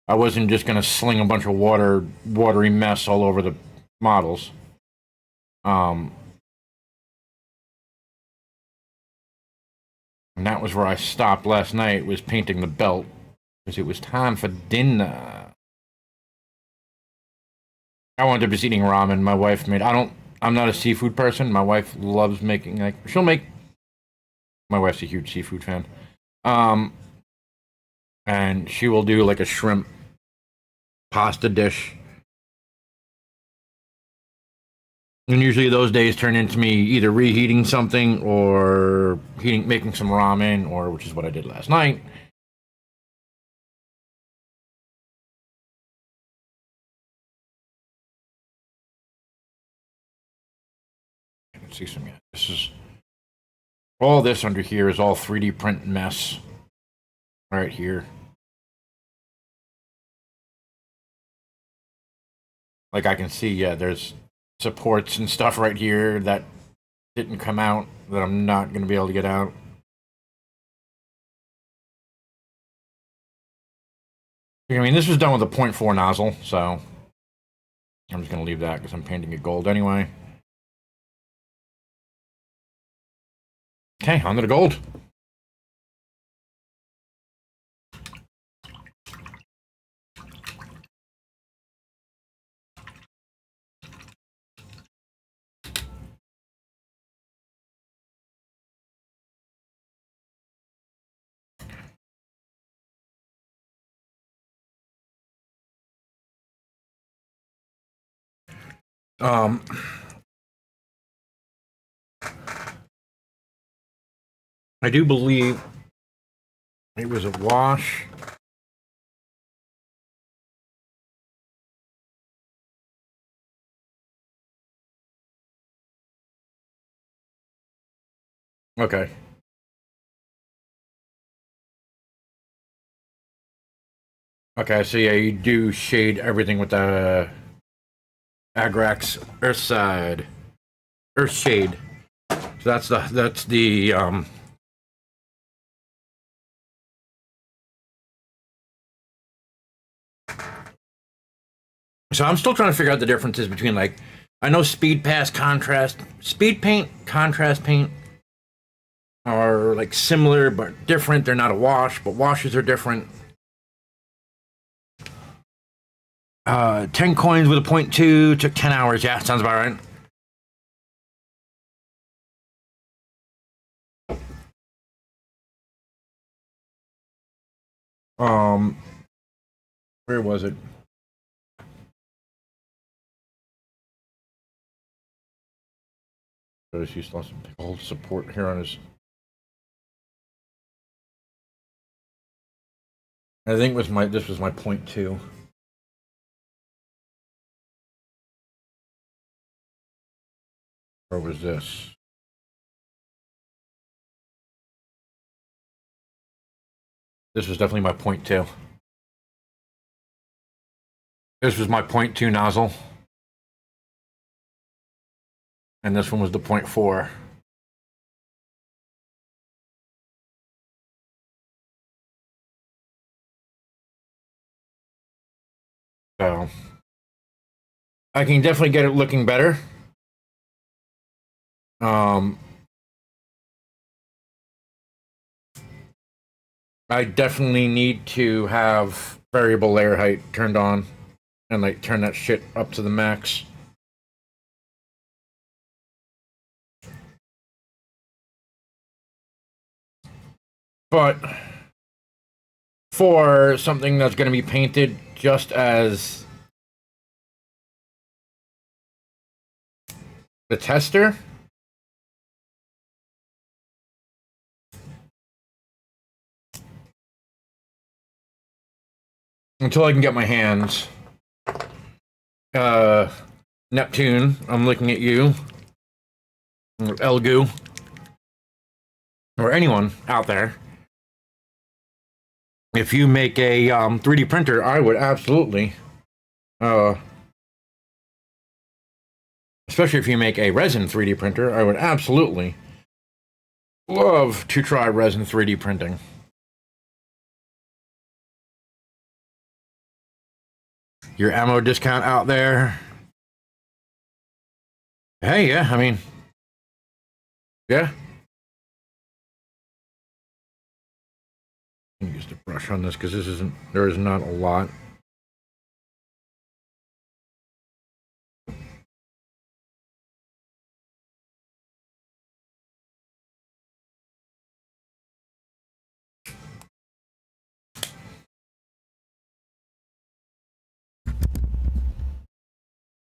I wasn't just gonna sling a bunch of watery mess all over the models. And that was where I stopped last night. Was painting the belt because it was time for dinner. I wound up just eating ramen. My wife made. I'm not a seafood person. My wife loves making. Like she'll make. My wife's a huge seafood fan. And she will do like a shrimp pasta dish. And usually those days turn into me either reheating something or making some ramen, or which is what I did last night. Let's see some. This is all this under here is all 3D print mess. Right here. Like I can see, yeah, there's supports and stuff right here that didn't come out that I'm not going to be able to get out. I mean, this was done with a 0.4 nozzle, so I'm just going to leave that because I'm painting it gold anyway. Okay, on to the gold. I do believe it was a wash. Okay. Okay, so yeah, you do shade everything with the Agrax Earthside. Earth Shade. So that's the So I'm still trying to figure out the differences between, like, I know speed paint, contrast paint are like similar but different. They're not a wash, but washes are different. 10 coins with a 0.2 took 10 hours. Yeah, sounds about right. Where was it? He's lost some old support here on his. I think this was my 0.2. Or was this? This was definitely my 0.2. This was my 0.2 nozzle. And this one was the 0.4. So I can definitely get it looking better. I definitely need to have variable layer height turned on and like turn that shit up to the max. But for something that's going to be painted just as the tester, until I can get my hands, Neptune, I'm looking at you, or Elgu, or anyone out there. If you make a 3D printer, I would absolutely, especially if you make a resin 3D printer, I would absolutely love to try resin 3D printing. Your ammo discount out there. Hey, yeah, I mean, yeah. Use the brush on this because there is not a lot.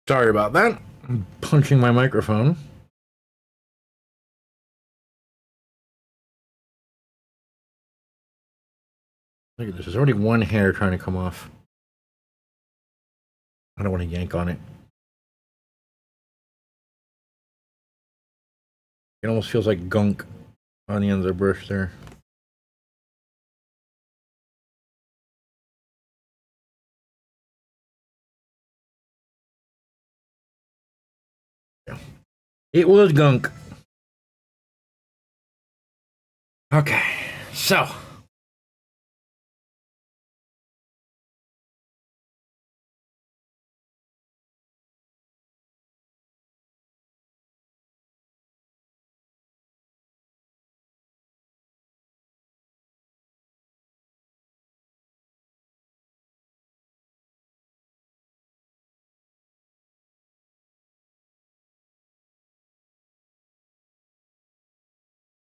Sorry about that. I'm punching my microphone. Look at this. There's already one hair trying to come off. I don't want to yank on it. It almost feels like gunk on the end of the brush there. Yeah. It was gunk. Okay, so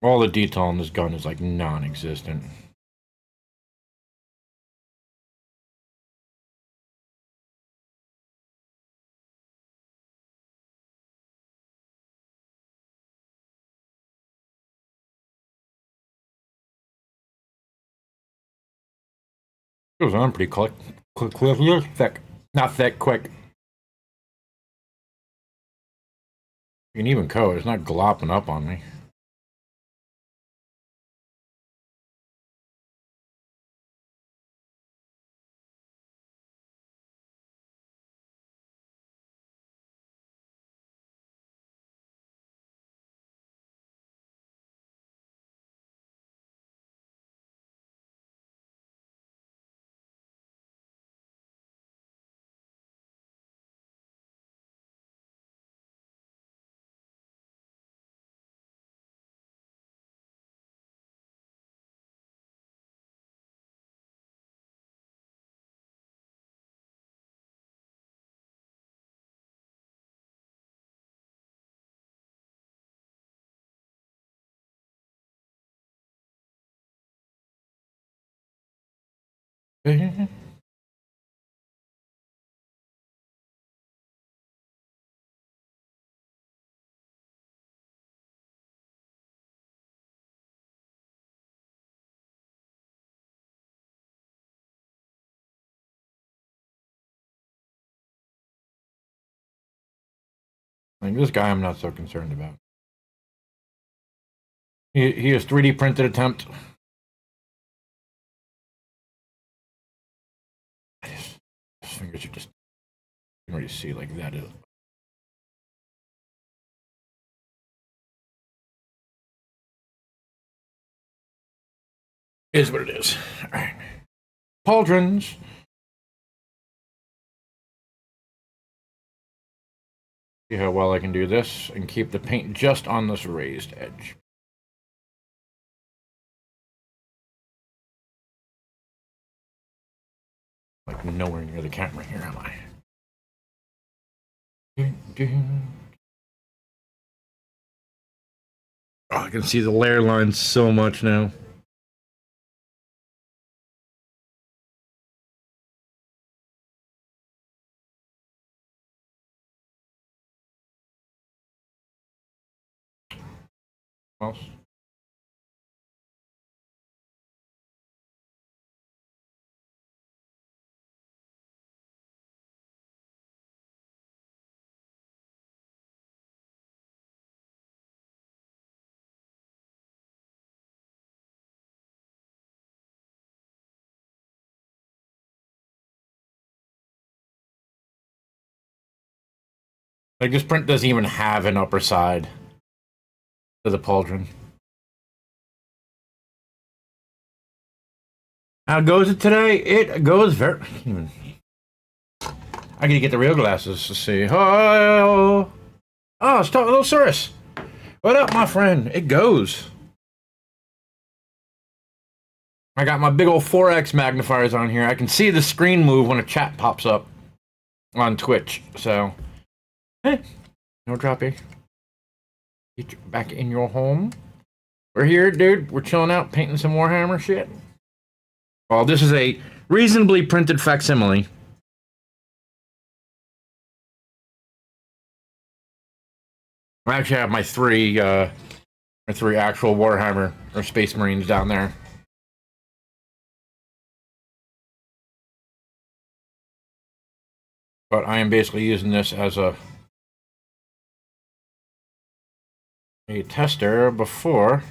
All the detail on this gun is like non-existent. Goes on pretty quick. Thick. Not thick, quick. You can even code. It's not glopping up on me. Like this guy, I'm not so concerned about. He is 3D printed attempt. His fingers are just. You can already see like that is what it is. All right, pauldrons. See how well I can do this and keep the paint just on this raised edge. Like nowhere near the camera here, am I? Oh, I can see the layer lines so much now. Mouse. Like this print doesn't even have an upper side to the pauldron. How goes it today? It goes very. I gotta get the real glasses to see. Oh, stop, little Saurus. What up, my friend? It goes. I got my big old 4X magnifiers on here. I can see the screen move when a chat pops up on Twitch. So, hey, no droppy. Get you back in your home. We're here, dude. We're chilling out, painting some Warhammer shit. Well, this is a reasonably printed facsimile. I actually have my three actual Warhammer or Space Marines down there. But I am basically using this as a tester before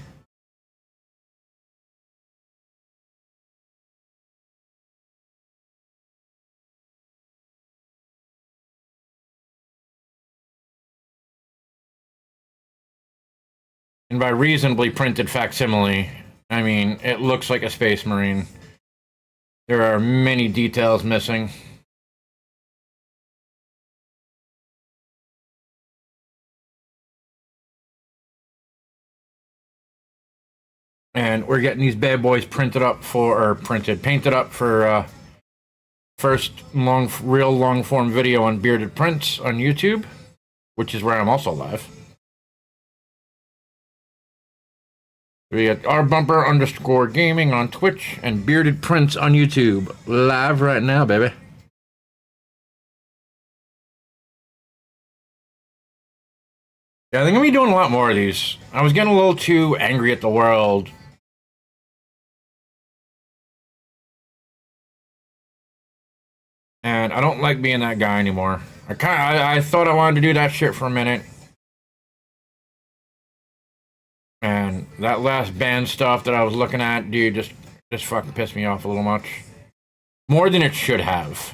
and by reasonably printed facsimile, I mean it looks like a Space Marine. There are many details missing. And we're getting these bad boys painted up for first real long form video on Bearded Prince on YouTube, which is where I'm also live. We got rbumper_gaming on Twitch and Bearded Prince on YouTube. Live right now, baby. Yeah, I think I'm gonna be doing a lot more of these. I was getting a little too angry at the world. And I don't like being that guy anymore. I thought I wanted to do that shit for a minute. And that last band stuff that I was looking at, dude, just fucking pissed me off a little much. More than it should have.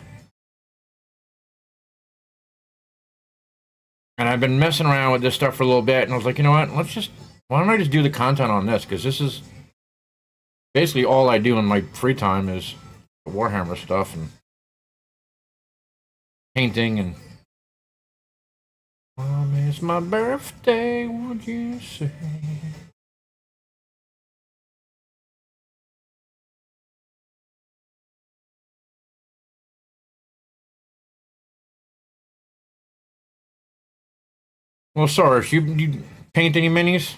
And I've been messing around with this stuff for a little bit, and I was like, you know what? Why don't I just do the content on this? Because this is basically all I do in my free time is Warhammer stuff and painting and. Mom, it's my birthday, would you say? Well, Soros, you paint any minis?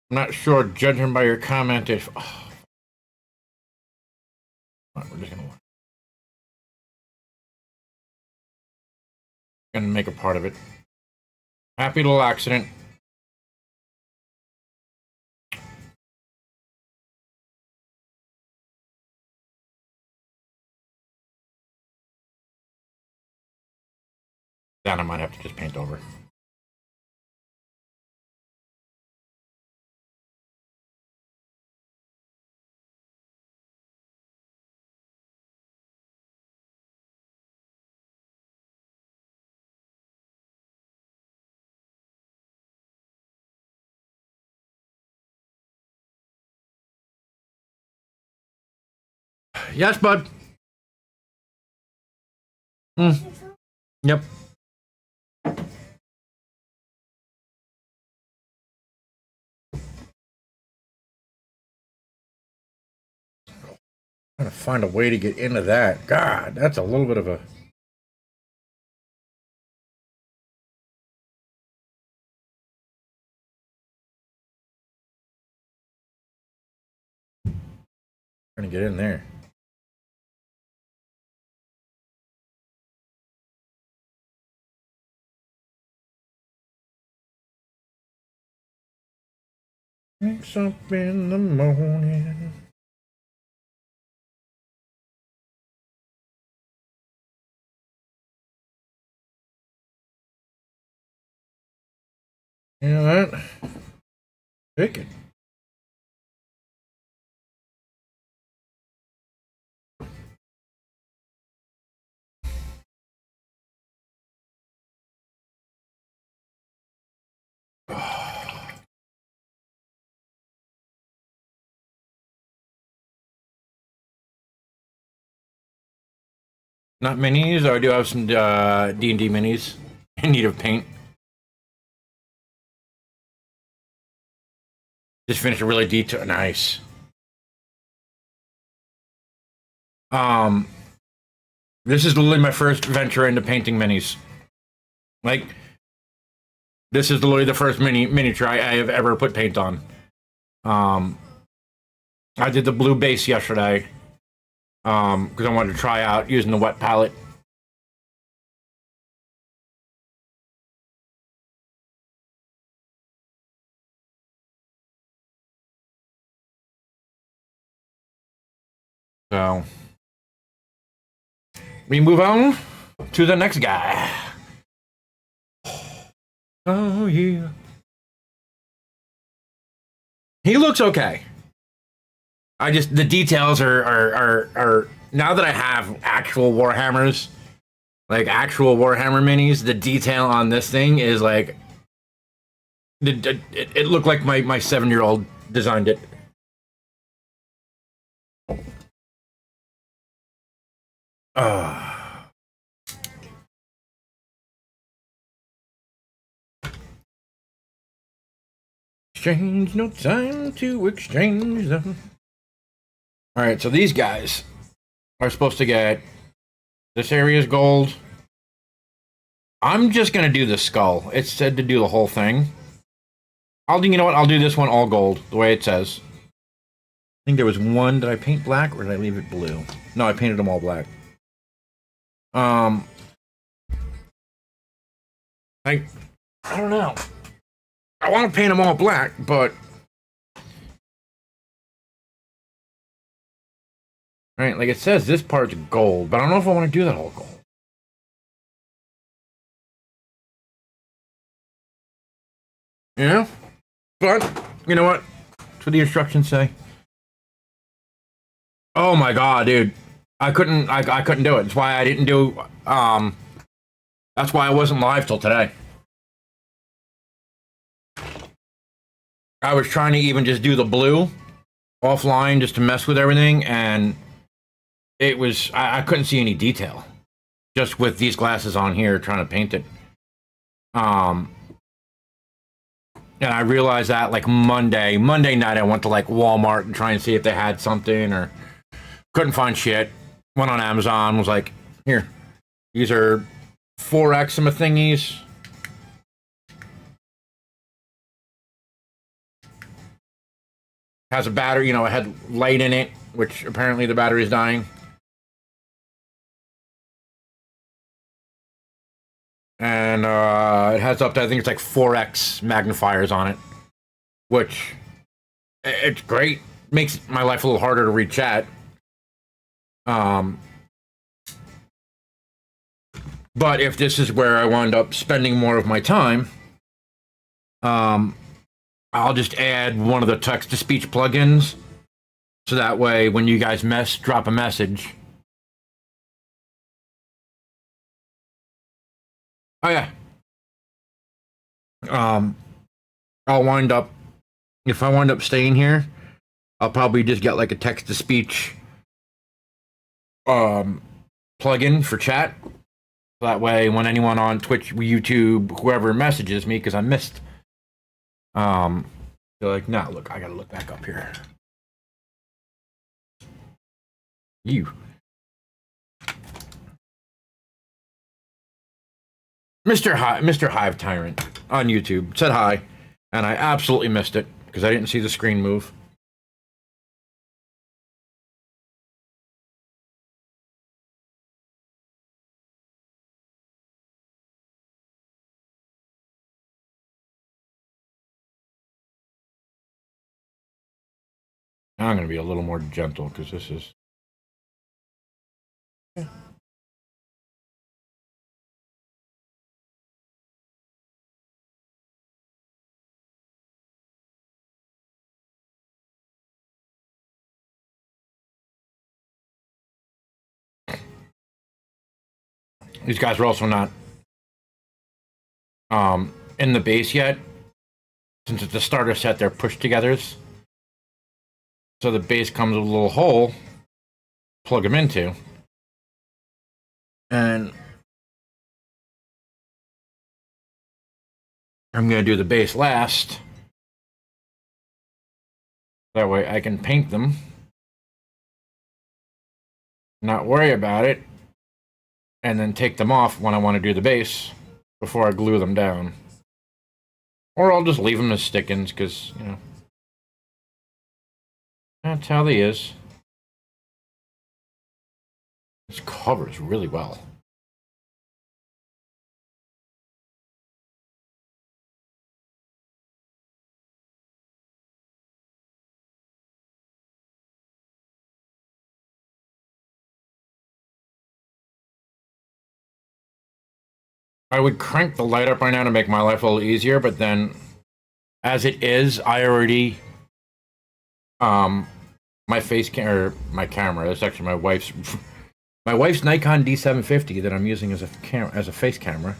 I'm not sure, judging by your comment, if... Oh. Right, we're just gonna make a part of it. Happy little accident. That I might have to just paint over. Yes, bud. Yep. Trying to find a way to get into that. God, that's a little bit of a... Trying to get in there. Wakes up in the morning. You know what? Pick it. Not minis, or I do have some D&D minis in need of paint. Just finished a really detailed... Nice. This is literally my first venture into painting minis. Like, this is literally the first miniature I have ever put paint on. I did the blue base yesterday. Because I wanted to try out using the wet palette. So we move on to the next guy. Oh yeah. He looks okay. The details are now that I have actual Warhammers, like actual Warhammer minis, the detail on this thing is like it looked like my 7-year-old designed it. Exchange, no time to exchange them. All right, so these guys are supposed to get... This area is gold. I'm just going to do the skull. It said to do the whole thing. You know what? I'll do this one all gold, the way it says. I think there was one. Did I paint black or did I leave it blue? No, I painted them all black. I don't know. I want to paint them all black, but right, like it says, this part's gold, but I don't know if I want to do that all gold. Yeah, but you know what? That's what the instructions say. Oh my god, dude! I couldn't do it. That's why I didn't do. That's why I wasn't live till today. I was trying to even just do the blue offline just to mess with everything, and it was I couldn't see any detail just with these glasses on here trying to paint it. And I realized that like Monday night, I went to like Walmart and try and see if they had something, or couldn't find shit. Went on Amazon, was like, here, these are 4X thingies. Has a battery, you know, it had light in it, which apparently the battery is dying. And it has up to, I think it's like 4X magnifiers on it, which it's great. Makes my life a little harder to read chat. But if this is where I wind up spending more of my time, I'll just add one of the text-to-speech plugins, so that way when you guys drop a message. Oh yeah. I'll wind up, if I wind up staying here, I'll probably just get like a text-to-speech plugin for chat. That way, when anyone on Twitch, YouTube, whoever messages me, because I missed, they're like, nah, look, I gotta look back up here. Mr. Hive Tyrant on YouTube said hi, and I absolutely missed it because I didn't see the screen move. I'm going to be a little more gentle because this is. These guys are also not in the base yet. Since it's a starter set, they're pushed togethers. So the base comes with a little hole, plug them into. And I'm going to do the base last. That way I can paint them. Not worry about it. And then take them off when I want to do the base before I glue them down. Or I'll just leave them as stick-ins because, you know, that's how they is. This covers really well. I would crank the light up right now to make my life a little easier, but then, as it is, I already, my my camera. That's actually my wife's Nikon D750 that I'm using as a face camera.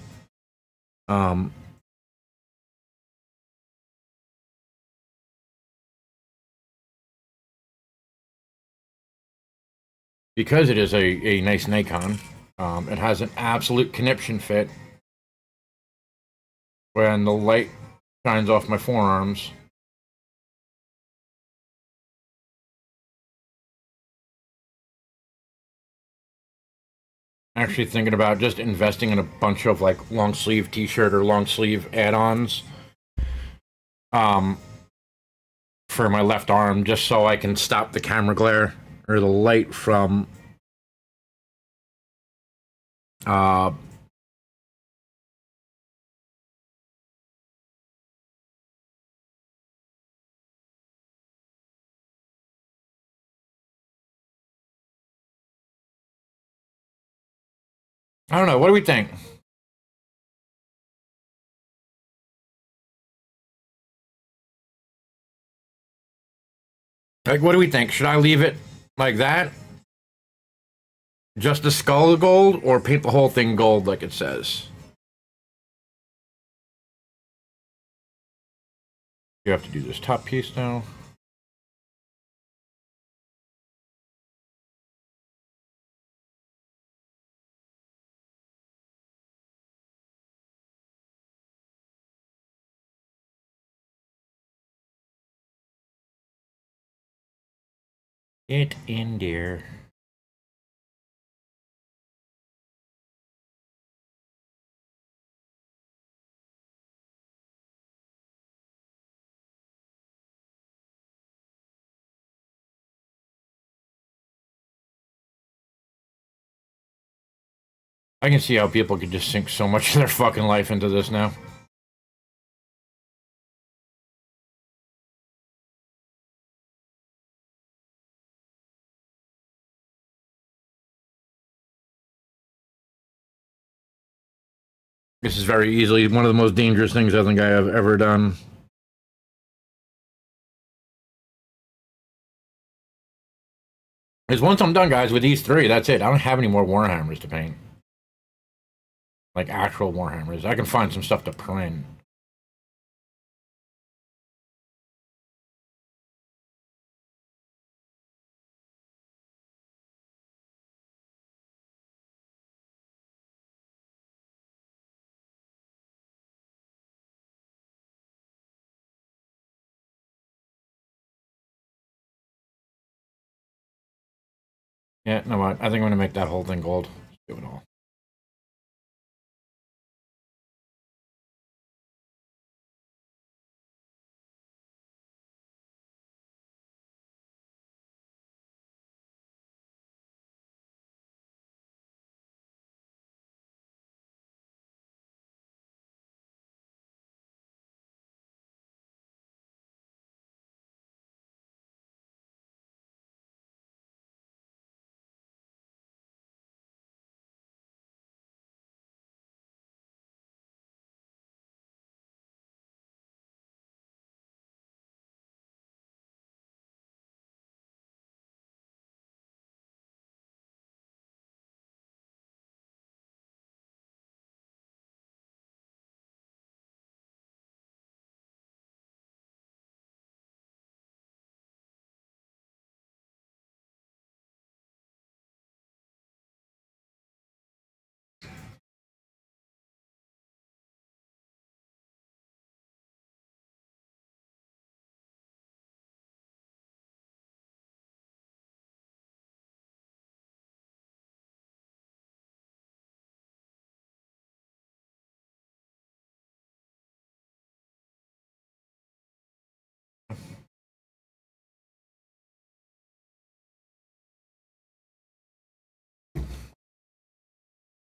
Because it is a nice Nikon, it has an absolute conniption fit. When the light shines off my forearms. Actually thinking about just investing in a bunch of like long sleeve t-shirt or long sleeve add-ons. um, for my left arm, just so I can stop the camera glare or the light from I don't know. What do we think? Like, what do we think? Should I leave it like that? Just the skull gold, or paint the whole thing gold like it says? You have to do this top piece now. Get in there. I can see how people could just sink so much of their fucking life into this now. This is very easily one of the most dangerous things I think I have ever done. Because once I'm done, guys, with these three, that's it. I don't have any more Warhammers to paint. Like actual Warhammers. I can find some stuff to print. Yeah, no, what? I think I'm gonna make that whole thing gold. Let's do it all.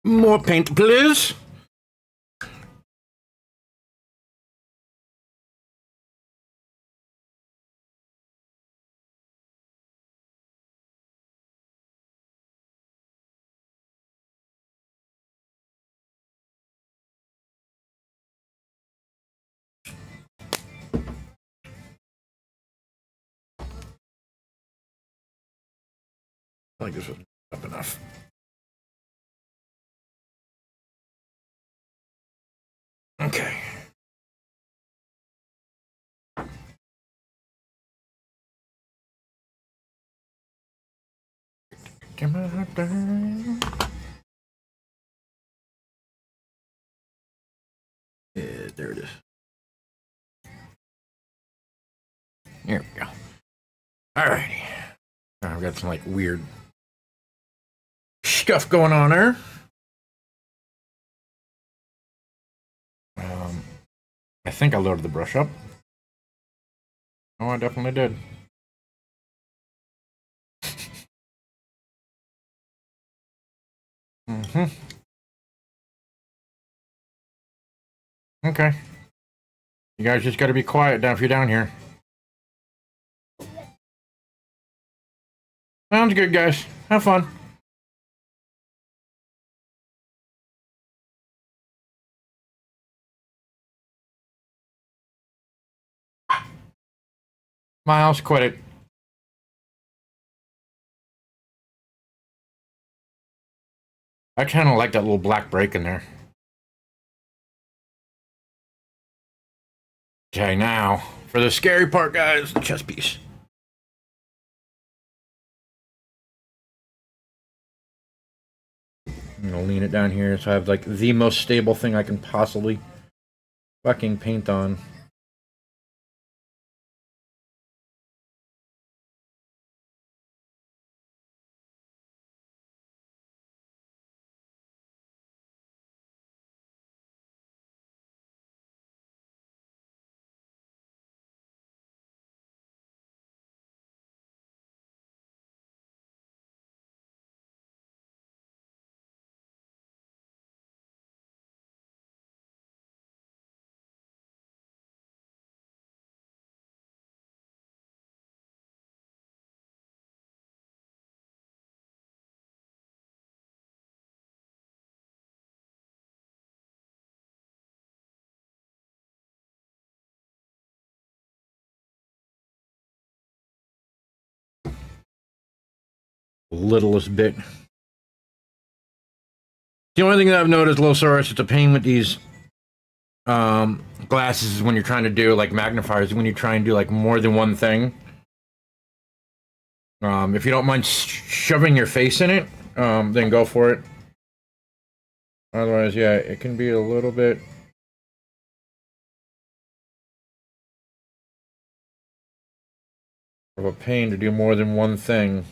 More paint, please. I think this was up enough. Okay. Yeah, there it is. Here we go. Alrighty. I've got some like weird stuff going on there. I think I loaded the brush up. Oh, I definitely did. Mm-hmm. Okay. You guys just gotta be quiet down if you're down here. Sounds good, guys. Have fun. Miles, quit it. I kind of like that little black break in there. Okay, now for the scary part, guys, the chess piece. I'm gonna lean it down here so I have like the most stable thing I can possibly fucking paint on. Littlest bit. The only thing that I've noticed, Losaurus, it's a pain with these glasses is when you're trying to do like magnifiers, when you try and do like more than one thing. If you don't mind shoving your face in it, then go for it. Otherwise, yeah, it can be a little bit. Of a pain to do more than one thing.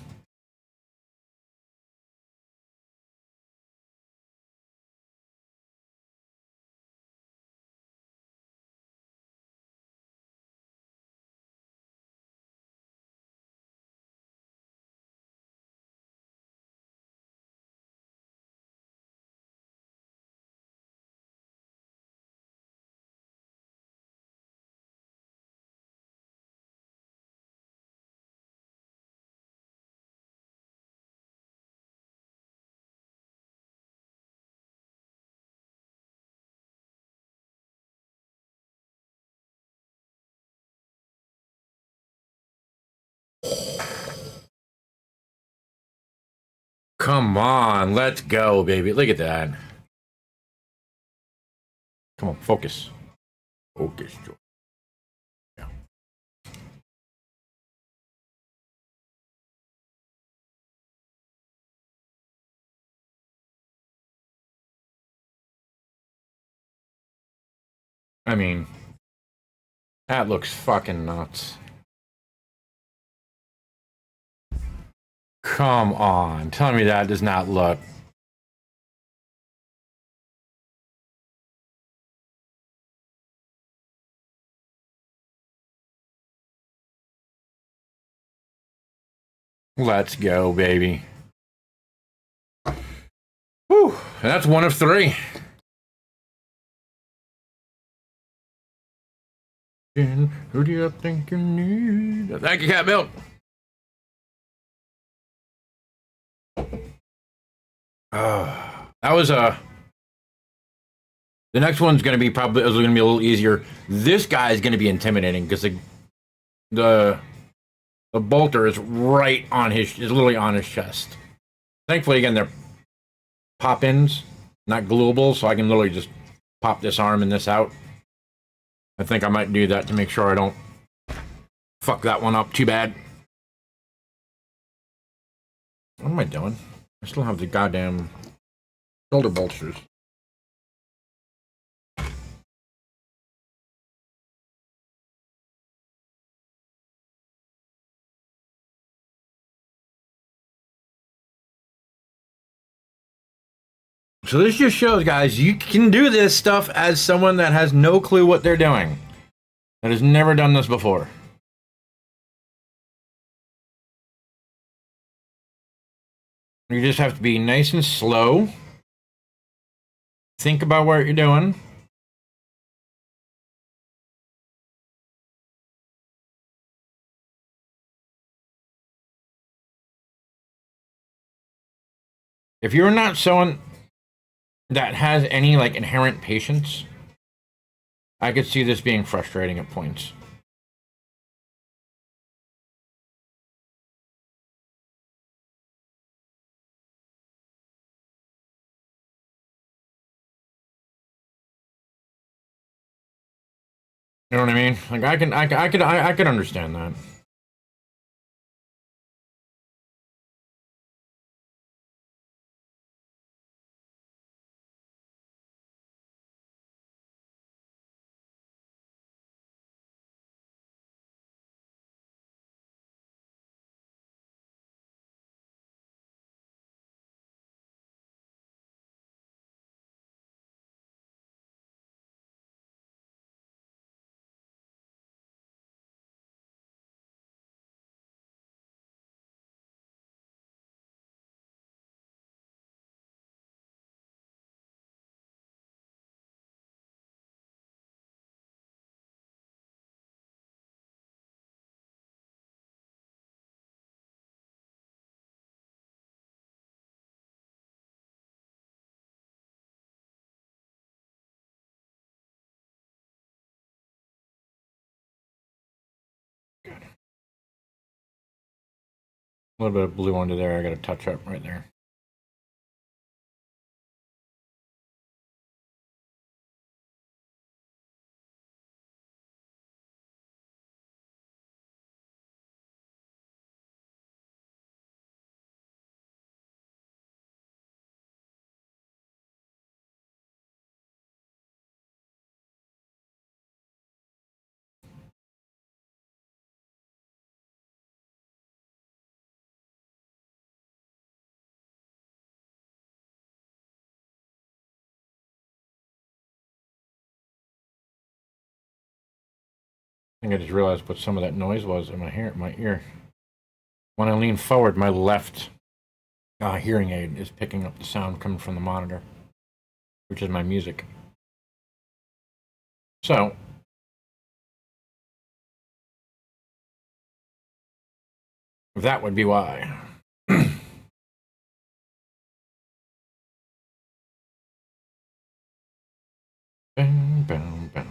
Come on, let's go, baby. Look at that. Come on, focus. Focus, George. Yeah. I mean, that looks fucking nuts. Come on, tell me that does not look. Let's go, baby. Whew, that's one of three. Who do you think you need? Thank you, Cat Milk. That was a. The next one's going to be probably going to be a little easier. This guy is going to be intimidating because the bolter is right on his, is literally on his chest. Thankfully, again, they're pop-ins, not gluable, so I can literally just pop this arm and this out. I think I might do that to make sure I don't fuck that one up too bad. What am I doing? I still have the goddamn shoulder bolsters. So this just shows, guys, you can do this stuff as someone that has no clue what they're doing. That has never done this before. You just have to be nice and slow. Think about what you're doing. If you're not someone that has any like inherent patience, I could see this being frustrating at points. You know what I mean? Like I could understand that. A little bit of blue under there. I got to touch up right there. I think I just realized what some of that noise was in my ear. When I lean forward, my left hearing aid is picking up the sound coming from the monitor, which is my music. So, that would be why. Bam, bam, bam.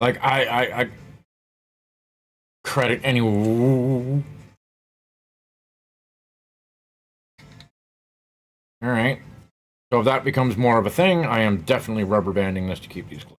Like I credit any. All right. So if that becomes more of a thing, I am definitely rubber banding this to keep these closed.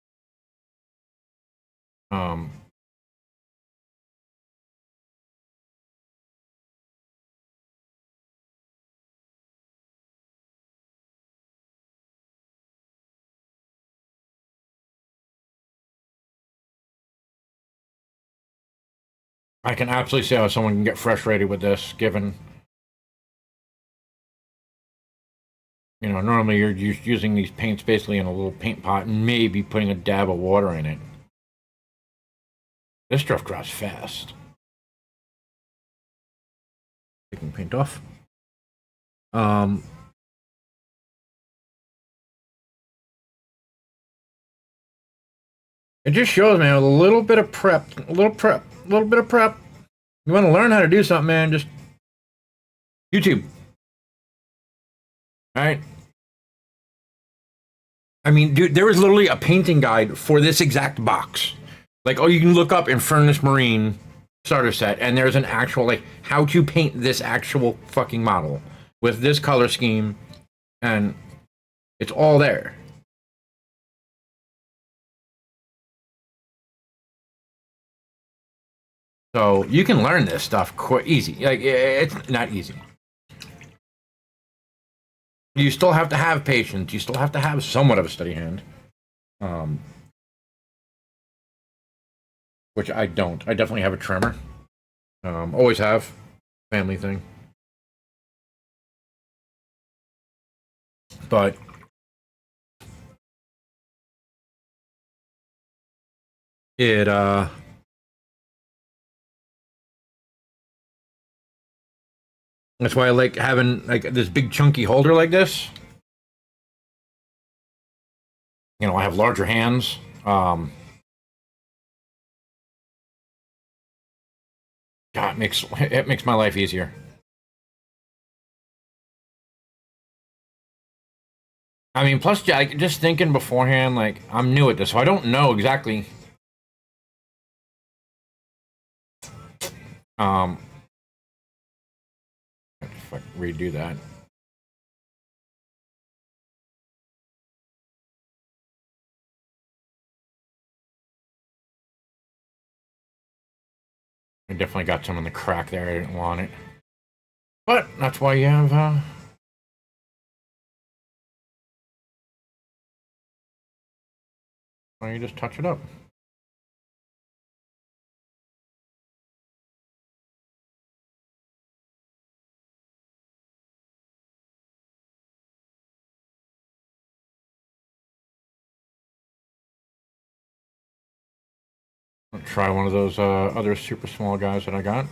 I can absolutely see how someone can get frustrated with this, given, you know, normally you're using these paints basically in a little paint pot and maybe putting a dab of water in it. This stuff dries fast. Taking paint off. It just shows, man, a little bit of prep, a little bit of prep. You want to learn how to do something, man, just YouTube. All right. I mean, dude, there was literally a painting guide for this exact box. Like, oh, you can look up Infernus Marine starter set, and there's an actual, like, how to paint this actual fucking model with this color scheme, and it's all there. So you can learn this stuff quite easy. Like, it's not easy. You still have to have patience. You still have to have somewhat of a steady hand. which I don't. I definitely have a trimmer. Always have. Family thing. But it that's why I like having like this big chunky holder like this. You know, I have larger hands. God, it makes my life easier. I mean, plus, like, just thinking beforehand, like, I'm new at this, so I don't know exactly. Um, if I redo that. I definitely got some in the crack there. I didn't want it. But that's why you have, why you just touch it up. I'll try one of those other super small guys that I got.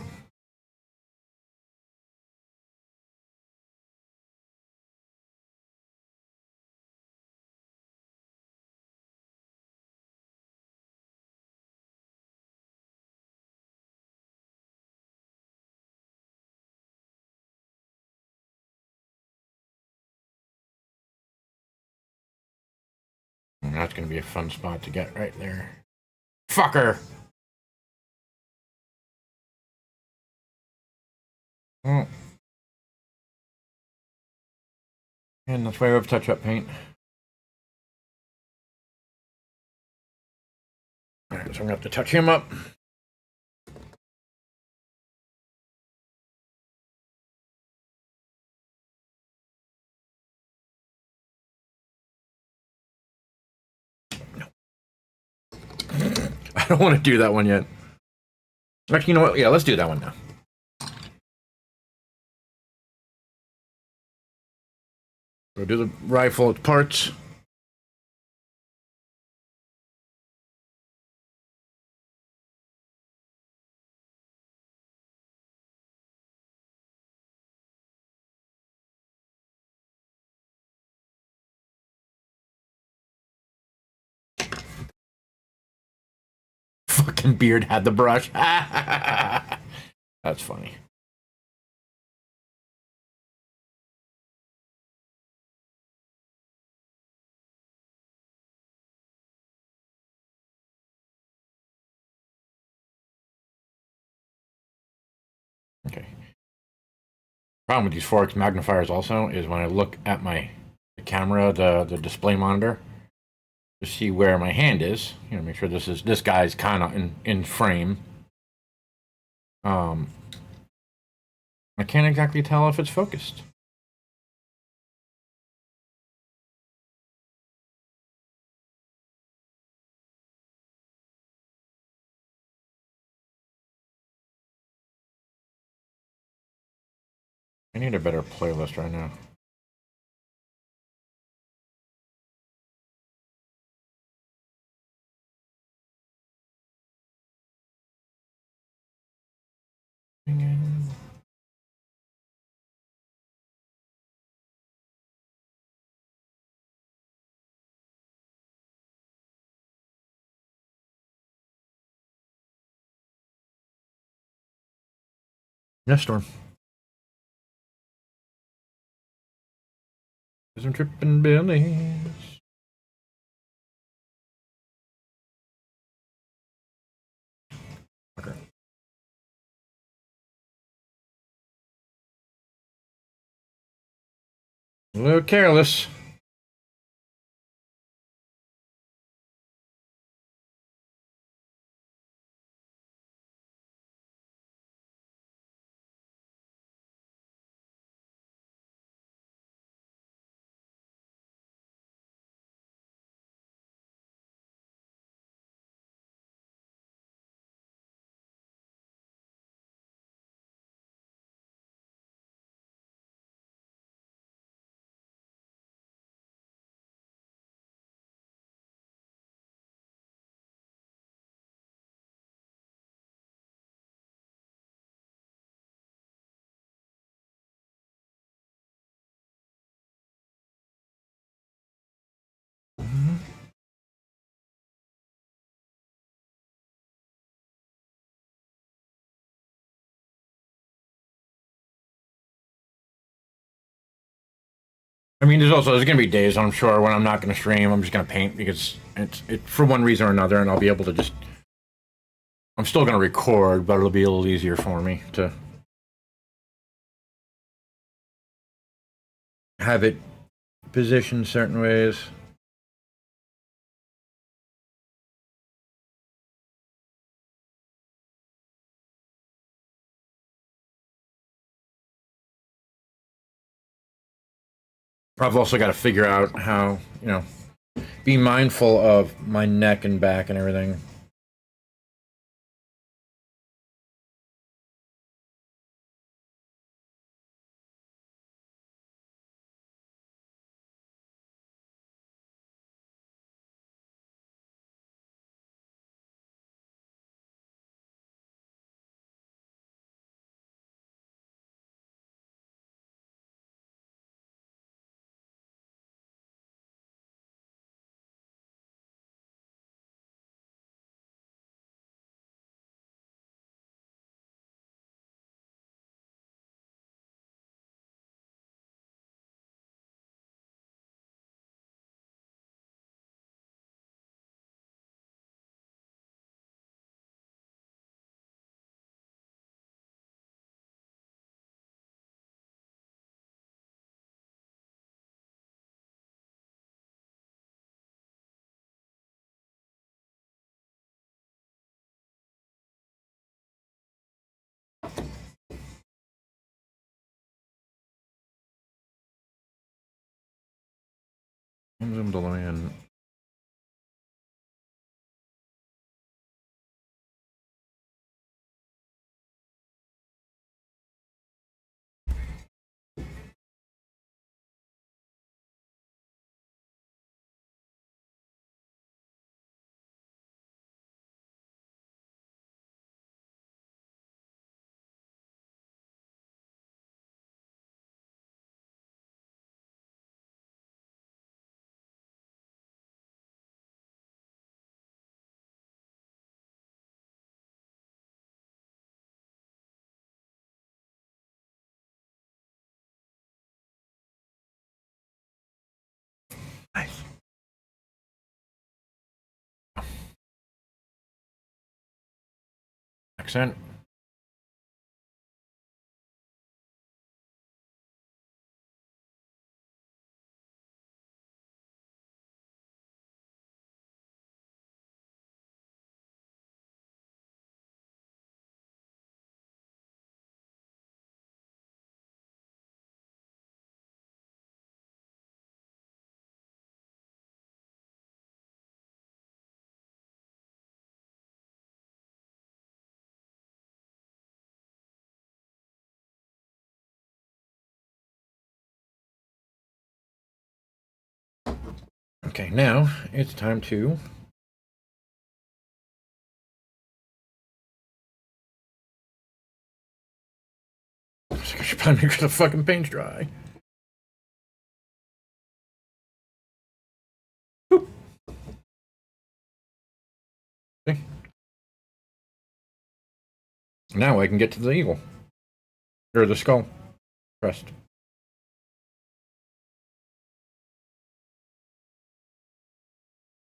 And that's going to be a fun spot to get right there. Fucker! Oh. And that's why I have touch-up paint. Alright, so I'm going to have to touch him up. I don't want to do that one yet. Actually, you know what? Yeah, let's do that one now. We'll do the rifle parts. Fucking beard had the brush. That's funny. Okay. Problem with these Forex magnifiers also is when I look at my camera, the display monitor, to see where my hand is. You know, make sure this guy's kind of in frame. I can't exactly tell if it's focused. I need a better playlist right now. Yes, Storm. Some tripping billies. Okay. A little careless. I mean, there's gonna be days I'm sure when I'm not gonna stream. I'm just gonna paint because it's for one reason or another, and I'll be able to just. I'm still gonna record, but it'll be a little easier for me to have it positioned certain ways. I've also got to figure out how, be mindful of my neck and back and everything. Zoomed all the way in. Nice. Accent. Okay, now it's time to. I should probably make sure the fucking paint's dry. Boop. Okay. Now I can get to the eagle. Or the skull. Crest.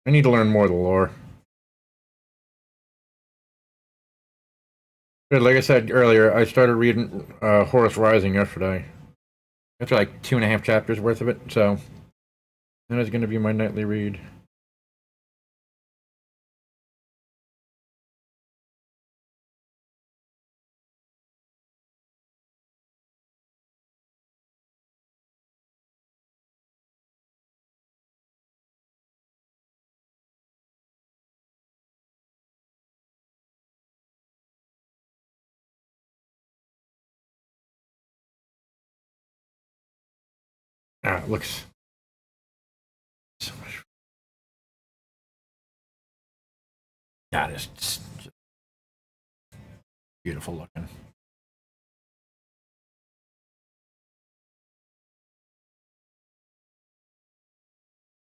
I need to learn more of the lore. But like I said earlier, I started reading Horus Rising yesterday. After like 2.5 chapters worth of it, so that is going to be my nightly read. Ah, it looks so much. God, it's just beautiful looking.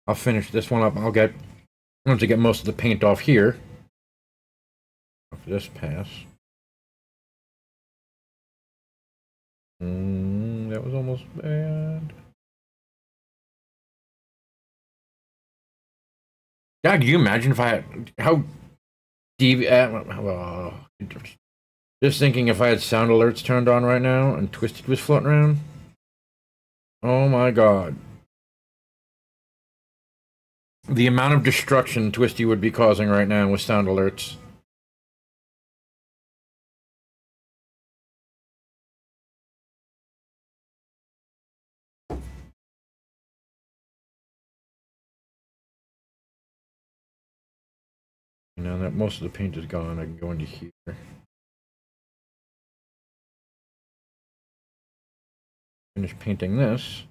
I'll finish this one up. Once I get most of the paint off here. After this pass. That was almost bad. God, can you imagine if I had how dev just thinking if I had sound alerts turned on right now and Twisted was floating around. Oh my god. The amount of destruction Twisty would be causing right now with sound alerts. Now that most of the paint is gone, I can go into here. Finish painting this.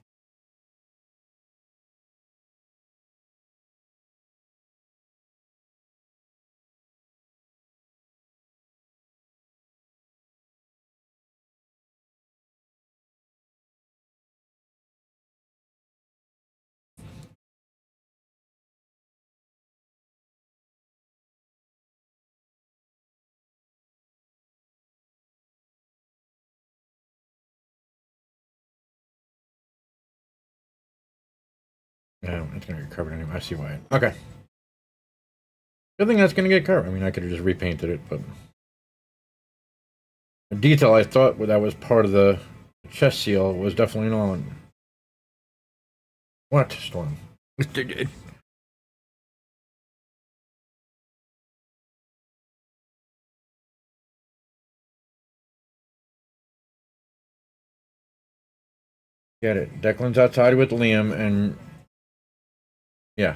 No, it's gonna get covered anyway. I see why. Okay. Good thing that's gonna get covered. I mean, I could have just repainted it, but the detail I thought that was part of the chest seal was definitely not. What storm? Get it. Declan's outside with Liam, and yeah.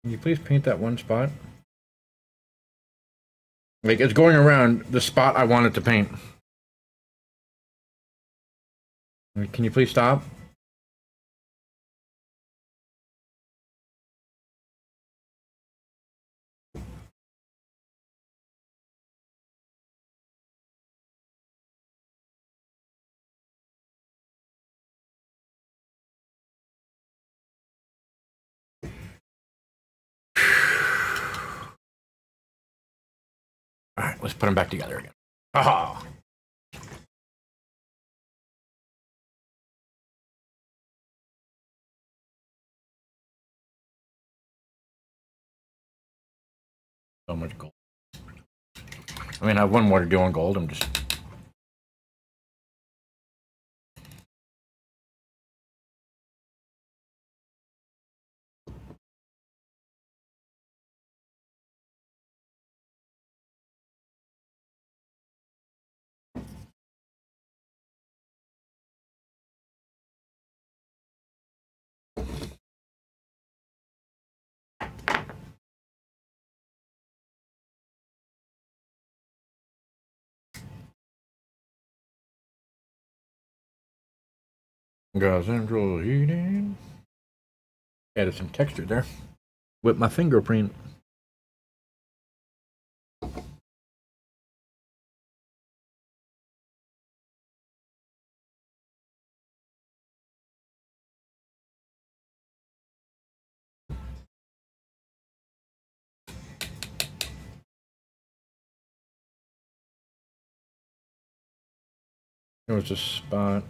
Can you please paint that one spot? Like, it's going around the spot I wanted to paint. Can you please stop? All right, let's put them back together again. Aha! So much gold. I mean, I have one more to do on gold. I'm just. Got central heating. Added some texture there with my fingerprint. It was a spot.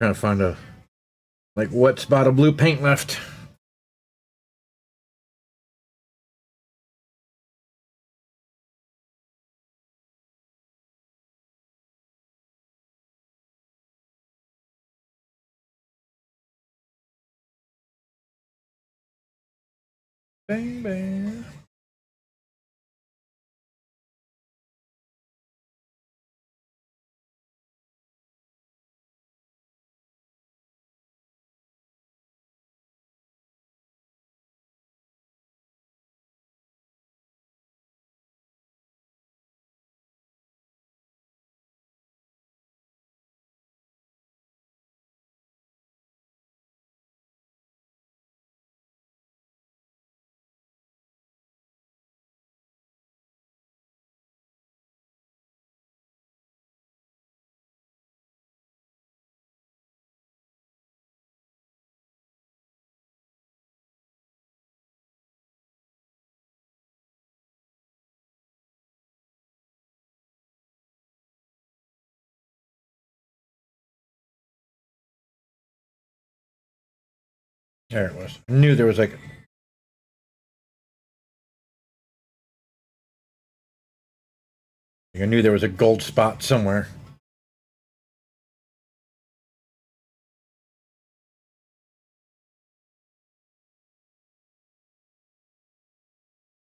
Trying to find a like what spot of blue paint left. Bang bang. There it was. I knew there was like. I knew there was a gold spot somewhere.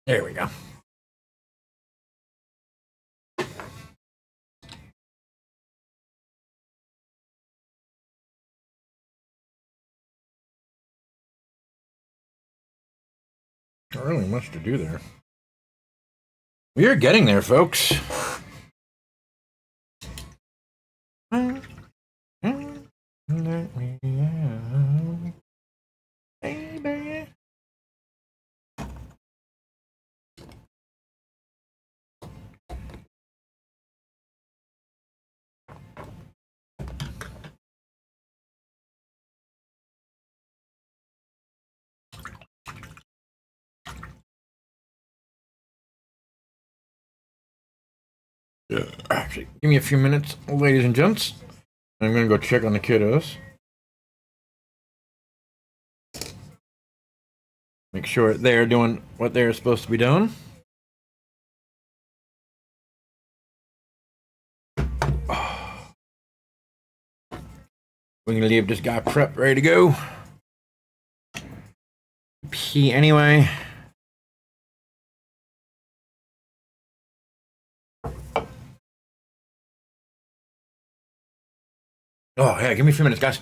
There we go. Not really much to do there. We are getting there, folks. Baby. Actually, give me a few minutes, ladies and gents. I'm gonna go check on the kiddos. Make sure they're doing what they're supposed to be doing. We're gonna leave this guy prepped, ready to go. Pee anyway. Oh, yeah, give me a few minutes, guys.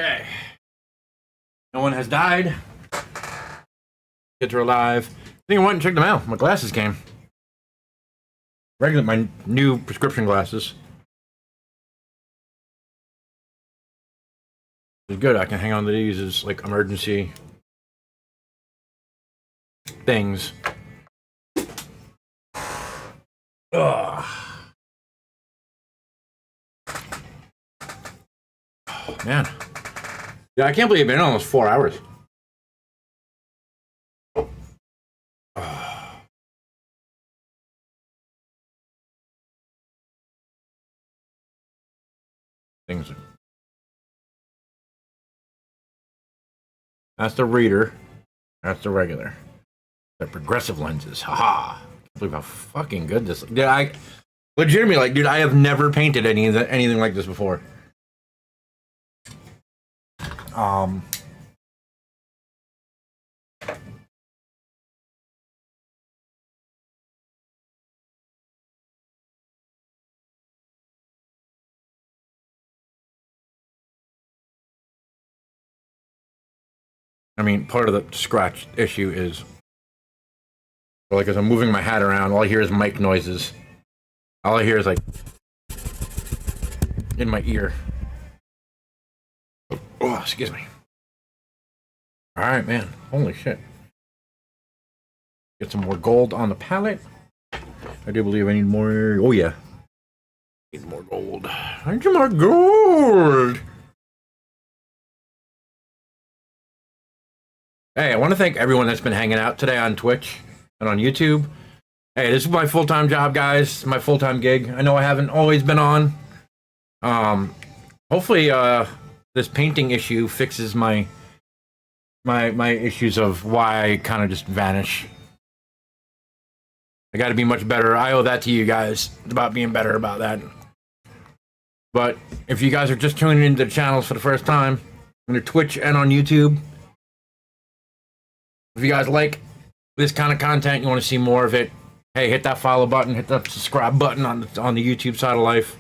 Okay. No one has died. Kids are alive. I think I went and checked them out. My glasses came. My new prescription glasses. It's good. I can hang on to these as like emergency things. Ugh. Oh, man. Yeah, I can't believe it's been almost 4 hours. Things. That's the reader. That's the regular. The progressive lenses. Haha. Can't believe how fucking good this. Dude, I legitimately like, dude, I have never painted anything like this before. I mean, part of the scratch issue is, like, as I'm moving my hat around, all I hear is mic noises. All I hear is, like, in my ear. Oh, excuse me. All right, man. Holy shit. Get some more gold on the palette. I do believe I need more. Oh, yeah. Need more gold. I need more gold. Hey, I want to thank everyone that's been hanging out today on Twitch and on YouTube. Hey, this is my full-time job, guys. My full-time gig. I know I haven't always been on. Hopefully, this painting issue fixes my issues of why I kind of just vanish. I got to be much better. I owe that to you guys. It's about being better about that. But if you guys are just tuning into the channels for the first time, on Twitch and on YouTube, if you guys like this kind of content, you want to see more of it, hey, hit that follow button, hit the subscribe button on the YouTube side of life.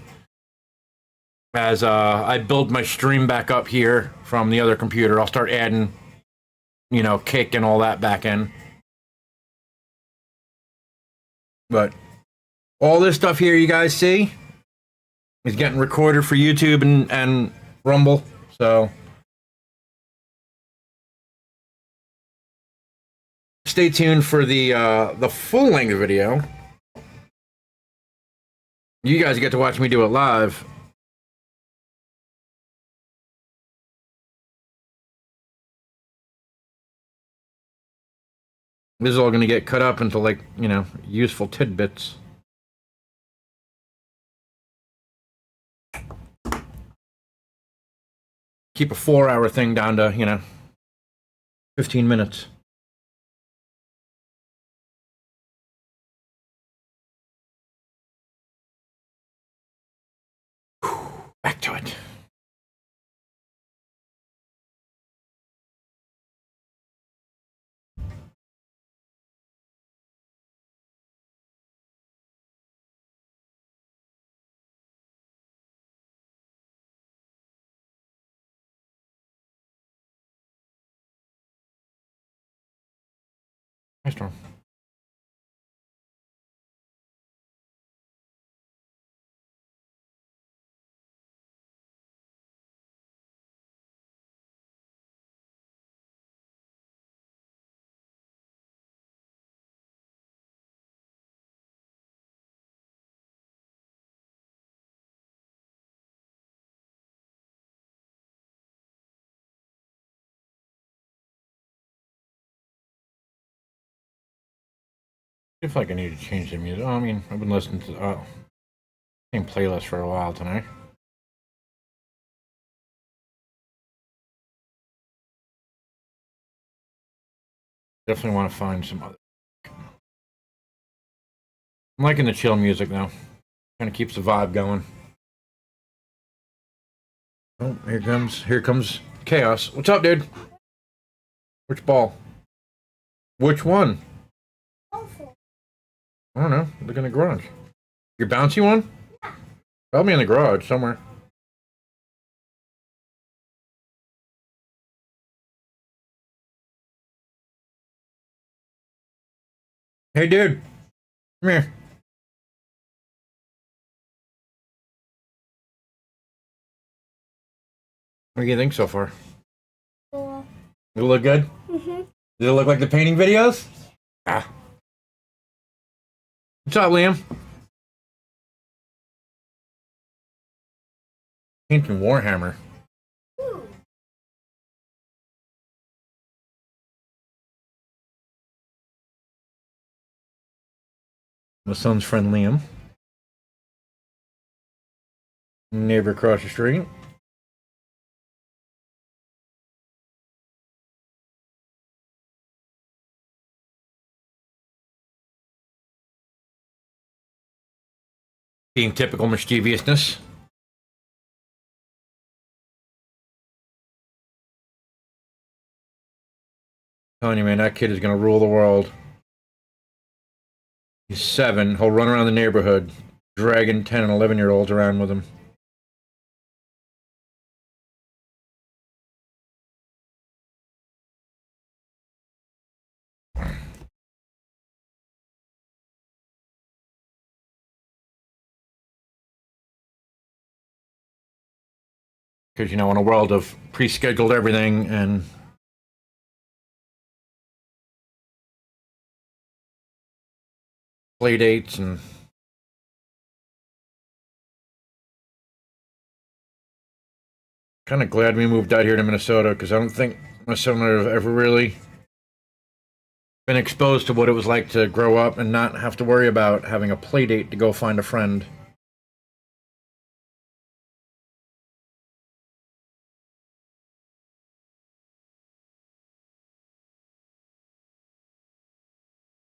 As I build my stream back up here from the other computer, I'll start adding, you know, Kick and all that back in. But all this stuff here you guys see is getting recorded for YouTube and Rumble, so stay tuned for the full-length video. You guys get to watch me do it live. This is all going to get cut up into, like, you know, useful tidbits. Keep a 4-hour thing down to, you know, 15 minutes. Back to it. Hi, Storm. If like I need to change the music. Oh, I mean, I've been listening to the same playlist for a while tonight. Definitely want to find some other. I'm liking the chill music though. Kind of keeps the vibe going. Oh, here comes Chaos. What's up, dude? Which ball? Which one? I don't know. Look in the garage. Your bouncy one? Probably in the garage somewhere. Hey, dude, come here. What do you think so far? Cool. Does it look good? Mm-hmm. Does it look like the painting videos? Ah. What's up, Liam? Painting Warhammer. My son's friend Liam. Neighbor across the street. Being typical mischievousness. Telling you, man, that kid is gonna rule the world. He's 7. He'll run around the neighborhood, dragging 10 and 11-year-olds around with him. Because, you know, in a world of pre-scheduled everything and play dates and kind of glad we moved out here to Minnesota because I don't think my son would have ever really been exposed to what it was like to grow up and not have to worry about having a play date to go find a friend.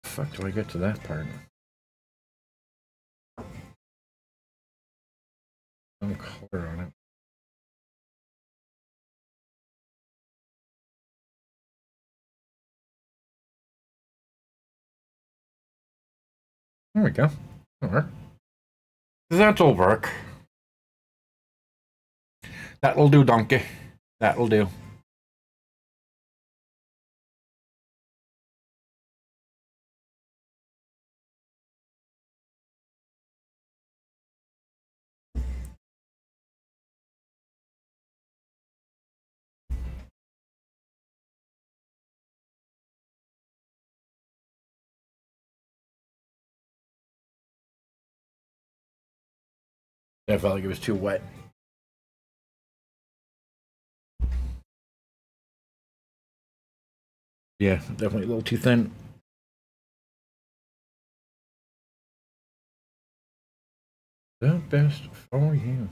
Fuck do I get to that part? Some color on it. There we go. That'll work. That'll do, donkey. That'll do. I felt like it was too wet. Yeah, definitely a little too thin. The best for you.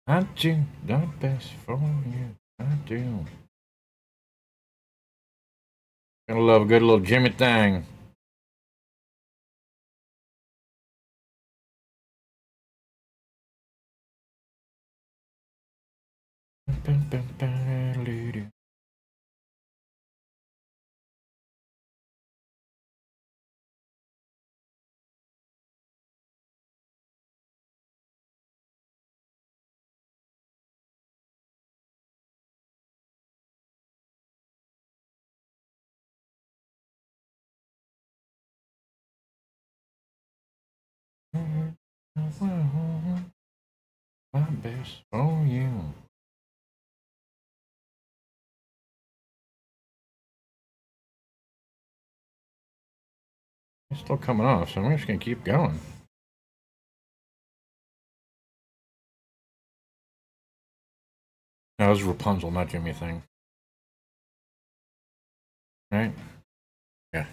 I do the best for you. I do. Gotta love a good little Jimmy thing. My best for you. It's still coming off, so I'm just gonna keep going. That was Rapunzel, not Jimmy thing. Right? Yeah.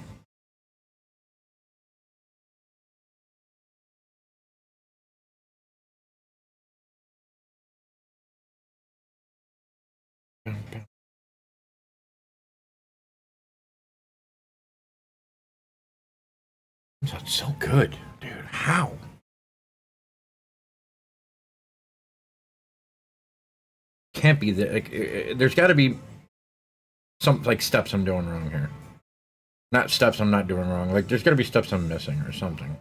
That's so good, dude. How? Can't be that. Like, there's got to be some like steps I'm doing wrong here. Not steps I'm not doing wrong. Like, there's gotta be steps I'm missing or something.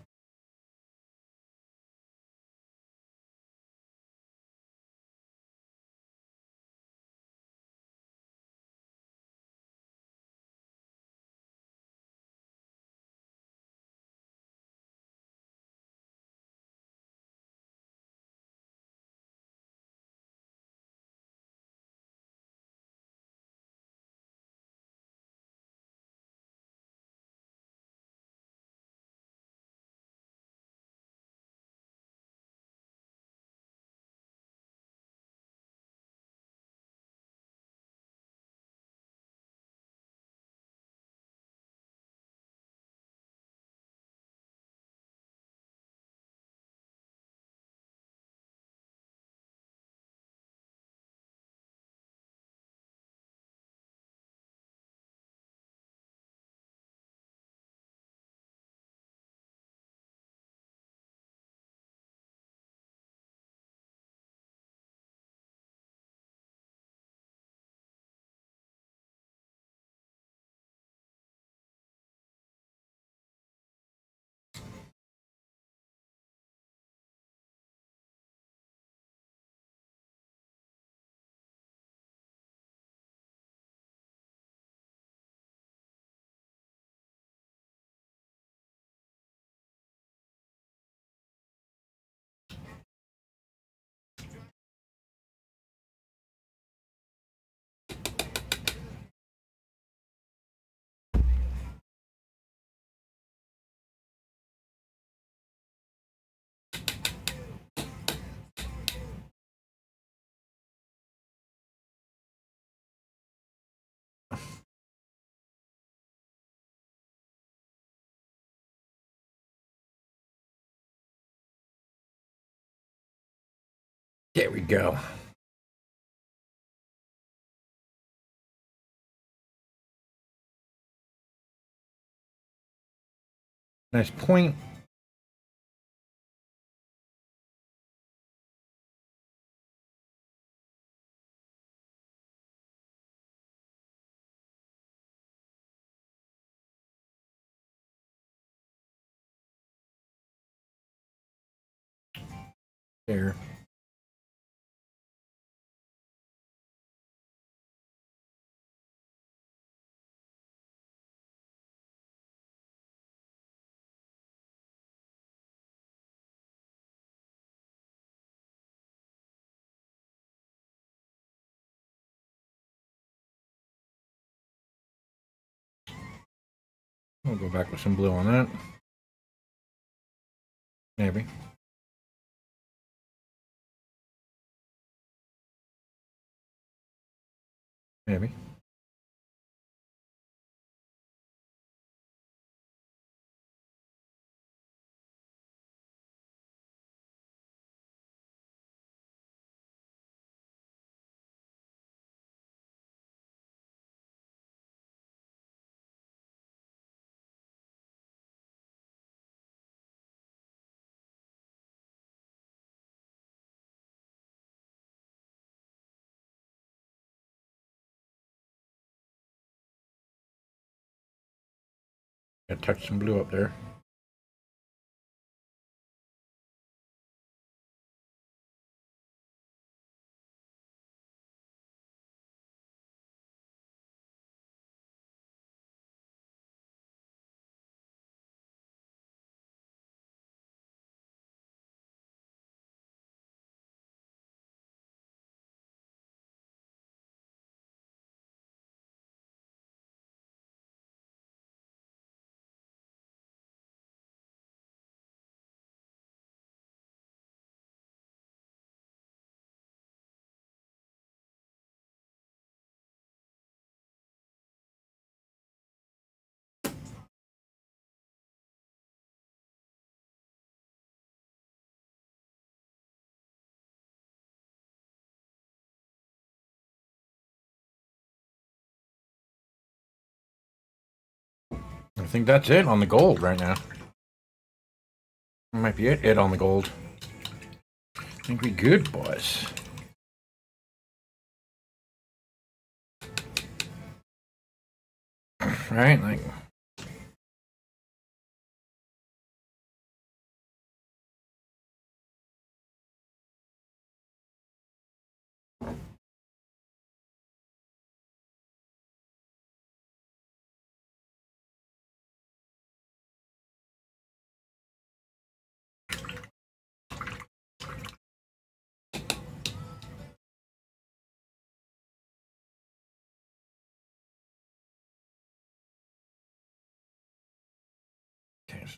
There we go. Nice point. There. We'll go back with some blue on that. Maybe. Maybe. Gotta touch some blue up there. I think that's it on the gold right now. That might be it on the gold. I think we good, boys. Right? Like,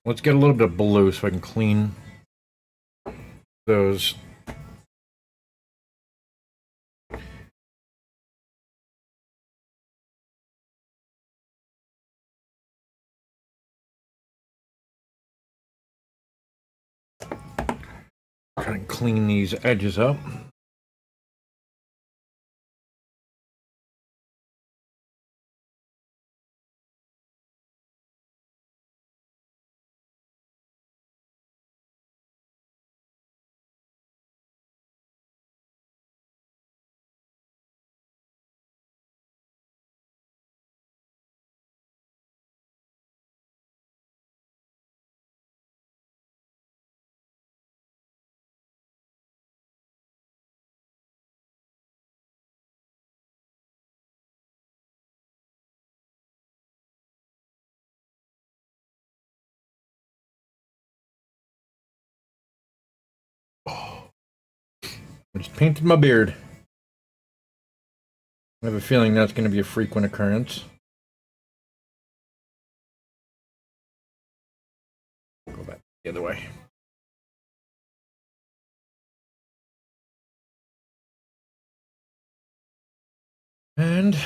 Let's get a little bit of blue so I can clean those. Try and clean these edges up. I just painted my beard. I have a feeling that's going to be a frequent occurrence. Go back the other way. And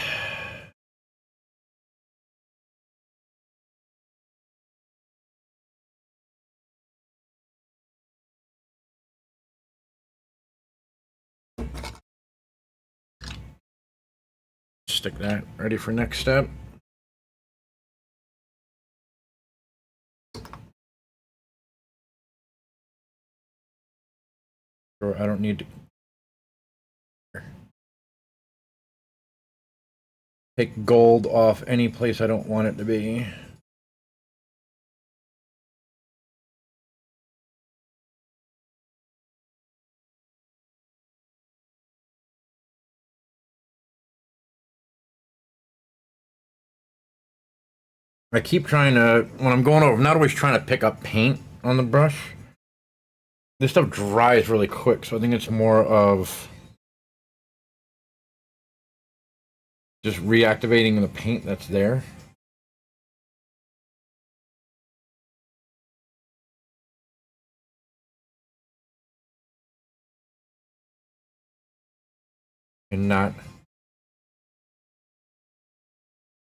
stick that. Ready for next step. Or I don't need to take gold off any place I don't want it to be. I keep trying to, when I'm going over, I'm not always trying to pick up paint on the brush. This stuff dries really quick, so I think it's more of just reactivating the paint that's there. And not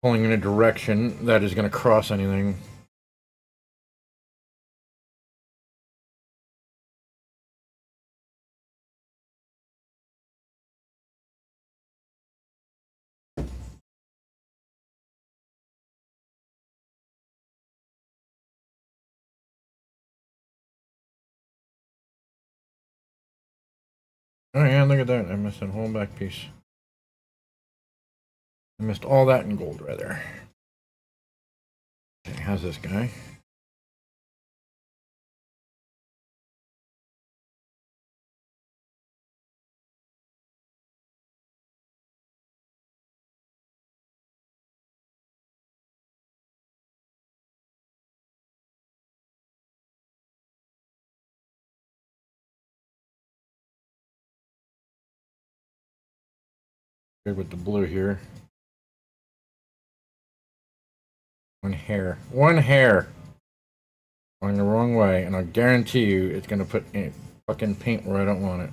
pulling in a direction that is going to cross anything. Oh yeah, look at that. I missed a whole back piece. I missed all that in gold right there. Okay, how's this guy? Good with the blue here. One hair. One hair! Going the wrong way, and I guarantee you it's going to put fucking paint where I don't want it.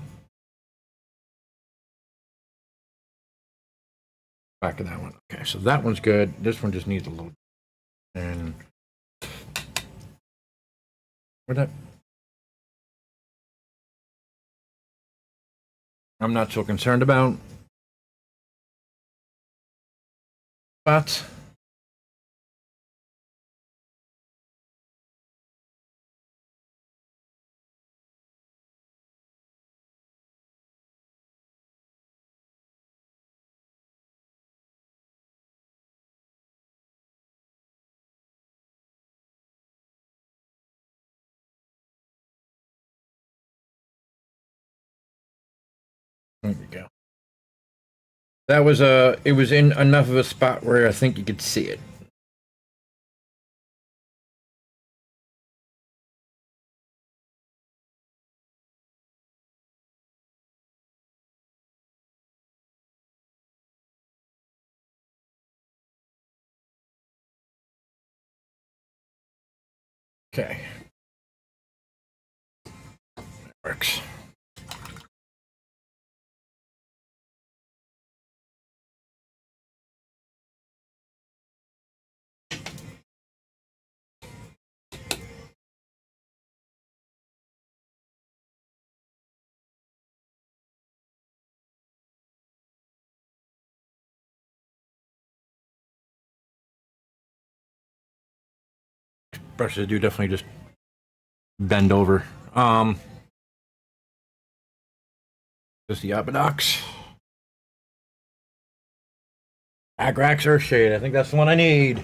Back of that one. Okay, so that one's good. This one just needs a little. And where that? I'm not so concerned about. But there we go. That was it was in enough of a spot where I think you could see it. Okay. That works. Brushes do definitely just bend over. Just the Abadox. Agrax Earthshade. I think that's the one I need.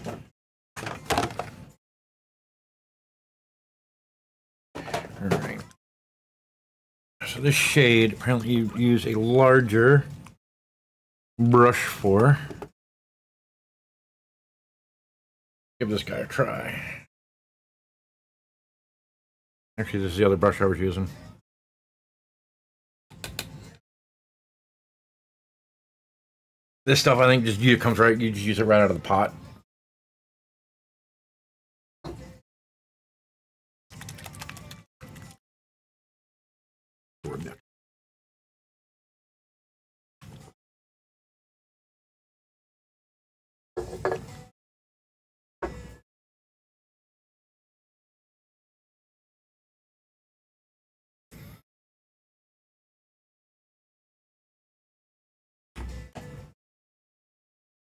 Alright. So this shade, apparently you use a larger brush for. Give this guy a try. Actually, this is the other brush I was using. This stuff, I think, just comes right. You just use it right out of the pot.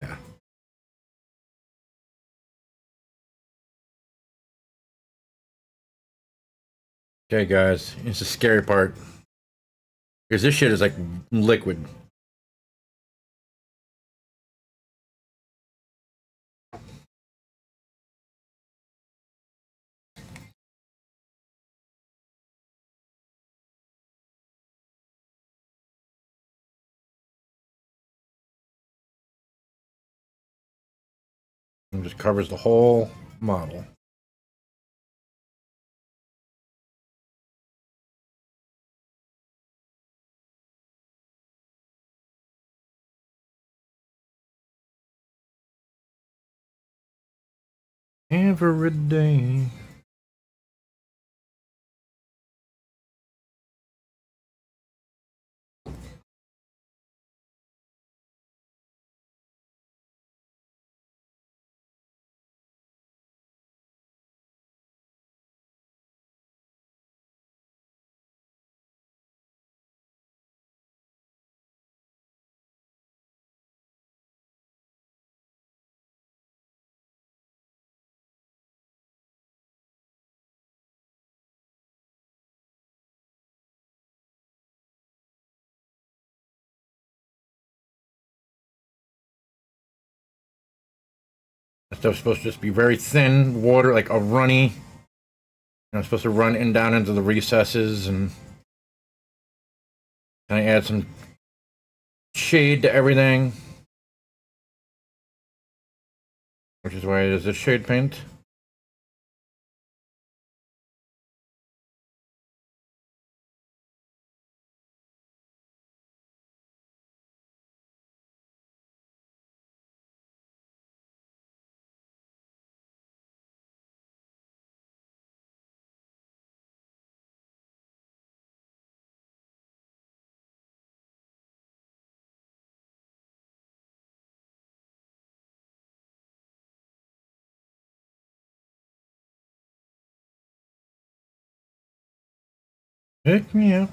Yeah. Okay, guys, it's the scary part because this shit is like liquid. It just covers the whole model. Every day. That stuff's supposed to just be very thin water, like a runny. It's supposed to run in down into the recesses and kind of add some shade to everything. Which is why it is this shade paint. Pick me up.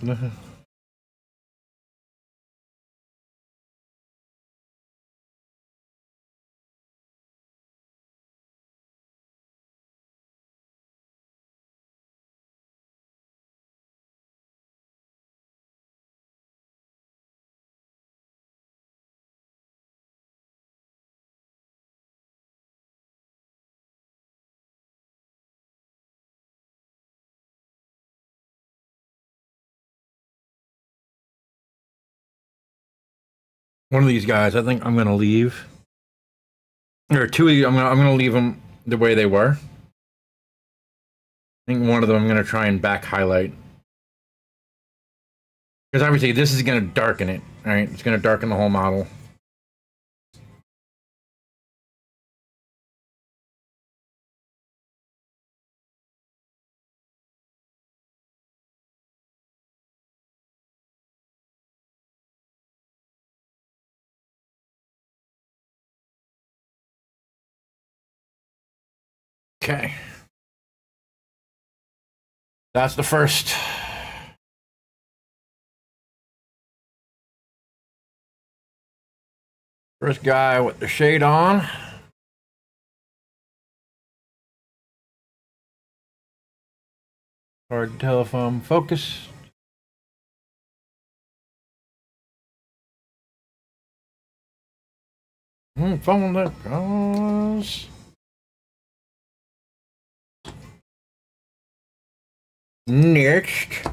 One of these guys, I think I'm gonna leave. There are two of you. I'm gonna leave them the way they were. I think one of them I'm gonna try and back highlight because obviously this is gonna darken it. All right, it's gonna darken the whole model. Okay. That's the first. First guy with the shade on. Hard to tell if I'm focused. Phone that goes. Next.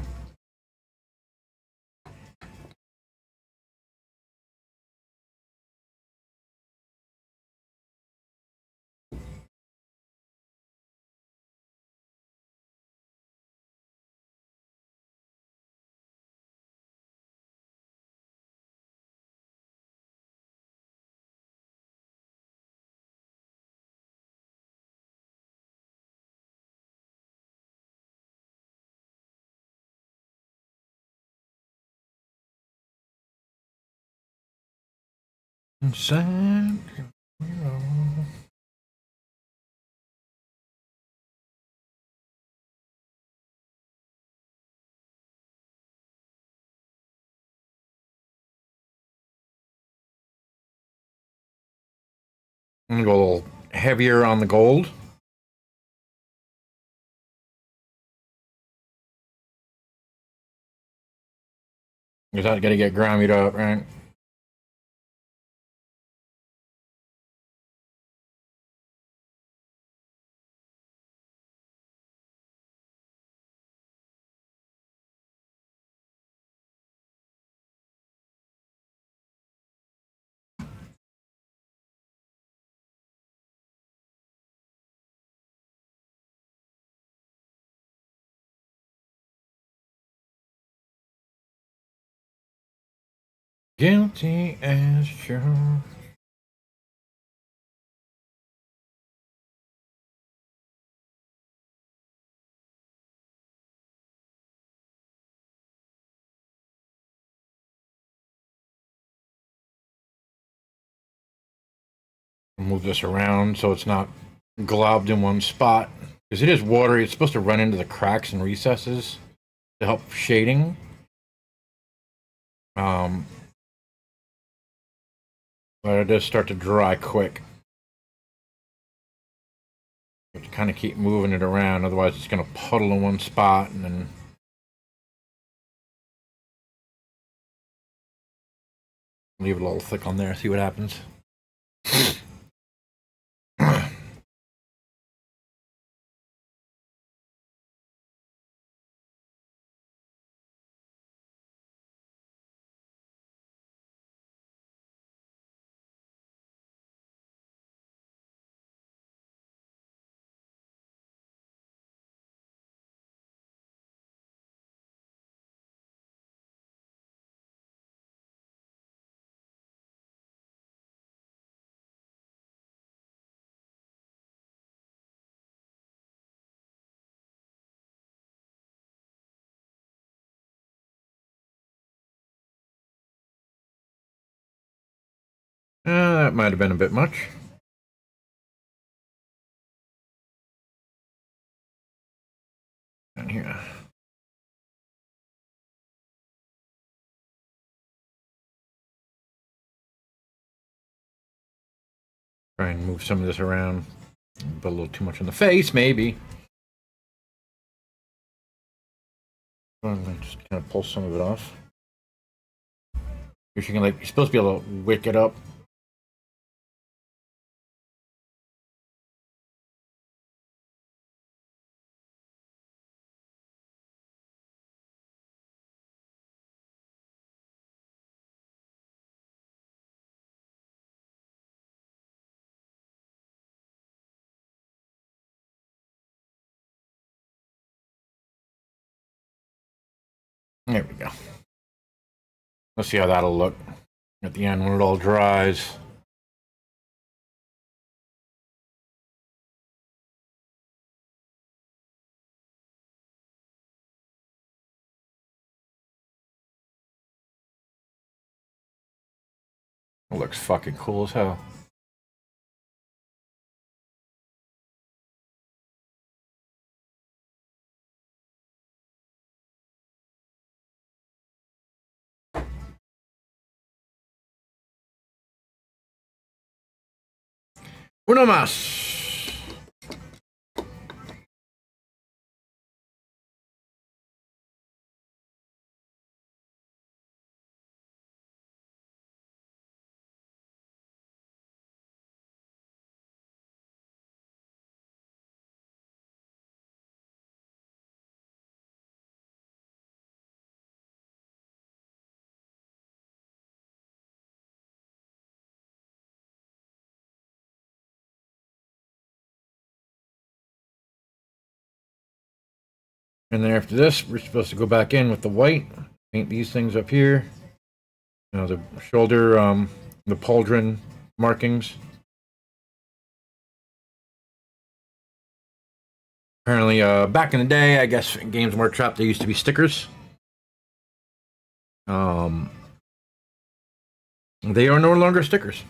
Inside. I'm gonna go a little heavier on the gold. Because that's gonna get grimmied up, right? Guilty as charged. Move this around so it's not globbed in one spot. Because it is watery, it's supposed to run into the cracks and recesses to help shading. But it does start to dry quick. You have to kind of keep moving it around, otherwise it's going to puddle in one spot and then leave it a little thick on there, see what happens. That might have been a bit much. Down here. Try and move some of this around. Put a little too much in the face, maybe. Just kind of pull some of it off. You can you're supposed to be able to wick it up. There we go. Let's see how that'll look at the end when it all dries. It looks fucking cool as hell. Uno más. And then after this, we're supposed to go back in with the white, paint these things up here. You know, the shoulder, the pauldron markings. Apparently, back in the day, I guess in Games Workshop, they used to be stickers. They are no longer stickers.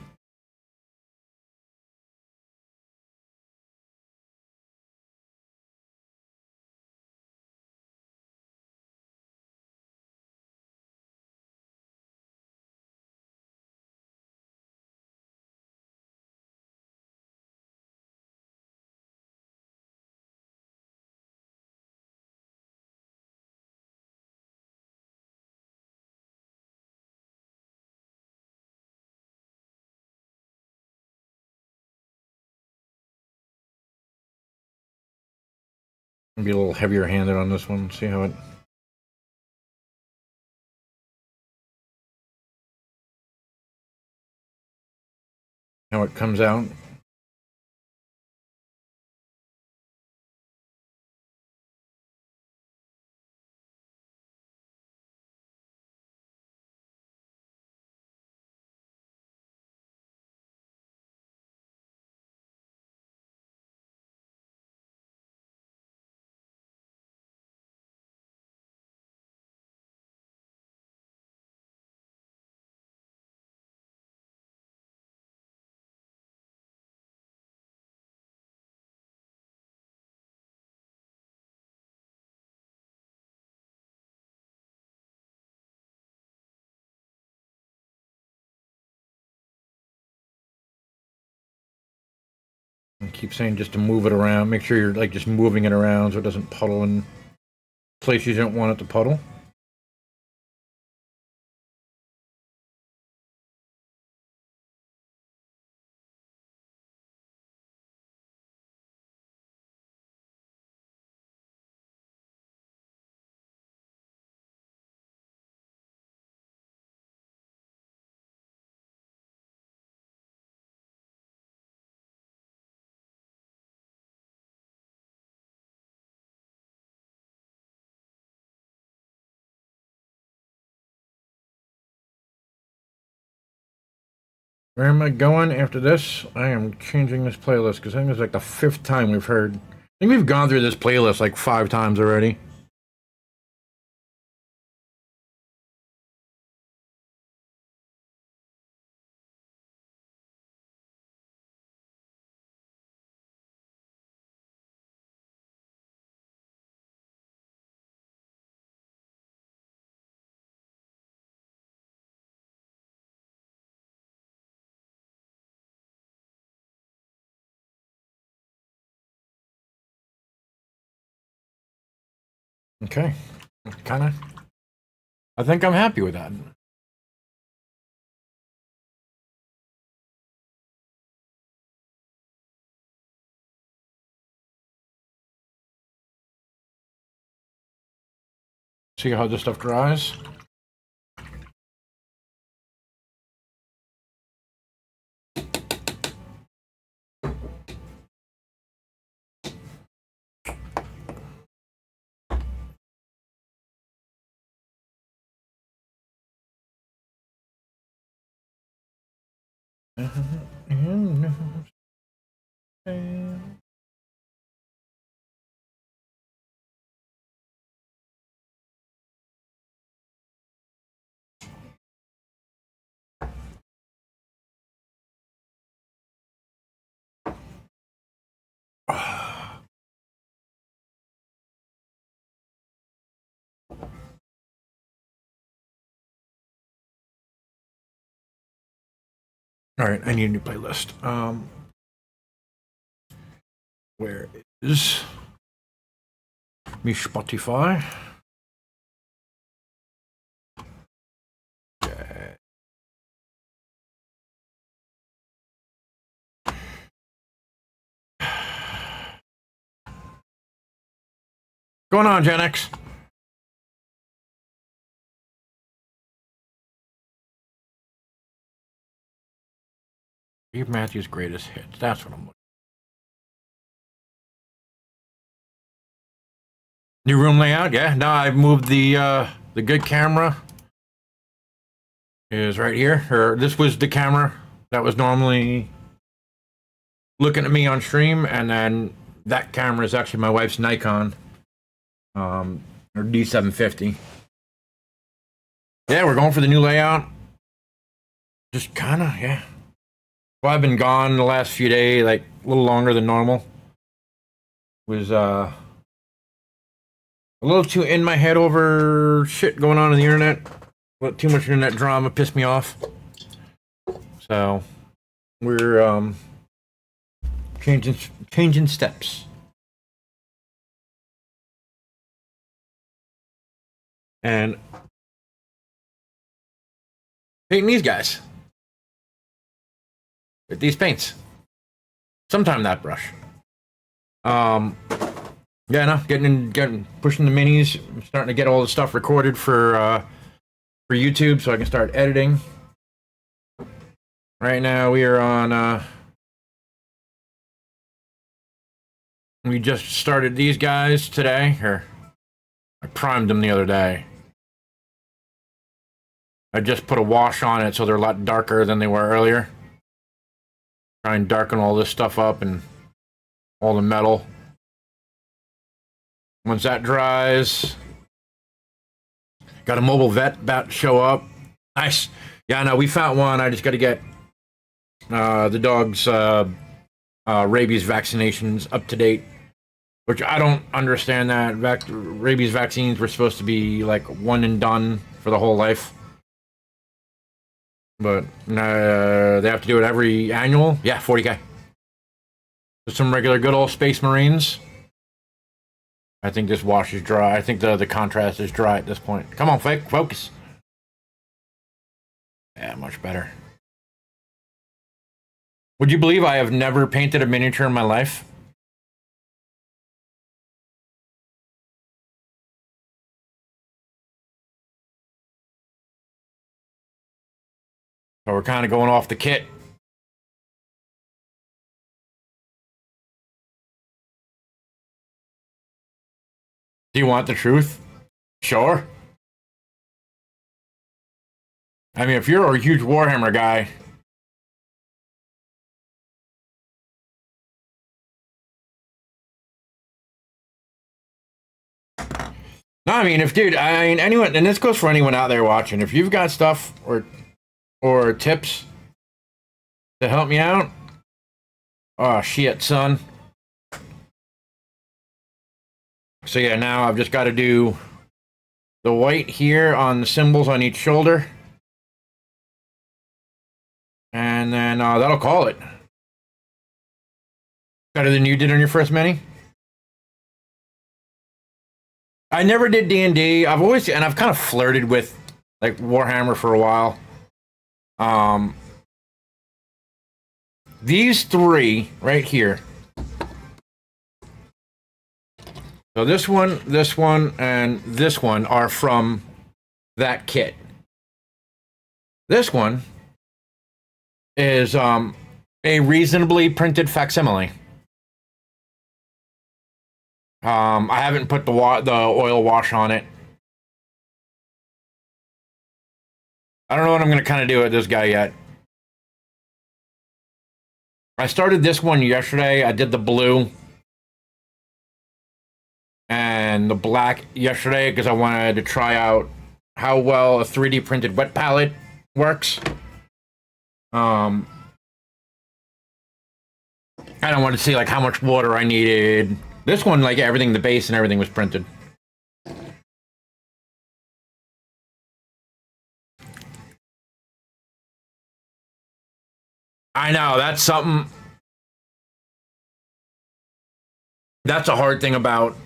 Be a little heavier handed on this one. See how it comes out. I keep saying just to move it around. Make sure you're like just moving it around so it doesn't puddle in places you don't want it to puddle. Where am I going after this? I am changing this playlist because I think it's like the 5th time we've heard. I think we've gone through this playlist like 5 times already. Okay. Kind of. I think I'm happy with that. See how this stuff dries? All right, I need a new playlist. Where is me Spotify? Okay. Going on, Gen X? Steve Matthews' greatest hits. That's what I'm looking. New room layout, yeah. Now I've moved the good camera is right here. Or this was the camera that was normally looking at me on stream, and then that camera is actually my wife's Nikon, or D750. Yeah, we're going for the new layout. Just kind of, yeah. Well, I've been gone the last few days, like a little longer than normal. Was a little too in my head over shit going on the internet. But too much internet drama pissed me off. So we're changing steps. And painting these guys with these paints. Sometime that brush. Yeah, no, getting pushing the minis. I'm starting to get all the stuff recorded for YouTube, so I can start editing. Right now, we are on. We just started these guys today, or I primed them the other day. I just put a wash on it, so they're a lot darker than they were earlier. Try and darken all this stuff up and all the metal. Once that dries, got a mobile vet about to show up. Nice. Yeah, no, we found one. I just got to get the dog's rabies vaccinations up to date, which I don't understand that. Rabies vaccines were supposed to be like one and done for the whole life. But they have to do it every annual. Yeah, 40K. Just some regular good old Space Marines. I think this wash is dry. I think the contrast is dry at this point. Come on, focus. Yeah, much better. Would you believe I have never painted a miniature in my life? So we're kind of going off the kit. Do you want the truth? Sure. I mean, if you're a huge Warhammer guy, no, I mean, I mean, anyone, and this goes for anyone out there watching. If you've got stuff or tips to help me out, oh shit, son. So yeah, now I've just got to do the white here on the symbols on each shoulder, and then that'll call it. Better than you did on your first mini. I never did D&D. I've always, and I've kind of flirted with like Warhammer for a while. These three right here. So this one, and this one are from that kit. This one is a reasonably printed facsimile. I haven't put the oil wash on it. I don't know what I'm going to kind of do with this guy yet. I started this one yesterday. I did the blue and the black yesterday because I wanted to try out how well a 3D printed wet palette works. I don't want to see like how much water I needed. This one, like everything, the base and everything was printed. I know, that's something. That's a hard thing about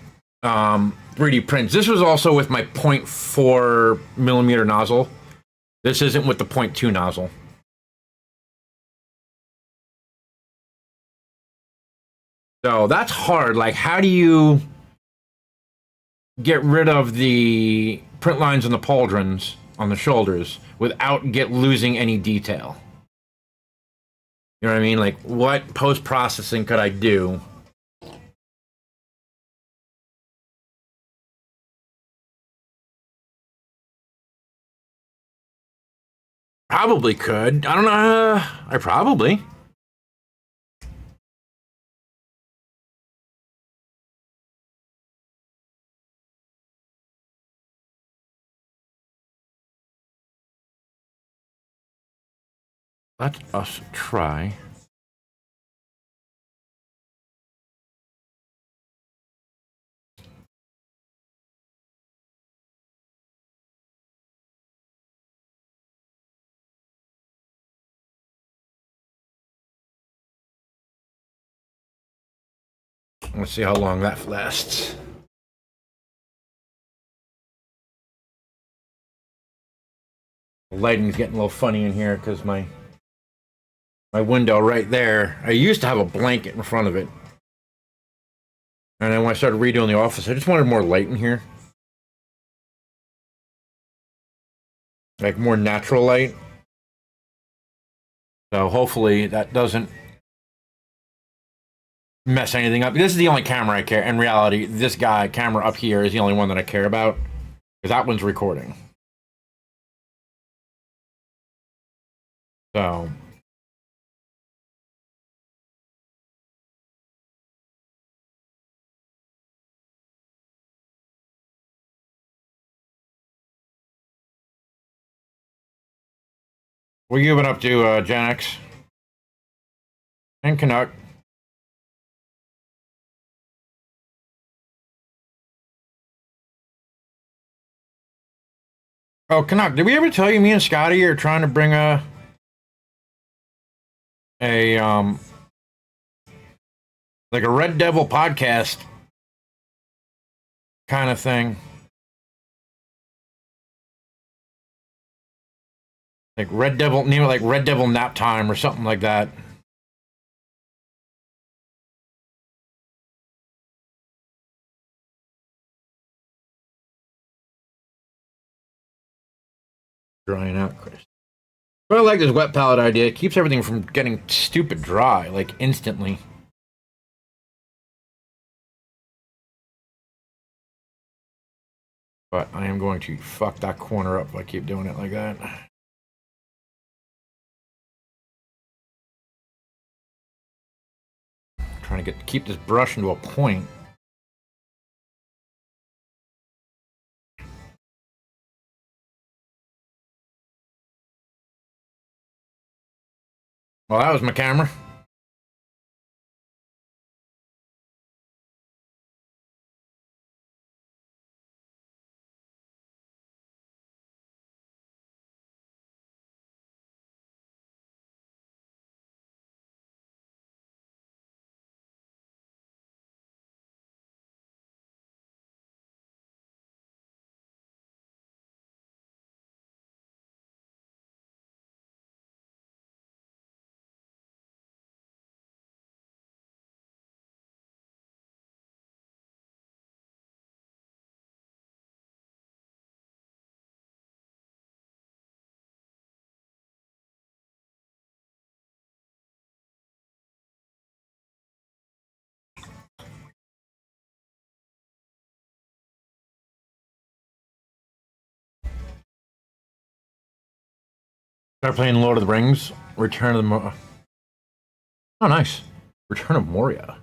3D prints. This was also with my 0.4 millimeter nozzle. This isn't with the 0.2 nozzle. So that's hard. Like, how do you get rid of the print lines on the pauldrons on the shoulders without losing any detail? You know what I mean? Like, what post-processing could I do? Probably could. I don't know. I probably. Let us try. Let's see how long that lasts. The lighting's getting a little funny in here because my window right there, I used to have a blanket in front of it. And then when I started redoing the office, I just wanted more light in here. Like more natural light. So hopefully that doesn't mess anything up. This is the only camera I care. In reality, this camera up here is the only one that I care about. Because that one's recording. So what you been up to, Gen X? And Canuck? Oh, Canuck, did we ever tell you me and Scotty are trying to bring a like a Red Devil podcast kind of thing? Like Red Devil, name it like Red Devil Nap Time or something like that. Drying out, Chris. But I like this wet palette idea. It keeps everything from getting stupid dry, like instantly. But I am going to fuck that corner up if I keep doing it like that. Trying to keep this brush into a point. Well, that was my camera. Start playing Lord of the Rings. Return of the Oh, nice. Return of Moria.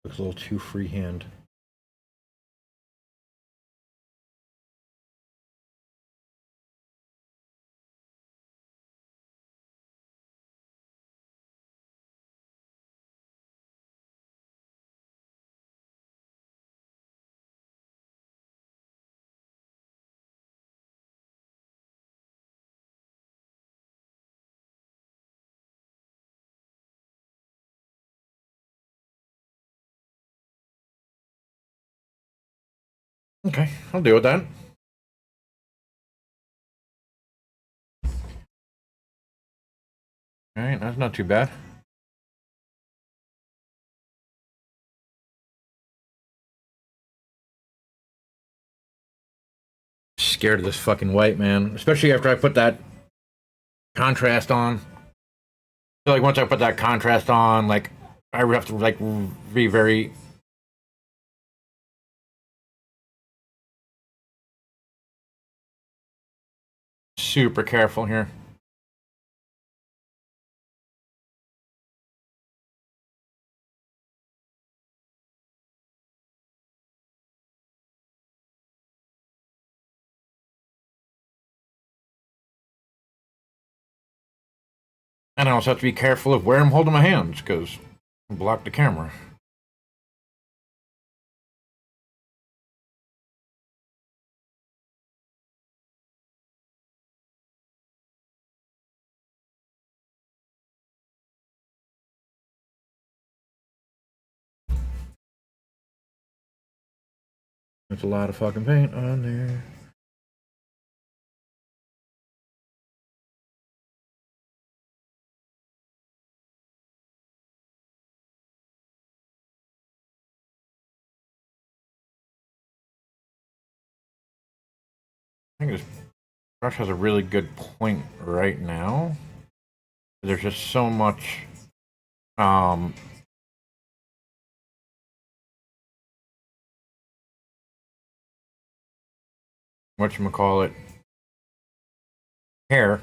Looks a little too freehand. Okay, I'll deal with that. All right, that's not too bad. Scared of this fucking white, man. Especially after I put that contrast on. So, like, once I put that contrast on, like, I have to, like, be very... super careful here. And I also have to be careful of where I'm holding my hands, because I block the camera. There's a lot of fucking paint on there. I think this brush has a really good point right now. There's just so much whatchamacallit, hair.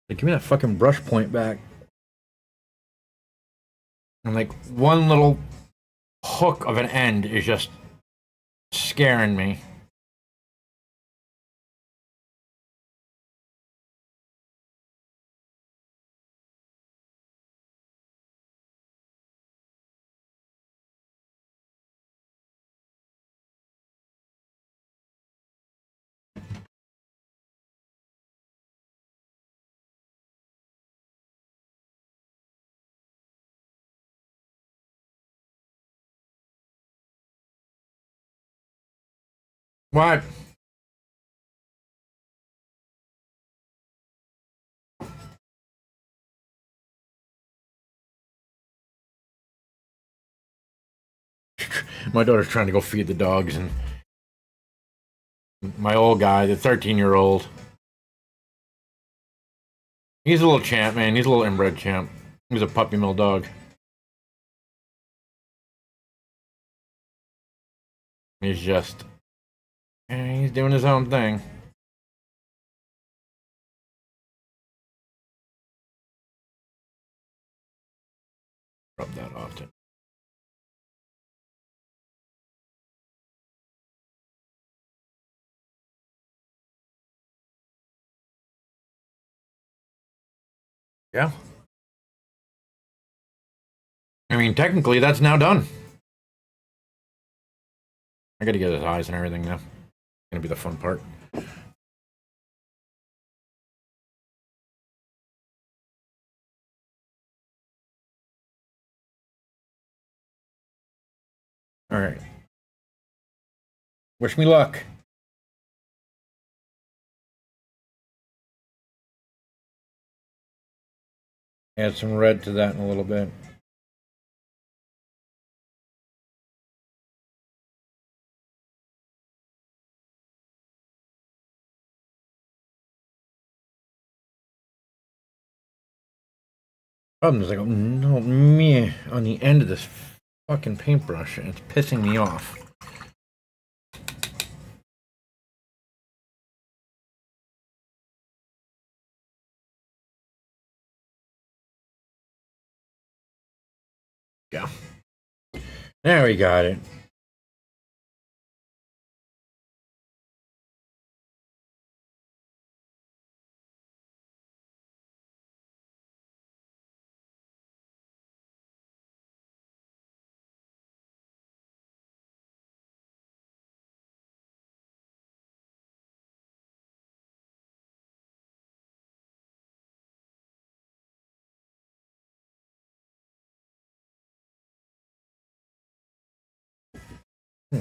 Like, give me that fucking brush point back. And like one little hook of an end is just scaring me. What? My daughter's trying to go feed the dogs, and my old guy, the 13-year-old, he's a little champ, man. He's a little inbred champ. He's a puppy mill dog. He's just, he's doing his own thing. Rub that off too. Yeah. I mean, technically, that's now done. I gotta get his eyes and everything now. Gonna be the fun part. All right. Wish me luck. Add some red to that in a little bit. Problem is, I go, no, me on the end of this fucking paintbrush and it's pissing me off. Yeah. There we got it.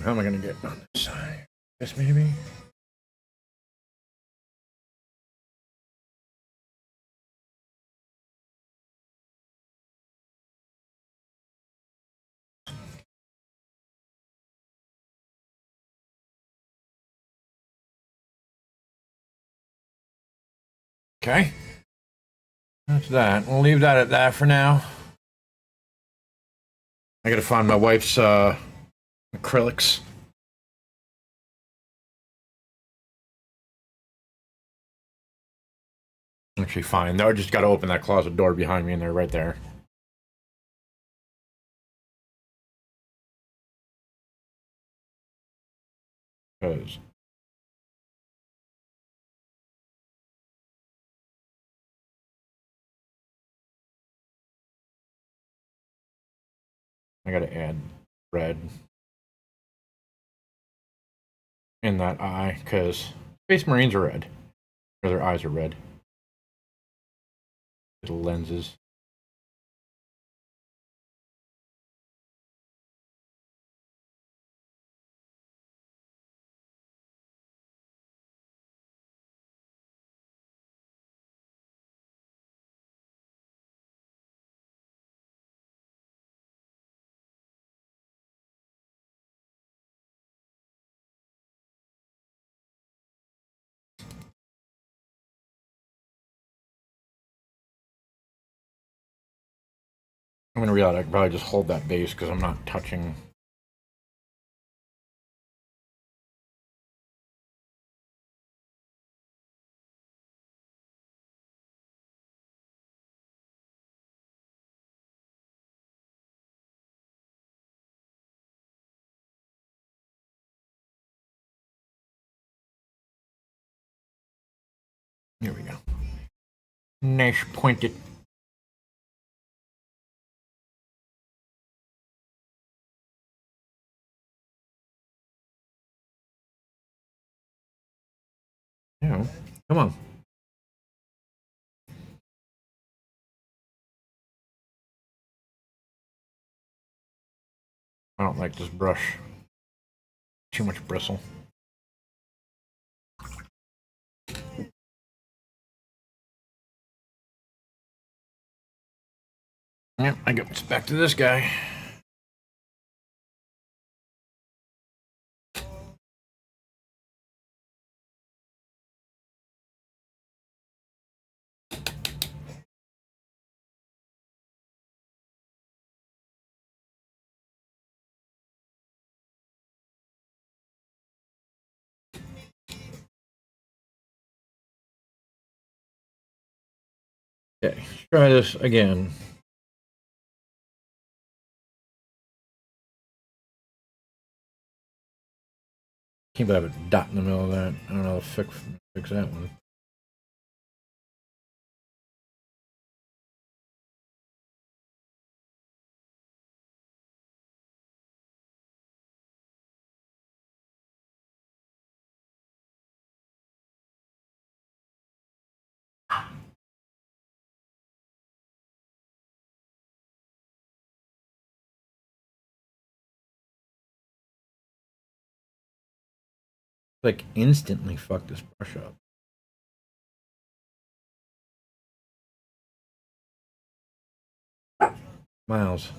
How am I gonna get on this side? This maybe? Okay. That's that. We'll leave that at that for now. I gotta find my wife's acrylics. Actually, fine. No, I just gotta open that closet door behind me and they're right there. Because I gotta add red in that eye, because Space Marines are red. Or their eyes are red. Little lenses. I'm gonna realize I can probably just hold that base because I'm not touching. Here we go. Nice pointed. Yeah, come on. I don't like this brush. Too much bristle. Yep, I go back to this guy. Okay, let's try this again. Can't believe I have a dot in the middle of that. I don't know how to fix that one. Like instantly fuck this brush up. Miles.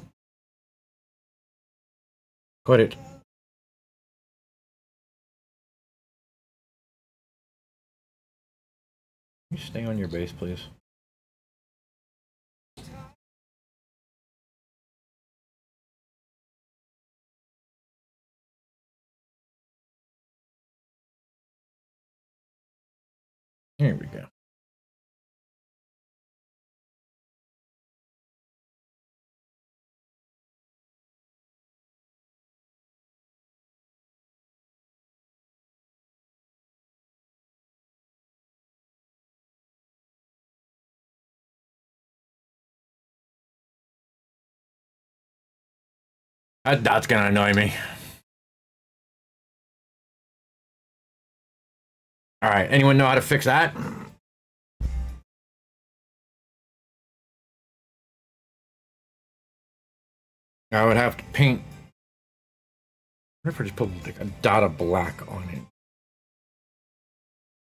Quit it. Can you stay on your base, please? Here we go. That's gonna annoy me. All right, anyone know how to fix that? I would have to paint. What if I just put like a dot of black on it?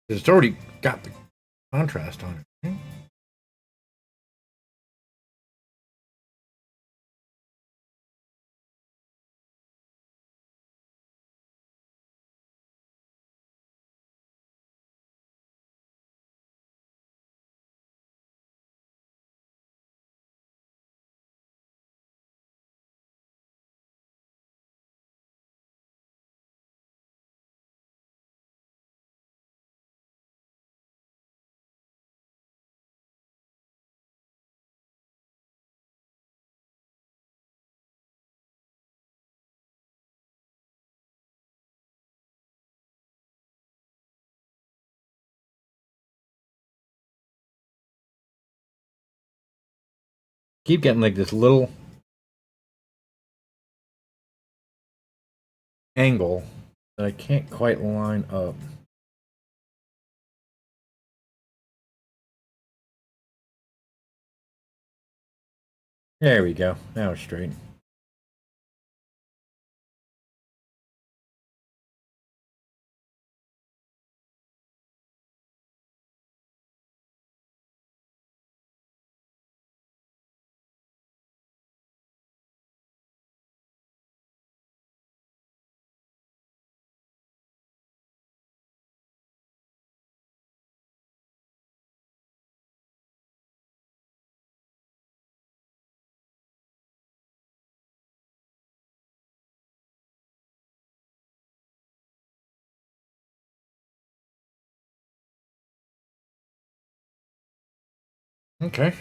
It's already got the contrast on it. Right? Keep getting like this little angle that I can't quite line up. There we go. Now it's straight. Okay.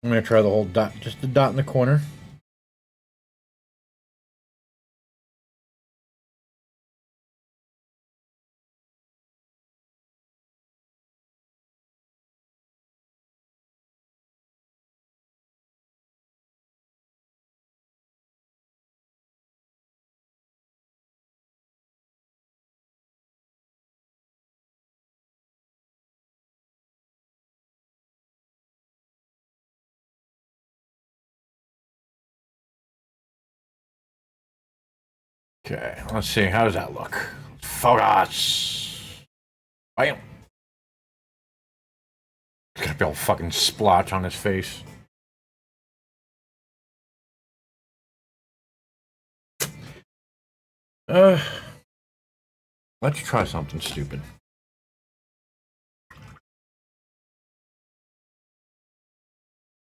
I'm gonna try the whole dot, just the dot in the corner. Okay, let's see. How does that look? Focus. Bam. It's gonna be all fucking splotch on his face. Uh, let's try something stupid.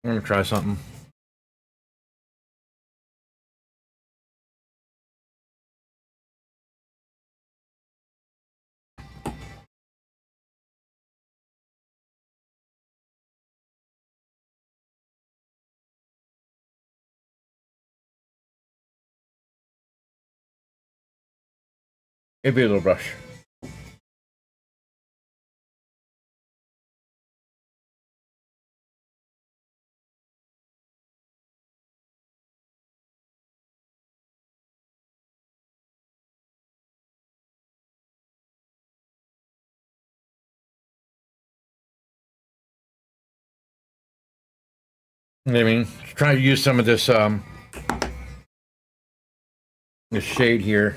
I'm gonna try something. Maybe a little brush. I mean, try to use some of this this shade here.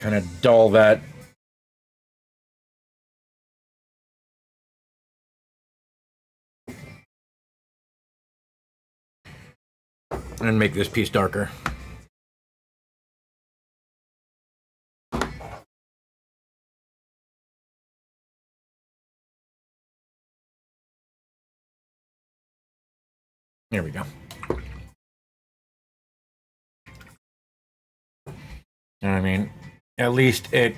Kind of dull that. and make this piece darker. There we go. I mean, at least it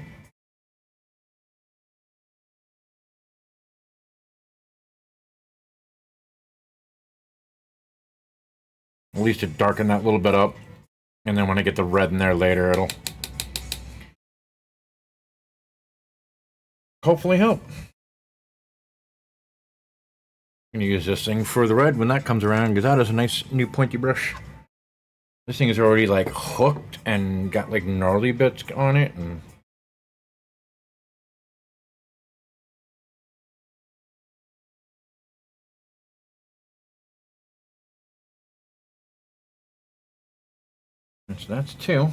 darkened that little bit up. And then when I get the red in there later, it'll hopefully help. I'm gonna use this thing for the red when that comes around, because that is a nice new pointy brush. This thing is already like hooked and got like gnarly bits on it, and so that's two.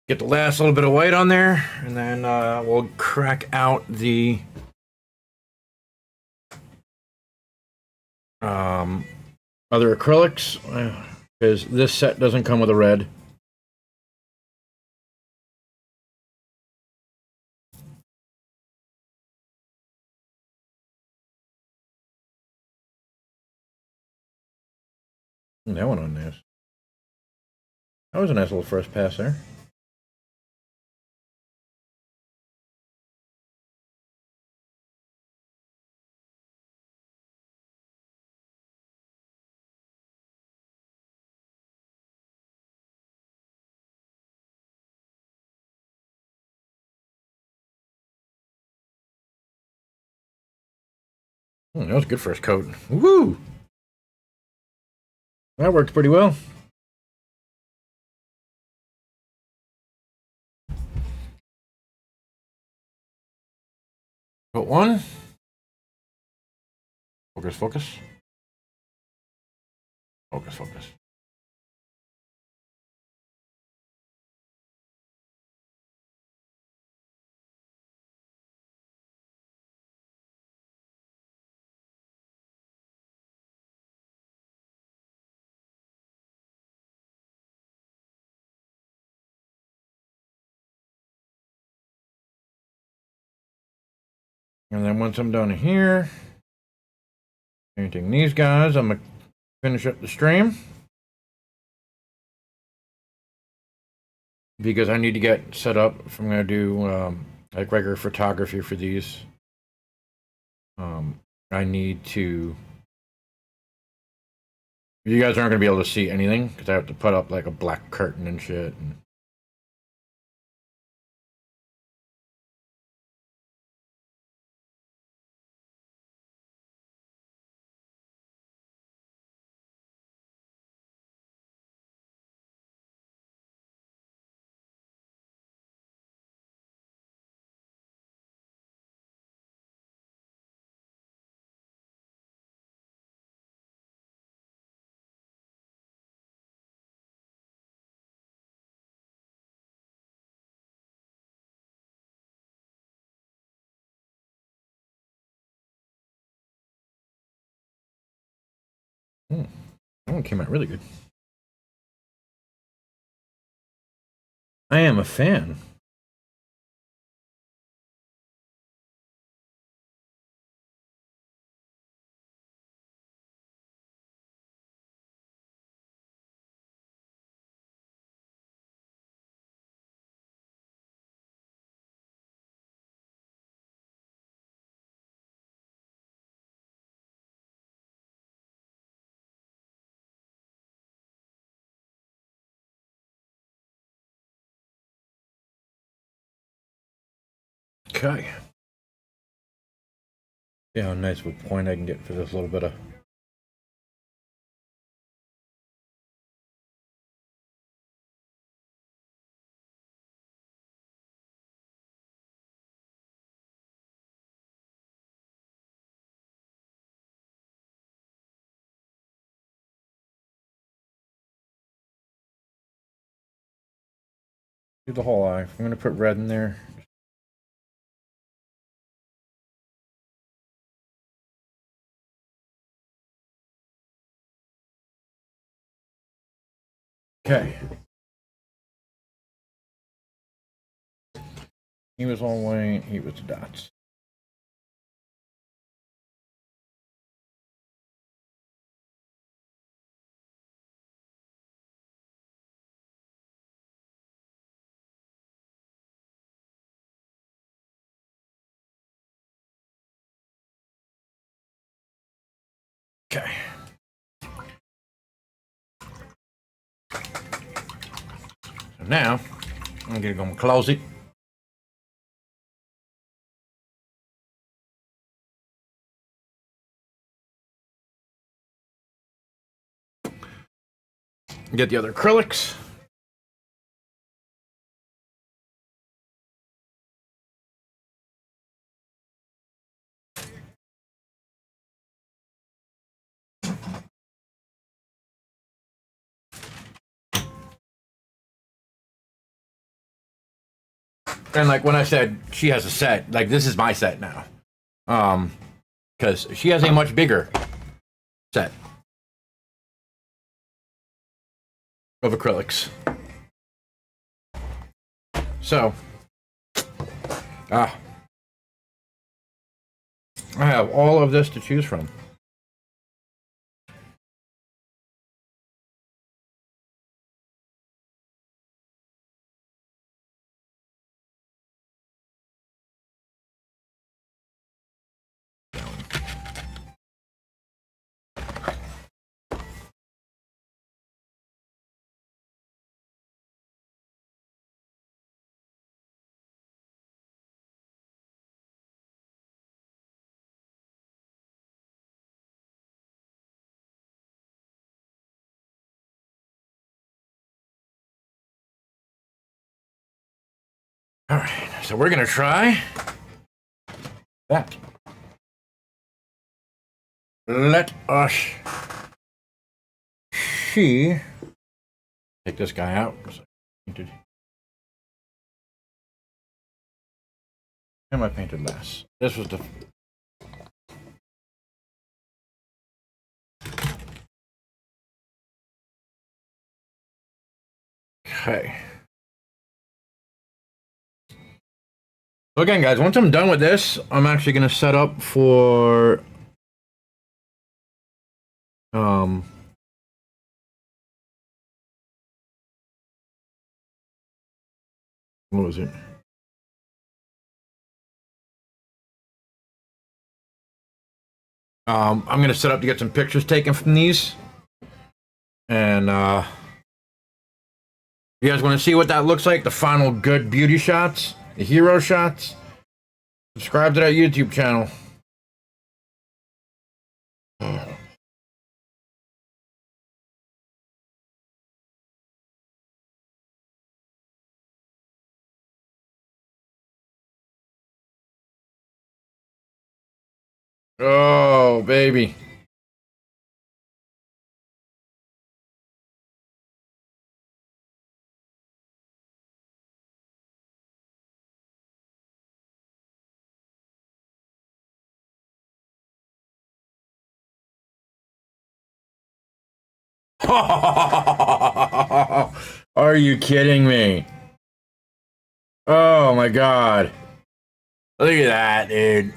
Get the last little bit of white on there, and then we'll crack out the other acrylics, because this set doesn't come with a red. That one on this. That was a nice little first pass there. That was a good first coat. Woo! That worked pretty well. Coat one. Focus, focus. Focus, focus. And then once I'm done here, painting these guys, I'm gonna finish up the stream, because I need to get set up if I'm gonna do like regular photography for these. I need to. You guys aren't gonna be able to see anything because I have to put up like a black curtain and shit. That one came out really good. I am a fan. Okay. See how nice of a point I can get for this little bit of. Do the whole eye. I'm gonna put red in there. Okay. He was all white. He was the dots. Okay. So now I'm gonna go close it. Get the other acrylics. And like when I said she has a set, like this is my set now. Because she has a much bigger set of acrylics. So, I have all of this to choose from. All right, so we're gonna try that. Let us see. Take this guy out. And I painted last. This was the. Okay. So again, guys, once I'm done with this, I'm actually gonna set up for what was it? I'm gonna set up to get some pictures taken from these, and you guys want to see what that looks like? The final good beauty shots, the hero shots. Subscribe to that YouTube channel. Oh, baby. Are you kidding me? Oh my god. Look at that, dude.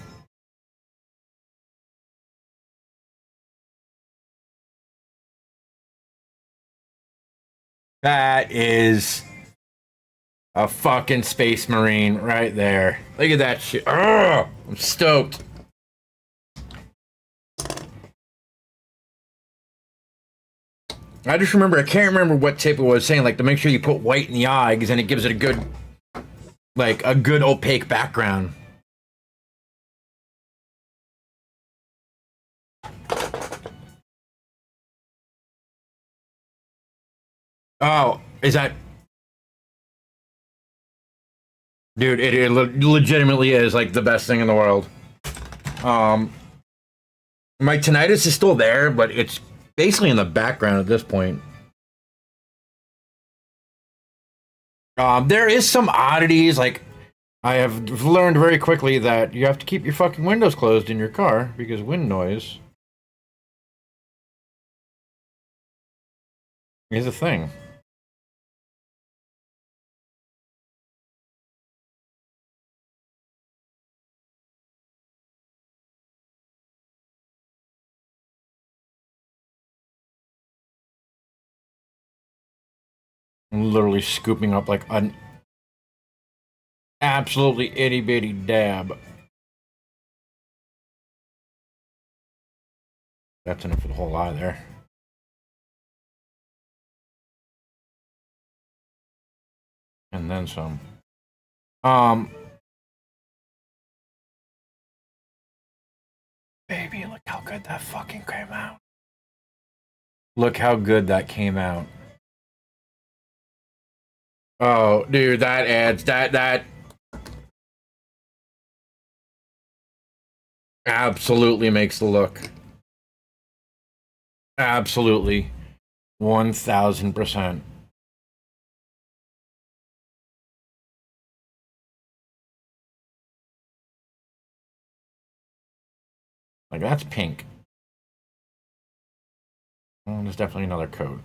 That is a fucking space marine right there. Look at that shit. Ugh, I'm stoked. I just remember, I can't remember what tip it was saying, like to make sure you put white in the eye because then it gives it a good, like a good opaque background. Oh, is that... Dude, it legitimately is like the best thing in the world. My tinnitus is still there, but it's basically in the background at this point. There is some oddities, like I have learned very quickly that you have to keep your fucking windows closed in your car because wind noise is a thing. I'm literally scooping up like an absolutely itty bitty dab. That's enough for the whole eye there. And then some. Baby, look how good that fucking came out. Look how good that came out. Oh, dude, that adds that absolutely makes the look. Absolutely. 1000%. Like, that's pink. Oh, there's definitely another coat.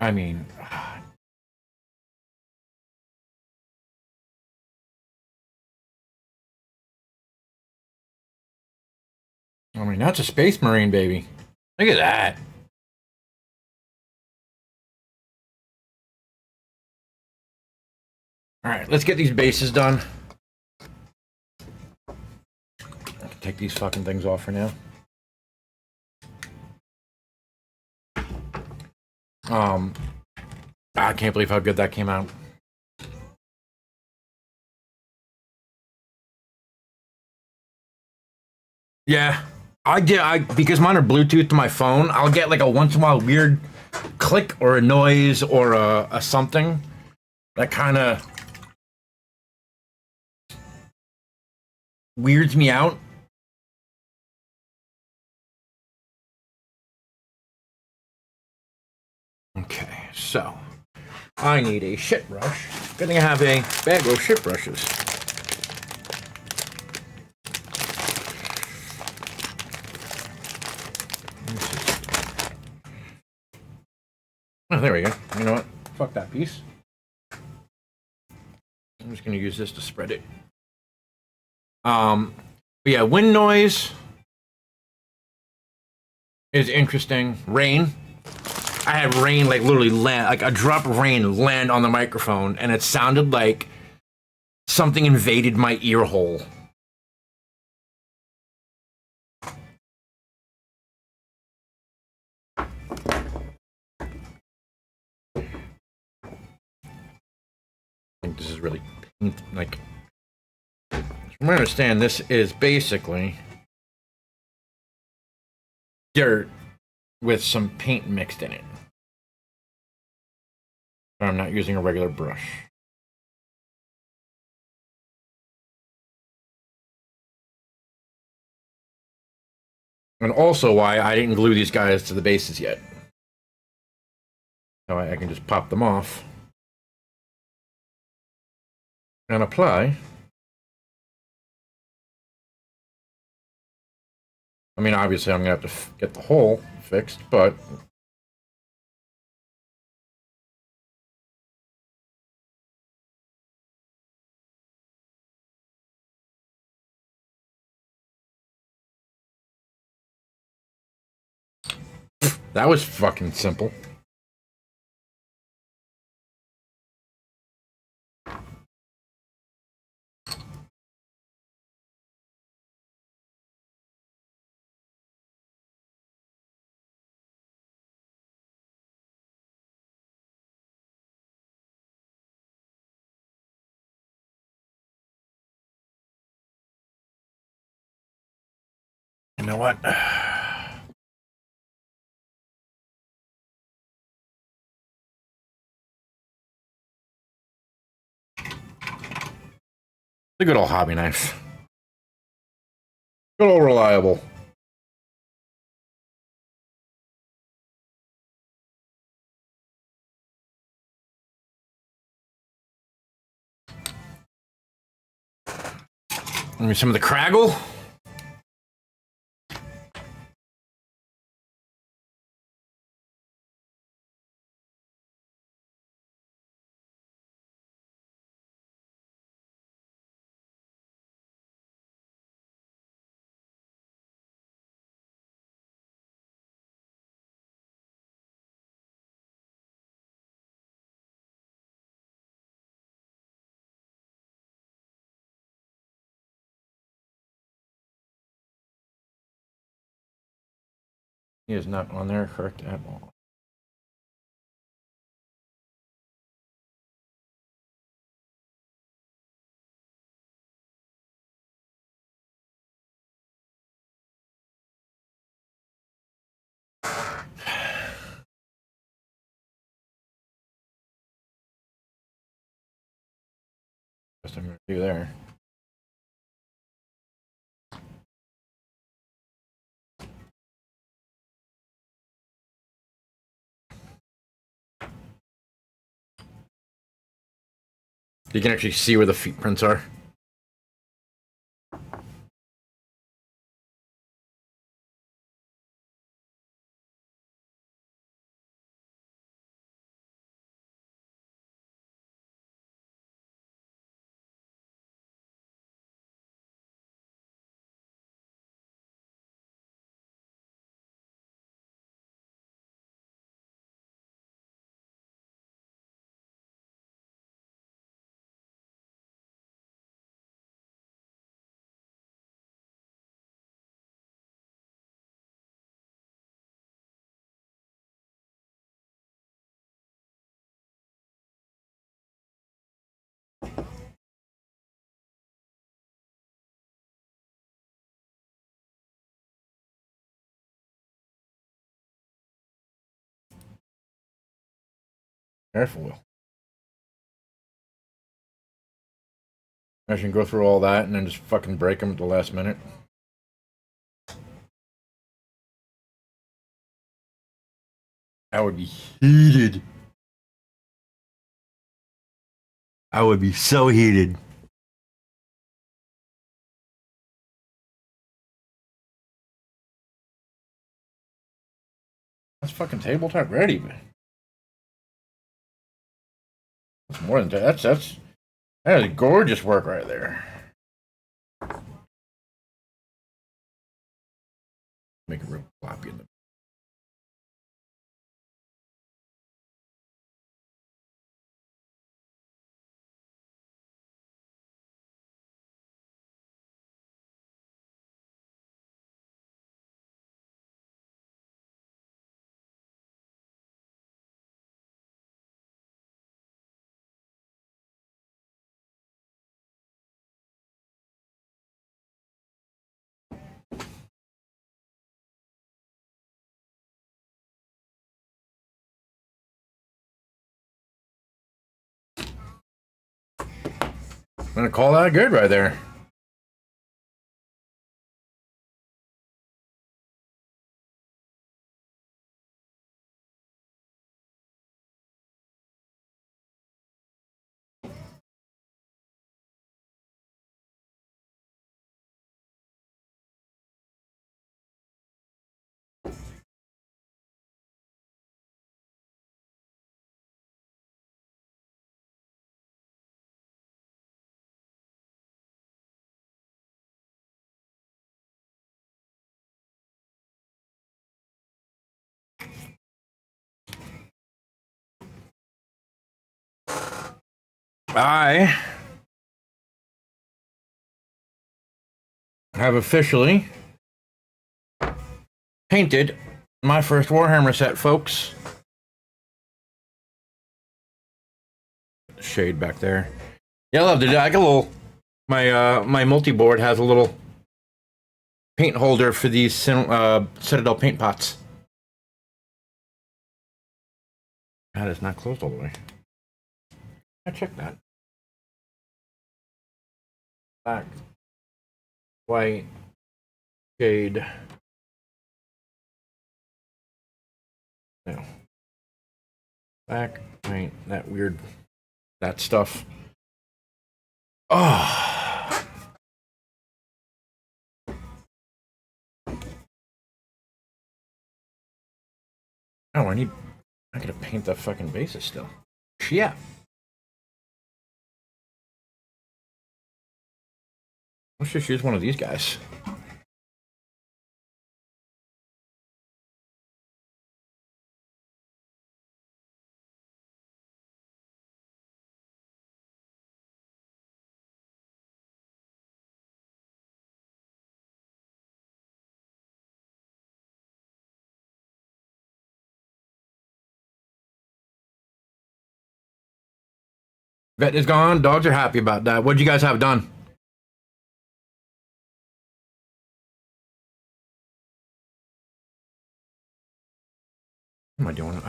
I mean, that's a Space Marine, baby. Look at that. All right, let's get these bases done. I can take these fucking things off for now. I can't believe how good that came out. Yeah, I did. Because mine are Bluetooth to my phone. I'll get like a once in a while weird click or a noise or a something that kind of weirds me out. Okay, so I need a shit brush. Good thing I have a bag of shit brushes. Oh, there we go. You know what? Fuck that piece. I'm just gonna use this to spread it. But yeah, wind noise is interesting. Rain. I had rain like literally land, like a drop of rain land on the microphone, and it sounded like something invaded my ear hole. I think this is really like. From what I understand, this is basically dirt with some paint mixed in it. I'm not using a regular brush. And also why I didn't glue these guys to the bases yet. So I can just pop them off and apply. I mean, obviously I'm gonna have to get the hole fixed, but That was fucking simple. You know what? The good old hobby knife. Good old reliable. Give me some of the Craggle. He is not on there correct at all. Best I'm gonna do there. You can actually see where the feet prints are. Careful, Will. I can go through all that and then just fucking break them at the last minute. I would be heated. I would be so heated. That's fucking tabletop ready, man. That's more than that. That is gorgeous work right there. Make it real floppy in the. I'm gonna call that good right there. I have officially painted my first Warhammer set, folks. Shade back there. Yeah, I love it. I got a little. My multi-board has a little paint holder for these Citadel paint pots. That is not closed all the way. I checked that. Black, white, shade. No. Black, white, that weird, that stuff. Oh. Oh, I gotta paint the fucking bases still. Yeah. Let's just use one of these guys. Vet is gone. Dogs are happy about that. What'd you guys have done? What am I doing?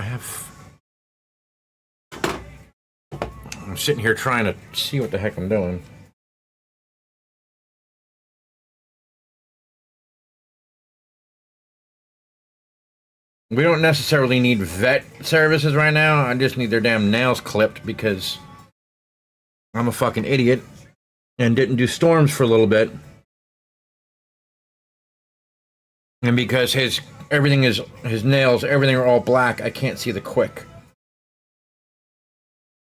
I'm sitting here trying to see what the heck I'm doing. We don't necessarily need vet services right now. I just need their damn nails clipped because I'm a fucking idiot and didn't do storms for a little bit. And because his nails, everything are all black, I can't see the quick.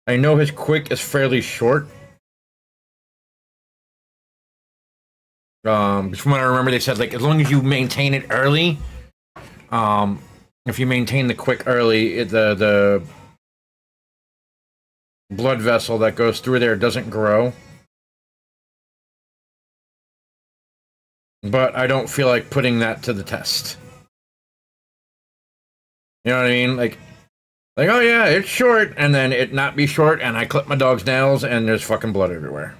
I know his quick is fairly short. From what I remember, they said, like, as long as you maintain it early, if you maintain the quick early, the blood vessel that goes through there doesn't grow. But I don't feel like putting that to the test. You know what I mean? Like, oh yeah, it's short, and then it not be short, and I clip my dog's nails, and there's fucking blood everywhere.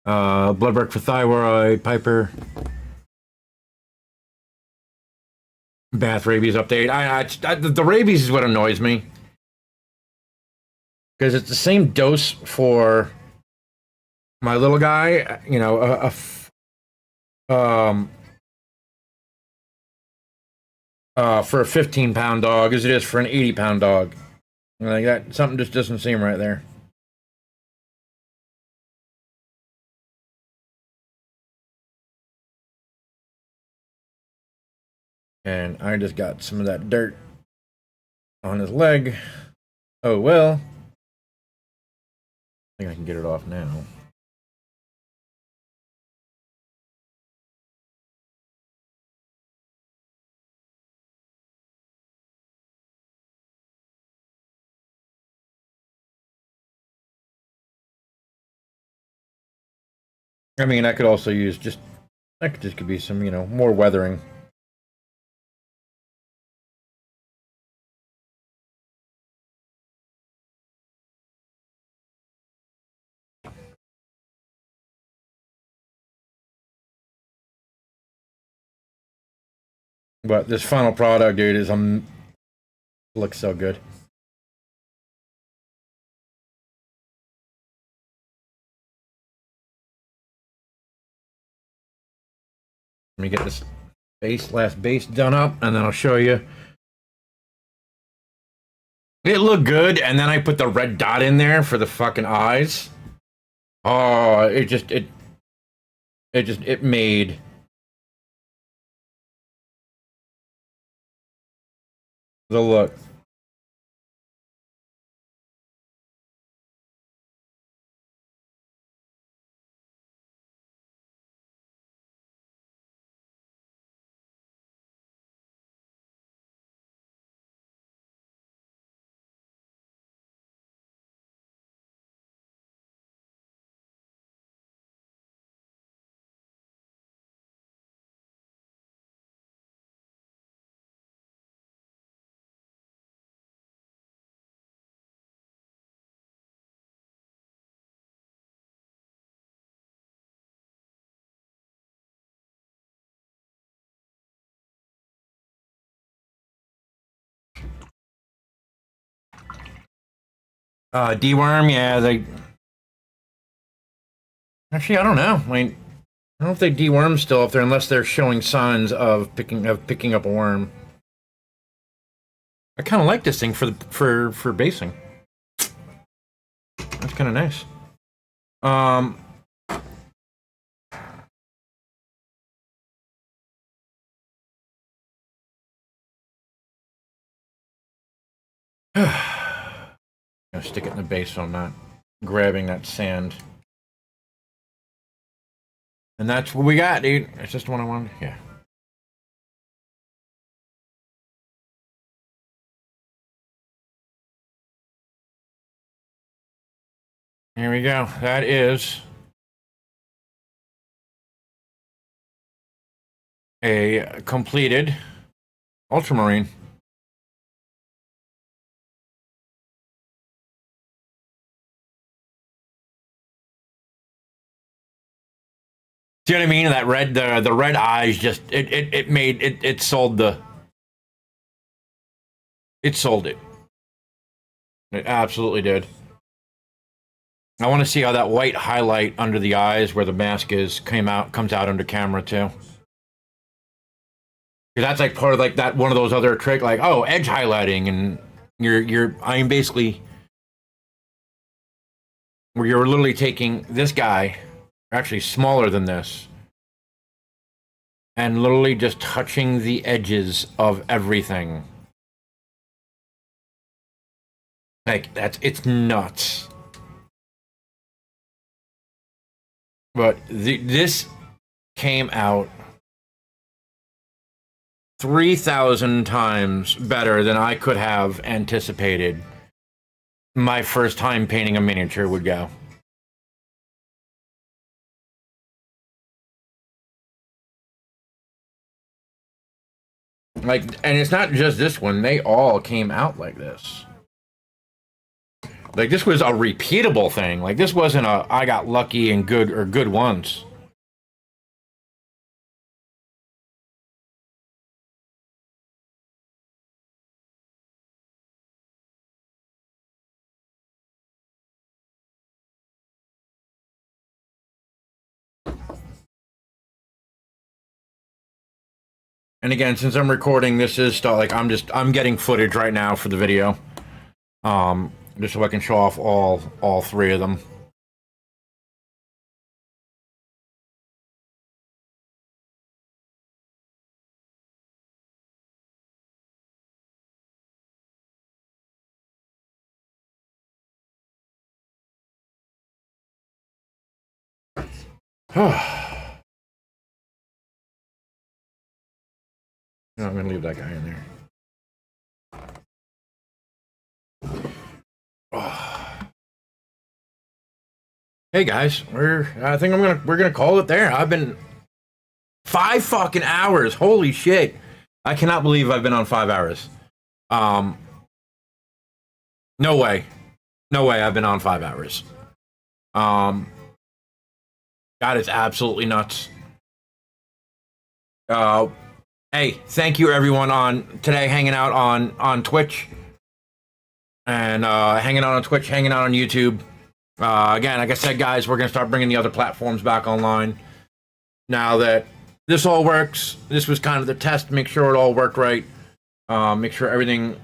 Bloodwork for thyroid, Piper. Bath rabies update. The rabies is what annoys me. Because it's the same dose for my little guy, you know, for a 15-pound dog as it is for an 80-pound dog. Like that, something just doesn't seem right there. And I just got some of that dirt on his leg. Oh well. I think I can get it off now. I mean, I could also use could be some, you know, more weathering. But this final product, dude, is looks so good. Let me get this last base done up, and then I'll show you. It looked good, and then I put the red dot in there for the fucking eyes. Oh, it made The look. Deworm, yeah, they actually I don't know. I mean, I don't know if they deworm still if they're unless they're showing signs of picking up a worm. I kind of like this thing for basing. That's kind of nice. Gonna stick it in the base so I'm not grabbing that sand. And that's what we got, dude. It's just the one I wanted. Yeah. Here we go. That is a completed Ultramarine. See what I mean? That red, the red eyes just it sold the. It sold it. It absolutely did. I want to see how that white highlight under the eyes where the mask is comes out under camera too. Because that's like part of like that one of those other trick like oh edge highlighting and I'm basically where you're literally taking this guy actually smaller than this and literally just touching the edges of everything. Like it's nuts. But this came out 3,000 times better than I could have anticipated my first time painting a miniature would go. Like, and it's not just this one, they all came out like this. Like, this was a repeatable thing. Like, this wasn't a I got lucky and good once. And again, since I'm recording, this is stuff like I'm getting footage right now for the video. Just so I can show off all three of them. No, I'm gonna leave that guy in there. Hey guys, I think we're gonna call it there. I've been 5 fucking hours. Holy shit! I cannot believe I've been on 5 hours. No way, no way. I've been on 5 hours. That is absolutely nuts. Hey, thank you everyone on today hanging out on Twitch and hanging out on Twitch, hanging out on YouTube. Again, like I said, guys, we're gonna start bringing the other platforms back online now that this all works. This was kind of the test, make sure it all worked right, make sure everything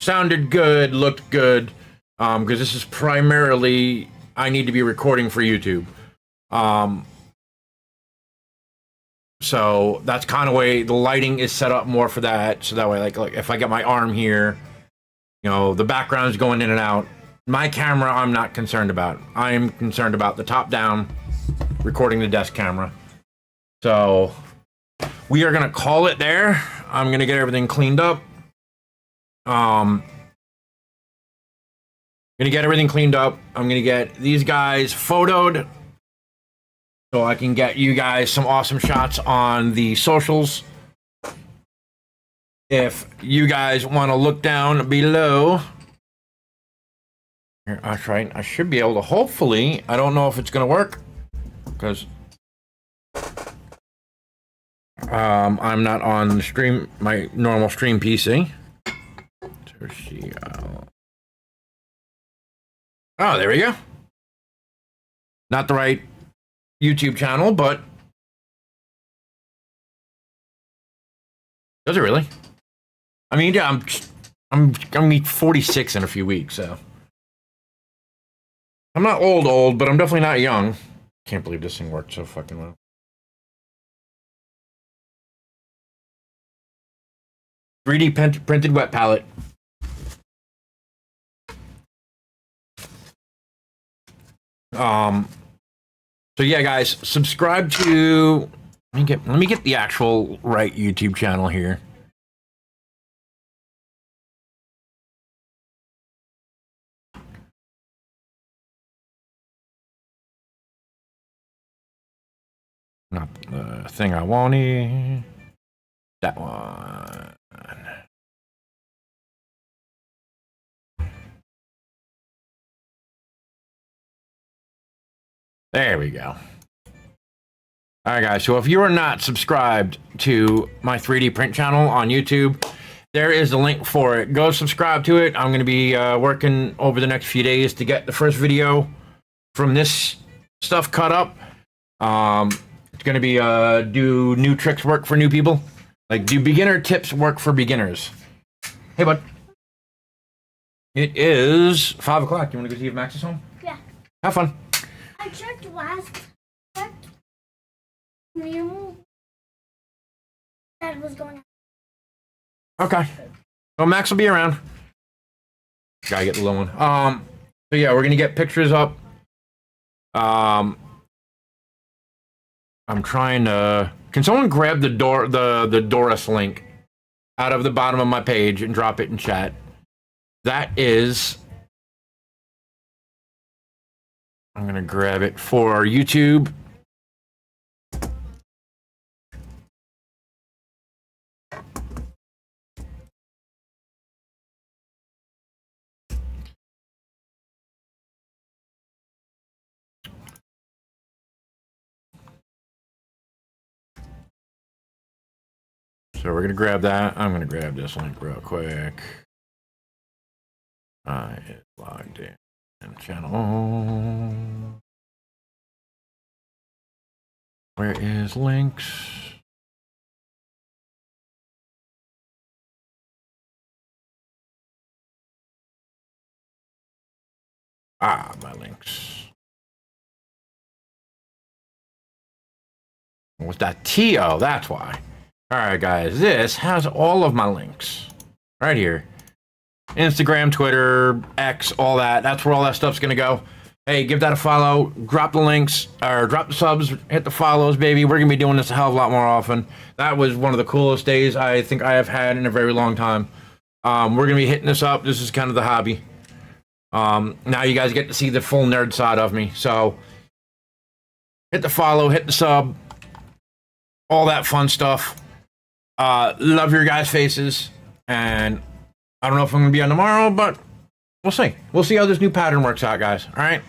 sounded good, looked good, because this is primarily I need to be recording for YouTube. So that's kind of way the lighting is set up more for that. So that way, like if I get my arm here, you know, the background's going in and out. My camera, I'm not concerned about. I'm concerned about the top down recording the desk camera. So we are gonna call it there. I'm gonna get everything cleaned up. Gonna get everything cleaned up. I'm gonna get these guys photoed so I can get you guys some awesome shots on the socials. If you guys want to look down below, here, that's right. I should be able to. Hopefully, I don't know if it's gonna work because I'm not on the stream, my normal stream PC. Oh, there we go. Not the right YouTube channel, but does it really? I mean, yeah, I'm gonna be 46 in a few weeks, so I'm not old, but I'm definitely not young. Can't believe this thing worked so fucking well. .3D printed wet palette. So yeah, guys, subscribe to. Let me get the actual right YouTube channel here. Not the thing I wanted. That one. There we go. All right, guys. So if you are not subscribed to my 3D print channel on YouTube, there is a link for it. Go subscribe to it. I'm going to be working over the next few days to get the first video from this stuff cut up. It's going to be do new tricks work for new people? Like, do beginner tips work for beginners? Hey, bud. It is 5 o'clock. You want to go see if Max is home? Yeah. Have fun. I checked last. That was going on. Okay. Well, Max will be around. Gotta get the low one. So yeah, we're gonna get pictures up. I'm trying to. Can someone grab the Doris link out of the bottom of my page and drop it in chat? That is. I'm gonna grab it for YouTube. So we're gonna grab that. I'm gonna grab this link real quick. I is logged in channel. Where is links? Ah, my links. What's that? TO, that's why. All right, guys, this has all of my links right here. Instagram, Twitter, X, all that. That's where all that stuff's gonna go. Hey, give that a follow. Drop the links, or drop the subs, hit the follows, baby. We're gonna be doing this a hell of a lot more often. That was one of the coolest days I think I have had in a very long time. We're gonna be hitting this up. This is kind of the hobby. Now you guys get to see the full nerd side of me. So hit the follow, hit the sub, all that fun stuff. Love your guys' faces, and I don't know if I'm gonna be on tomorrow, but we'll see. We'll see how this new pattern works out, guys. All right.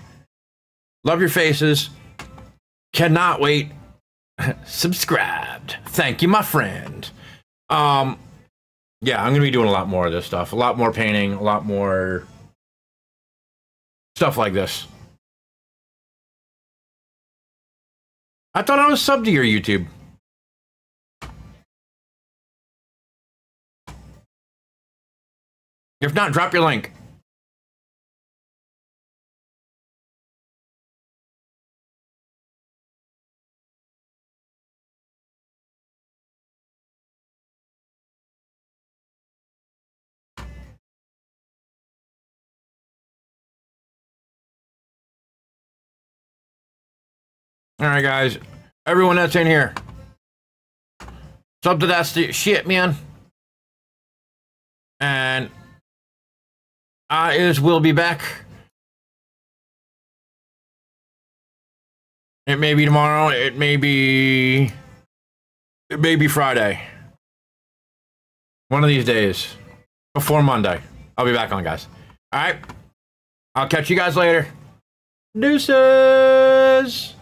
Love your faces. Cannot wait. Subscribed. Thank you, my friend. Yeah, I'm gonna be doing a lot more of this stuff. A lot more painting. A lot more stuff like this. I thought I was subbed to your YouTube. If not, drop your link. All right, guys. Everyone that's in here. Sub to that shit, man. And will be back. It may be tomorrow. It may be Friday. One of these days. Before Monday. I'll be back on, guys. All right. I'll catch you guys later. Deuces.